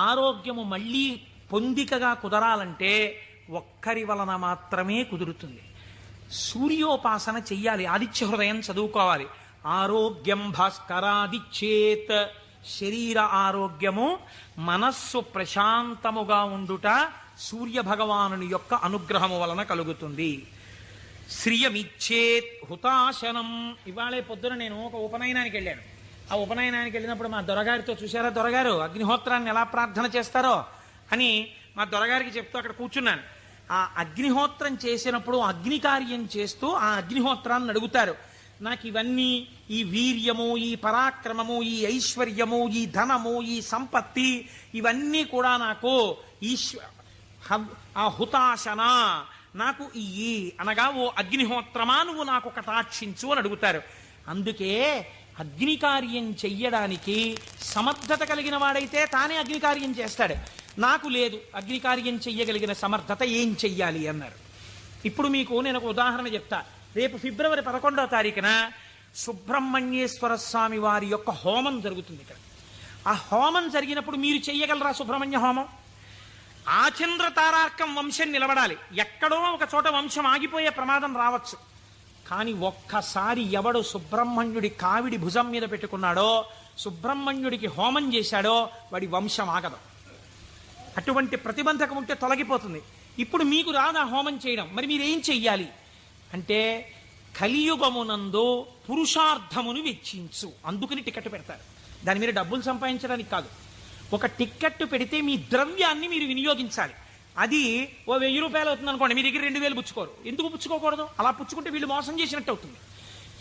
ఆరోగ్యము మళ్ళీ పొందికగా కుదరాలంటే ఒక్కరి వలన మాత్రమే కుదురుతుంది. సూర్యోపాసన చెయ్యాలి, ఆదిత్య హృదయం చదువుకోవాలి. ఆరోగ్యం భాస్కరాదిచ్చేత్, శరీర ఆరోగ్యము మనస్సు ప్రశాంతముగా ఉండుట సూర్య భగవానుని యొక్క అనుగ్రహము వలన కలుగుతుంది. శ్రియమిచ్చేత్ హుతాశనం. ఇవాళే పొద్దున నేను ఒక ఉపనయనానికి వెళ్ళాను. ఆ ఉపనయనానికి వెళ్ళినప్పుడు మా దొరగారితో, చూశారా దొరగారు అగ్నిహోత్రాన్ని ఎలా ప్రార్థన చేస్తారో అని మా దొరగారికి చెప్తూ అక్కడ కూర్చున్నాను. ఆ అగ్నిహోత్రం చేసినప్పుడు అగ్ని కార్యం చేస్తూ ఆ అగ్నిహోత్రాన్ని అడుగుతారు, నాకు ఇవన్నీ, ఈ వీర్యము, ఈ పరాక్రమము, ఈ ఐశ్వర్యము, ఈ ధనము, ఈ సంపత్తి, ఇవన్నీ కూడా నాకు ఆ హుతాశన నాకు ఇయ్యి అనగా, ఓ అగ్నిహోత్రమా నువ్వు నాకు కటాక్షించు అని అడుగుతారు. అందుకే అగ్నికార్యం చెయ్యడానికి సమర్థత కలిగిన వాడైతే తానే అగ్నికార్యం చేస్తాడు. నాకు లేదు అగ్నికార్యం చెయ్యగలిగిన సమర్థత, ఏం చెయ్యాలి అన్నారు. ఇప్పుడు మీకు నేను ఒక ఉదాహరణ చెప్తా. రేపు ఫిబ్రవరి 11వ తారీఖున సుబ్రహ్మణ్యేశ్వర స్వామి వారి యొక్క హోమం జరుగుతుంది ఇక్కడ. ఆ హోమం జరిగినప్పుడు మీరు చెయ్యగలరా సుబ్రహ్మణ్య హోమం? ఆచంద్ర తారార్కం వంశం నిలబడాలి. ఎక్కడో ఒక చోట వంశం ఆగిపోయే ప్రమాదం రావచ్చు. కానీ ఒక్కసారి ఎవడు సుబ్రహ్మణ్యుడి కావిడి భుజం మీద పెట్టుకున్నాడో, సుబ్రహ్మణ్యుడికి హోమం చేశాడో, వాడి వంశం ఆగదు. అటువంటి ప్రతిబంధకం ఉంటే తొలగిపోతుంది. ఇప్పుడు మీకు రాదా హోమం చేయడం, మరి మీరేం చెయ్యాలి అంటే కలియుగమునందు పురుషార్థమును వెచ్చించు. అందుకని టికెట్ పెడతారు. దాని మీద డబ్బులు సంపాదించడానికి కాదు. ఒక టిక్కెట్ పెడితే మీ ద్రవ్యాన్ని మీరు వినియోగించాలి. అది ఓ 1000 రూపాయలు అవుతుంది అనుకోండి, మీ దగ్గర 2000 పుచ్చుకోరు. ఎందుకు పుచ్చుకోకూడదు? అలా పుచ్చుకుంటే వీళ్ళు మోసం చేసినట్టు అవుతుంది.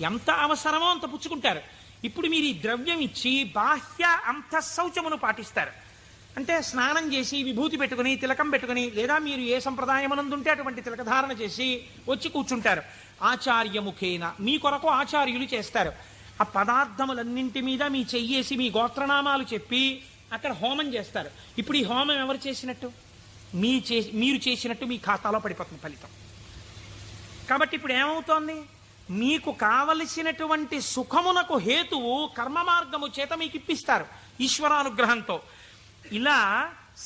ఎంత అవసరమో అంత పుచ్చుకుంటారు. ఇప్పుడు మీరు ఈ ద్రవ్యం ఇచ్చి బాహ్య అంతఃశౌచమును పాటిస్తారు. అంటే స్నానం చేసి విభూతి పెట్టుకుని తిలకం పెట్టుకుని, లేదా మీరు ఏ సంప్రదాయమునందుంటే అటువంటి తిలకధారణ చేసి వచ్చి కూర్చుంటారు. ఆచార్యముఖేన మీ కొరకు ఆచార్యులు చేస్తారు. ఆ పదార్థములన్నింటి మీద మీ చెయ్యేసి మీ గోత్రనామాలు చెప్పి అక్కడ హోమం చేస్తారు. ఇప్పుడు ఈ హోమం ఎవరు చేసినట్టు? మీరు చేసినట్టు మీ ఖాతాలో పడిపోతుంది ఫలితం. కాబట్టి ఇప్పుడు ఏమవుతోంది? మీకు కావలసినటువంటి సుఖమునకు హేతువు కర్మ మార్గము చేత మీకు ఇప్పిస్తారు ఈశ్వరానుగ్రహంతో. ఇలా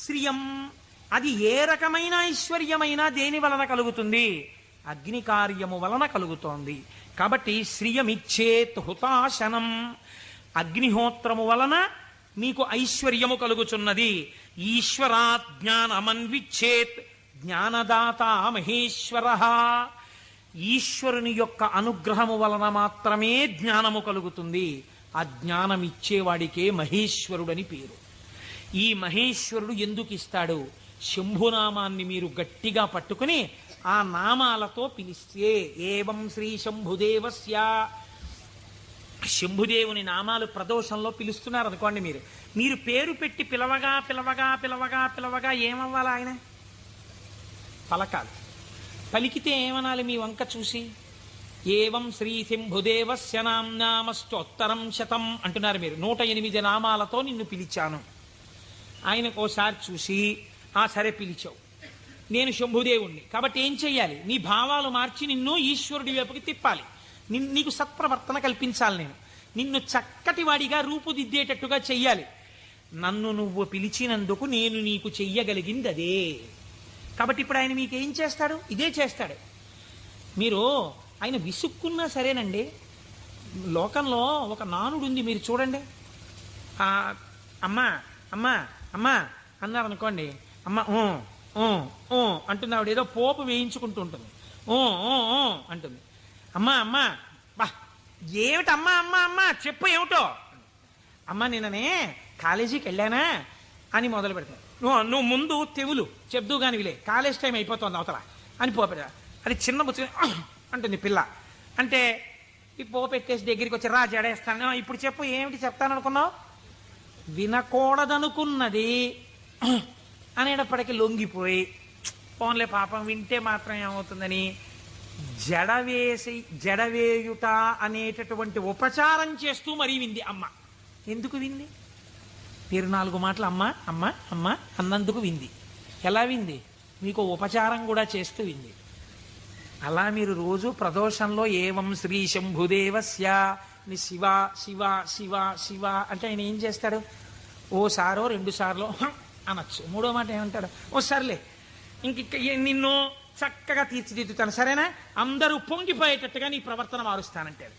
శ్రియం, అది ఏ రకమైన ఐశ్వర్యమైనా దేని వలన కలుగుతుంది? అగ్ని కార్యము వలన కలుగుతోంది. కాబట్టి శ్రియమిచ్చేత్ హుతాశనం, అగ్నిహోత్రము వలన మీకు ఐశ్వర్యము కలుగుచున్నది. ఈశ్వరాత్ జ్ఞానమన్విచ్చేత్ జ్ఞానదాత మహేశ్వర, ఈశ్వరుని యొక్క అనుగ్రహము వలన మాత్రమే జ్ఞానము కలుగుతుంది. ఆ జ్ఞానం ఇచ్చేవాడికే మహేశ్వరుడని పేరు. ఈ మహేశ్వరుడు ఎందుకు ఇస్తాడు? శంభునామాన్ని మీరు గట్టిగా పట్టుకుని ఆ నామాలతో పిలిస్తే, ఏవం శ్రీ శంభుదేవస్య, శంభుదేవుని నామాలు ప్రదోషంలో పిలుస్తున్నారు అనుకోండి, మీరు పేరు పెట్టి పిలవగా పిలవగా పిలవగా పిలవగా ఏమవ్వాలి? ఆయన పలకాలి. పలికితే ఏమనాలి? మీ వంక చూసి ఏవం శ్రీ శంభుదేవస్య నామ్నామస్తోత్తరం శతం అంటున్నారు మీరు. 108 నామాలతో నిన్ను పిలిచాను. ఆయనకు ఓసారి చూసి, సరే పిలిచావు, నేను శంభుదేవుణ్ణి కాబట్టి ఏం చెయ్యాలి? నీ భావాలు మార్చి నిన్ను ఈశ్వరుడి వైపుకి తిప్పాలి. నీకు సత్ప్రవర్తన కల్పించాలి. నిన్ను చక్కటి వాడిగా రూపుదిద్దేటట్టుగా చెయ్యాలి. నన్ను నువ్వు పిలిచినందుకు నేను నీకు చెయ్యగలిగింది అదే. కాబట్టి ఇప్పుడు ఆయన మీకేం చేస్తాడు? ఇదే చేస్తాడు. మీరు ఆయన విసుక్కున్నా సరేనండి. లోకంలో ఒక నానుడు ఉంది, మీరు చూడండి. అమ్మా అమ్మా అమ్మా అన్నారు అనుకోండి, అమ్మ అంటుంది. ఆవిడ ఏదో పోపు వేయించుకుంటూ ఉంటుంది. అంటుంది. అమ్మా అమ్మా, బా ఏమిటి అమ్మా అమ్మా అమ్మా చెప్పు ఏమిటో. అమ్మ నిన్ననే కాలేజీకి వెళ్ళానా అని మొదలు పెడతాను. నువ్వు ముందు తెవులు చెప్దు కాని విలే, కాలేజ్ టైం అయిపోతుంది అవతల అని పోపెడతా. అది చిన్న బుచ్చుని అంటుంది పిల్ల. అంటే ఈ పోపెట్టేసి దగ్గరికి వచ్చి రా జడేస్తాను. ఇప్పుడు చెప్పు ఏమిటి చెప్తాను అనుకున్నావు? వినకూడదనుకున్నది అనేటప్పటికీ లొంగిపోయి, పోన్లే పాపం వింటే మాత్రం ఏమవుతుందని జడవేయుట అనేటటువంటి ఉపచారం చేస్తూ మరీ వింది అమ్మ. ఎందుకు వింది? 4 మాటలు అమ్మ అమ్మ అమ్మ అన్నందుకు వింది. ఎలా వింది? మీకు ఉపచారం కూడా చేస్తూ వింది. అలా మీరు రోజు ప్రదోషంలో ఏవం శ్రీ శంభుదేవస్య ని శివ శివ శివ శివ అంటే ఆయన ఏం చేస్తాడు? ఓసారో 2 సార్లు అనొచ్చు. 3వ మాట ఏమంటాడు? ఓ సర్లే ఇంక నిన్ను చక్కగా తీర్చిదిద్దుతాను, సరేనా, అందరూ పొంగిపోయేటట్టుగా నీ ప్రవర్తన మారుస్తానంటాడు.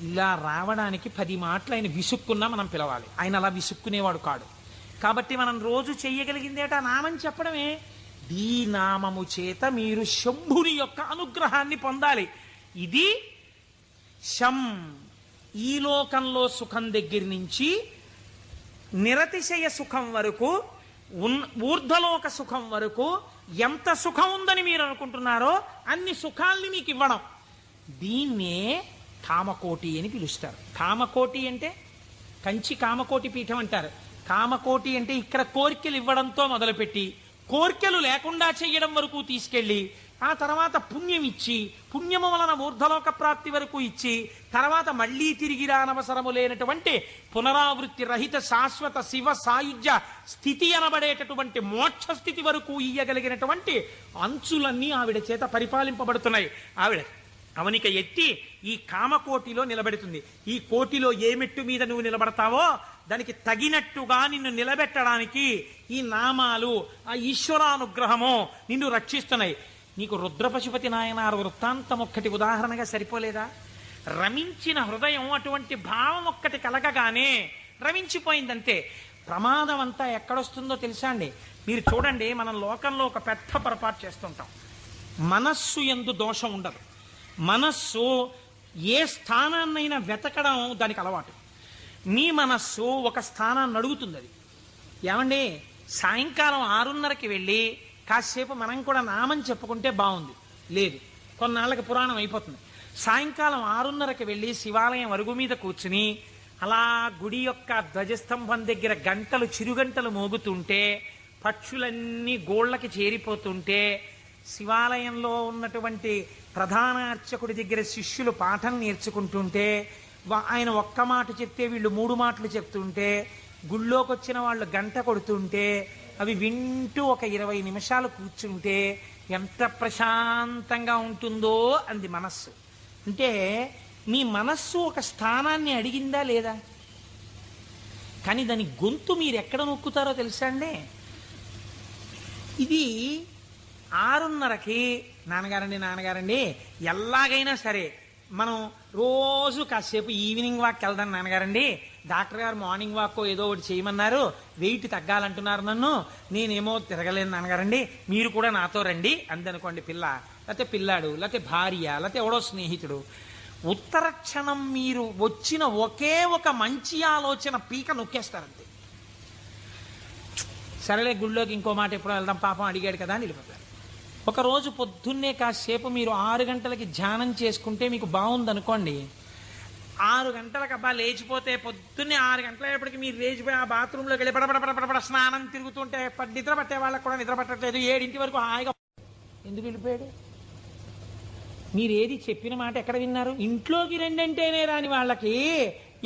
ఇలా రావడానికి 10 మాటలు ఆయన విసుక్కున్నా మనం పిలవాలి. ఆయన అలా విసుక్కునేవాడు కాడు. కాబట్టి మనం రోజు చెయ్యగలిగిందేట నామం చెప్పడమే. ఈ నామము చేత మీరు శంభుని యొక్క అనుగ్రహాన్ని పొందాలి. ఇది శం, ఈ లోకంలో సుఖం దగ్గర నుంచి నిరతిశయ సుఖం వరకు, ఊర్ధ్వలోక సుఖం వరకు ఎంత సుఖం ఉందని మీరు అనుకుంటున్నారో అన్ని సుఖాల్ని మీకు ఇవ్వడం. దీన్నే కామకోటి అని పిలుస్తారు. కామకోటి అంటే కంచి కామకోటి పీఠం అంటారు. కామకోటి అంటే ఇక్కడ కోరికలు ఇవ్వడంతో మొదలుపెట్టి కోరికలు లేకుండా చెయ్యడం వరకు తీసుకెళ్ళి ఆ తర్వాత పుణ్యం ఇచ్చి, పుణ్యము వలన ఊర్ధలోక ప్రాప్తి వరకు ఇచ్చి, తర్వాత మళ్లీ తిరిగి రానవసరము లేనటువంటి పునరావృత్తి రహిత శాశ్వత శివ సాయుధ్య స్థితి అనబడేటటువంటి మోక్ష స్థితి వరకు ఇయ్యగలిగినటువంటి అంచులన్నీ ఆవిడ చేత పరిపాలింపబడుతున్నాయి. ఆవిడ అవనిక ఎత్తి ఈ కామకోటిలో నిలబెడుతుంది. ఈ కోటిలో ఏ మెట్టు మీద నువ్వు నిలబడతావో దానికి తగినట్టుగా నిన్ను నిలబెట్టడానికి ఈ నామాలు, ఆ ఈశ్వరానుగ్రహము నిన్ను రక్షిస్తున్నాయి. నీకు రుద్రపశుపతి నాయనారు వృత్తాంతం ఒక్కటి ఉదాహరణగా సరిపోలేదా? రమించిన హృదయం అటువంటి భావం ఒక్కటి కలగగానే రమించిపోయిందంతే. ప్రమాదం అంతా ఎక్కడొస్తుందో తెలుసా అండి? మీరు చూడండి, మనం లోకంలో ఒక పెద్ద పొరపాటు చేస్తుంటాం. మనస్సు యందు దోషం ఉండదు. మనస్సు ఏ స్థానాన్నైనా వెతకడం దానికి అలవాటు. మీ మనస్సు ఒక స్థానాన్ని అడుగుతుంది. అది ఏమండి, సాయంకాలం 6:30కి వెళ్ళి కాసేపు మనం కూడా నామం చెప్పుకుంటే బాగుంది. లేదు, కొన్నాళ్ళకి పురాణం అయిపోతుంది. సాయంకాలం 6:30కి వెళ్ళి శివాలయం అరుగు మీద కూర్చుని అలా గుడి యొక్క ధ్వజస్తంభం దగ్గర గంటలు, చిరుగంటలు మోగుతుంటే, పక్షులన్నీ గోళ్లకి చేరిపోతుంటే, శివాలయంలో ఉన్నటువంటి ప్రధాన అర్చకుడి దగ్గర శిష్యులు పాఠం నేర్చుకుంటుంటే, ఆయన ఒక్క మాట చెప్తే వీళ్ళు 3 మాటలు చెప్తుంటే, గుళ్ళోకి వచ్చిన వాళ్ళు గంట కొడుతుంటే, అవి వింటూ ఒక 20 నిమిషాలు కూర్చుంటే ఎంత ప్రశాంతంగా ఉంటుందో అంది మనస్సు. అంటే మీ మనస్సు ఒక స్థానాన్ని అడిగిందా లేదా? కానీ దాని గొంతు మీరు ఎక్కడ నొక్కుతారో తెలుసా అండి? ఇది 6:30కి నాన్నగారండి ఎలాగైనా సరే మనం రోజు కాసేపు ఈవినింగ్ వాక్ వెళ్దాం నాన్నగారండి, డాక్టర్ గారు మార్నింగ్ వాక్ ఏదో ఒకటి చేయమన్నారు, వెయిట్ తగ్గాలంటున్నారు నన్ను, నేనేమో తిరగలేను నాన్నగారండి, మీరు కూడా నాతో రండి అందనుకోండి పిల్ల, లేకపోతే పిల్లాడు, లేకపోతే భార్య, లేకపోతే ఎవడో స్నేహితుడు. ఉత్తర క్షణం మీరు వచ్చిన ఒకే ఒక మంచి ఆలోచన పీక నొక్కేస్తారంతే. సరేలే గుళ్ళోకి ఇంకో మాట ఎప్పుడో వెళ్దాం, పాపం అడిగాడు కదా అని వెళ్ళిపోతారు. ఒకరోజు పొద్దున్నే కాసేపు మీరు 6 గంటలకి ధ్యానం చేసుకుంటే మీకు బాగుందనుకోండి, 6 గంటలకు అబ్బా లేచిపోతే పొద్దున్నే 6 గంటలప్పటికి మీరు లేచిపోయి ఆ బాత్రూంలోకి వెళ్ళి పడపడ స్నానం తిరుగుతుంటే నిద్ర పట్టే వాళ్ళకి కూడా నిద్ర పట్టట్లేదు, 7 వరకు హాయిగా. ఎందుకు వెళ్ళిపోయాడు? మీరు ఏది చెప్పిన మాట ఎక్కడ విన్నారు? ఇంట్లోకి రెండంటేనే రాని వాళ్ళకి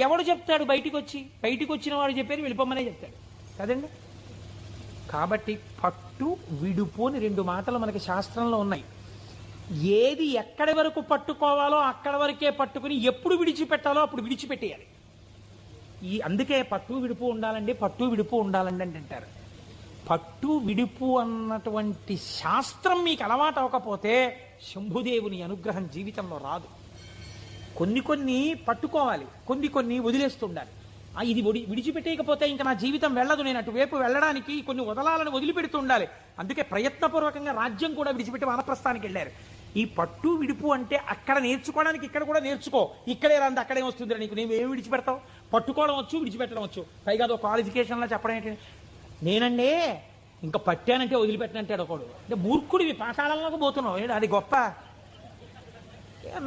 ఎవడు చెప్తాడు? బయటికి వచ్చిన వాడు చెప్పేది వెళ్ళిపోమనే చెప్తాడు కదండి. కాబట్టి పట్టు విడుపు అని 2 మాటలు మనకి శాస్త్రంలో ఉన్నాయి. ఏది ఎక్కడి వరకు పట్టుకోవాలో అక్కడ వరకే పట్టుకుని ఎప్పుడు విడిచిపెట్టాలో అప్పుడు విడిచిపెట్టేయాలి. అందుకే పట్టు విడుపు ఉండాలండి అని అంటారు. పట్టు విడుపు అన్నటువంటి శాస్త్రం మీకు అలవాటు అవ్వకపోతే శంభుదేవుని అనుగ్రహం జీవితంలో రాదు. కొన్ని పట్టుకోవాలి, కొన్ని వదిలేస్తుండాలి. ఇది విడిచిపెట్టేయకపోతే ఇంకా నా జీవితం వెళ్ళదు, నేను అటువైపు వెళ్ళడానికి కొన్ని వదలాలను వదిలిపెడుతూ ఉండాలి. అందుకే ప్రయత్నపూర్వకంగా రాజ్యం కూడా విడిచిపెట్టి వానప్రస్థానికి వెళ్ళారు. ఈ పట్టు విడుపు అంటే అక్కడ నేర్చుకోవడానికి ఇక్కడ కూడా నేర్చుకో, ఇక్కడే రాంది అక్కడే వస్తుంది నీకు, నేను ఏమి విడిచిపెడతావు? పట్టుకోవడం వచ్చు, విడిచిపెట్టడం వచ్చు, పైగా అదో క్వాలిఫికేషన్లో చెప్పడం ఏంటి? నేనండి ఇంకా పట్టానంటే వదిలిపెట్టనంటాడు ఒకడు. అంటే మూర్ఖుడివి, పాతాళంలోకి పోతున్నావు, అది గొప్ప.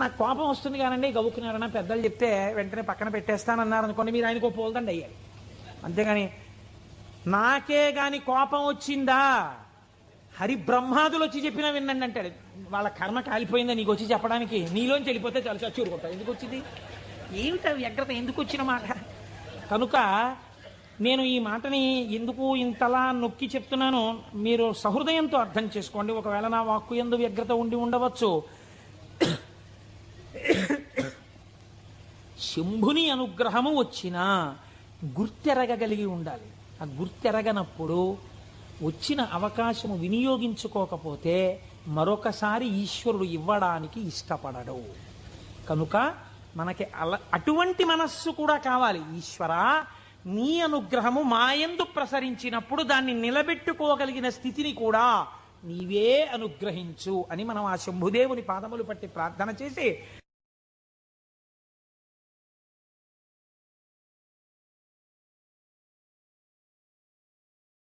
నాకు కోపం వస్తుంది కానండి, గవ్వుకున్నారన్నా పెద్దలు చెప్తే వెంటనే పక్కన పెట్టేస్తానన్నారు అనుకోండి, మీరు ఆయనకు పోల్దండి అయ్యాలి. అంతేగాని నాకే గాని కోపం వచ్చిందా హరి బ్రహ్మాదులు వచ్చి చెప్పినా వినండి అంటాడు. వాళ్ళ కర్మ కాలిపోయిందా నీకు వచ్చి చెప్పడానికి? నీలోంచి వెళ్ళిపోతే చాలా చచ్చూరుకుంటావు. ఎందుకు వచ్చింది? ఏమిటా వ్యగ్రత? ఎందుకు వచ్చిన మాట? కనుక నేను ఈ మాటని ఎందుకు ఇంతలా నొక్కి చెప్తున్నాను, మీరు సహృదయంతో అర్థం చేసుకోండి. ఒకవేళ నా వాక్కు యందు వ్యగ్రత ఉండి ఉండవచ్చు. శంభుని అనుగ్రహము వచ్చినా గుర్తెరగగలిగి ఉండాలి. ఆ గుర్తెరగనప్పుడు వచ్చిన అవకాశము వినియోగించుకోకపోతే మరొకసారి ఈశ్వరుడు ఇవ్వడానికి ఇష్టపడడు. కనుక మనకి అటువంటి మనస్సు కూడా కావాలి. ఈశ్వరా, నీ అనుగ్రహము మాయందు ప్రసరించినప్పుడు దాన్ని నిలబెట్టుకోగలిగిన స్థితిని కూడా నీవే అనుగ్రహించు అని మనం ఆ శంభుదేవుని పాదములు పట్టి ప్రార్థన చేసి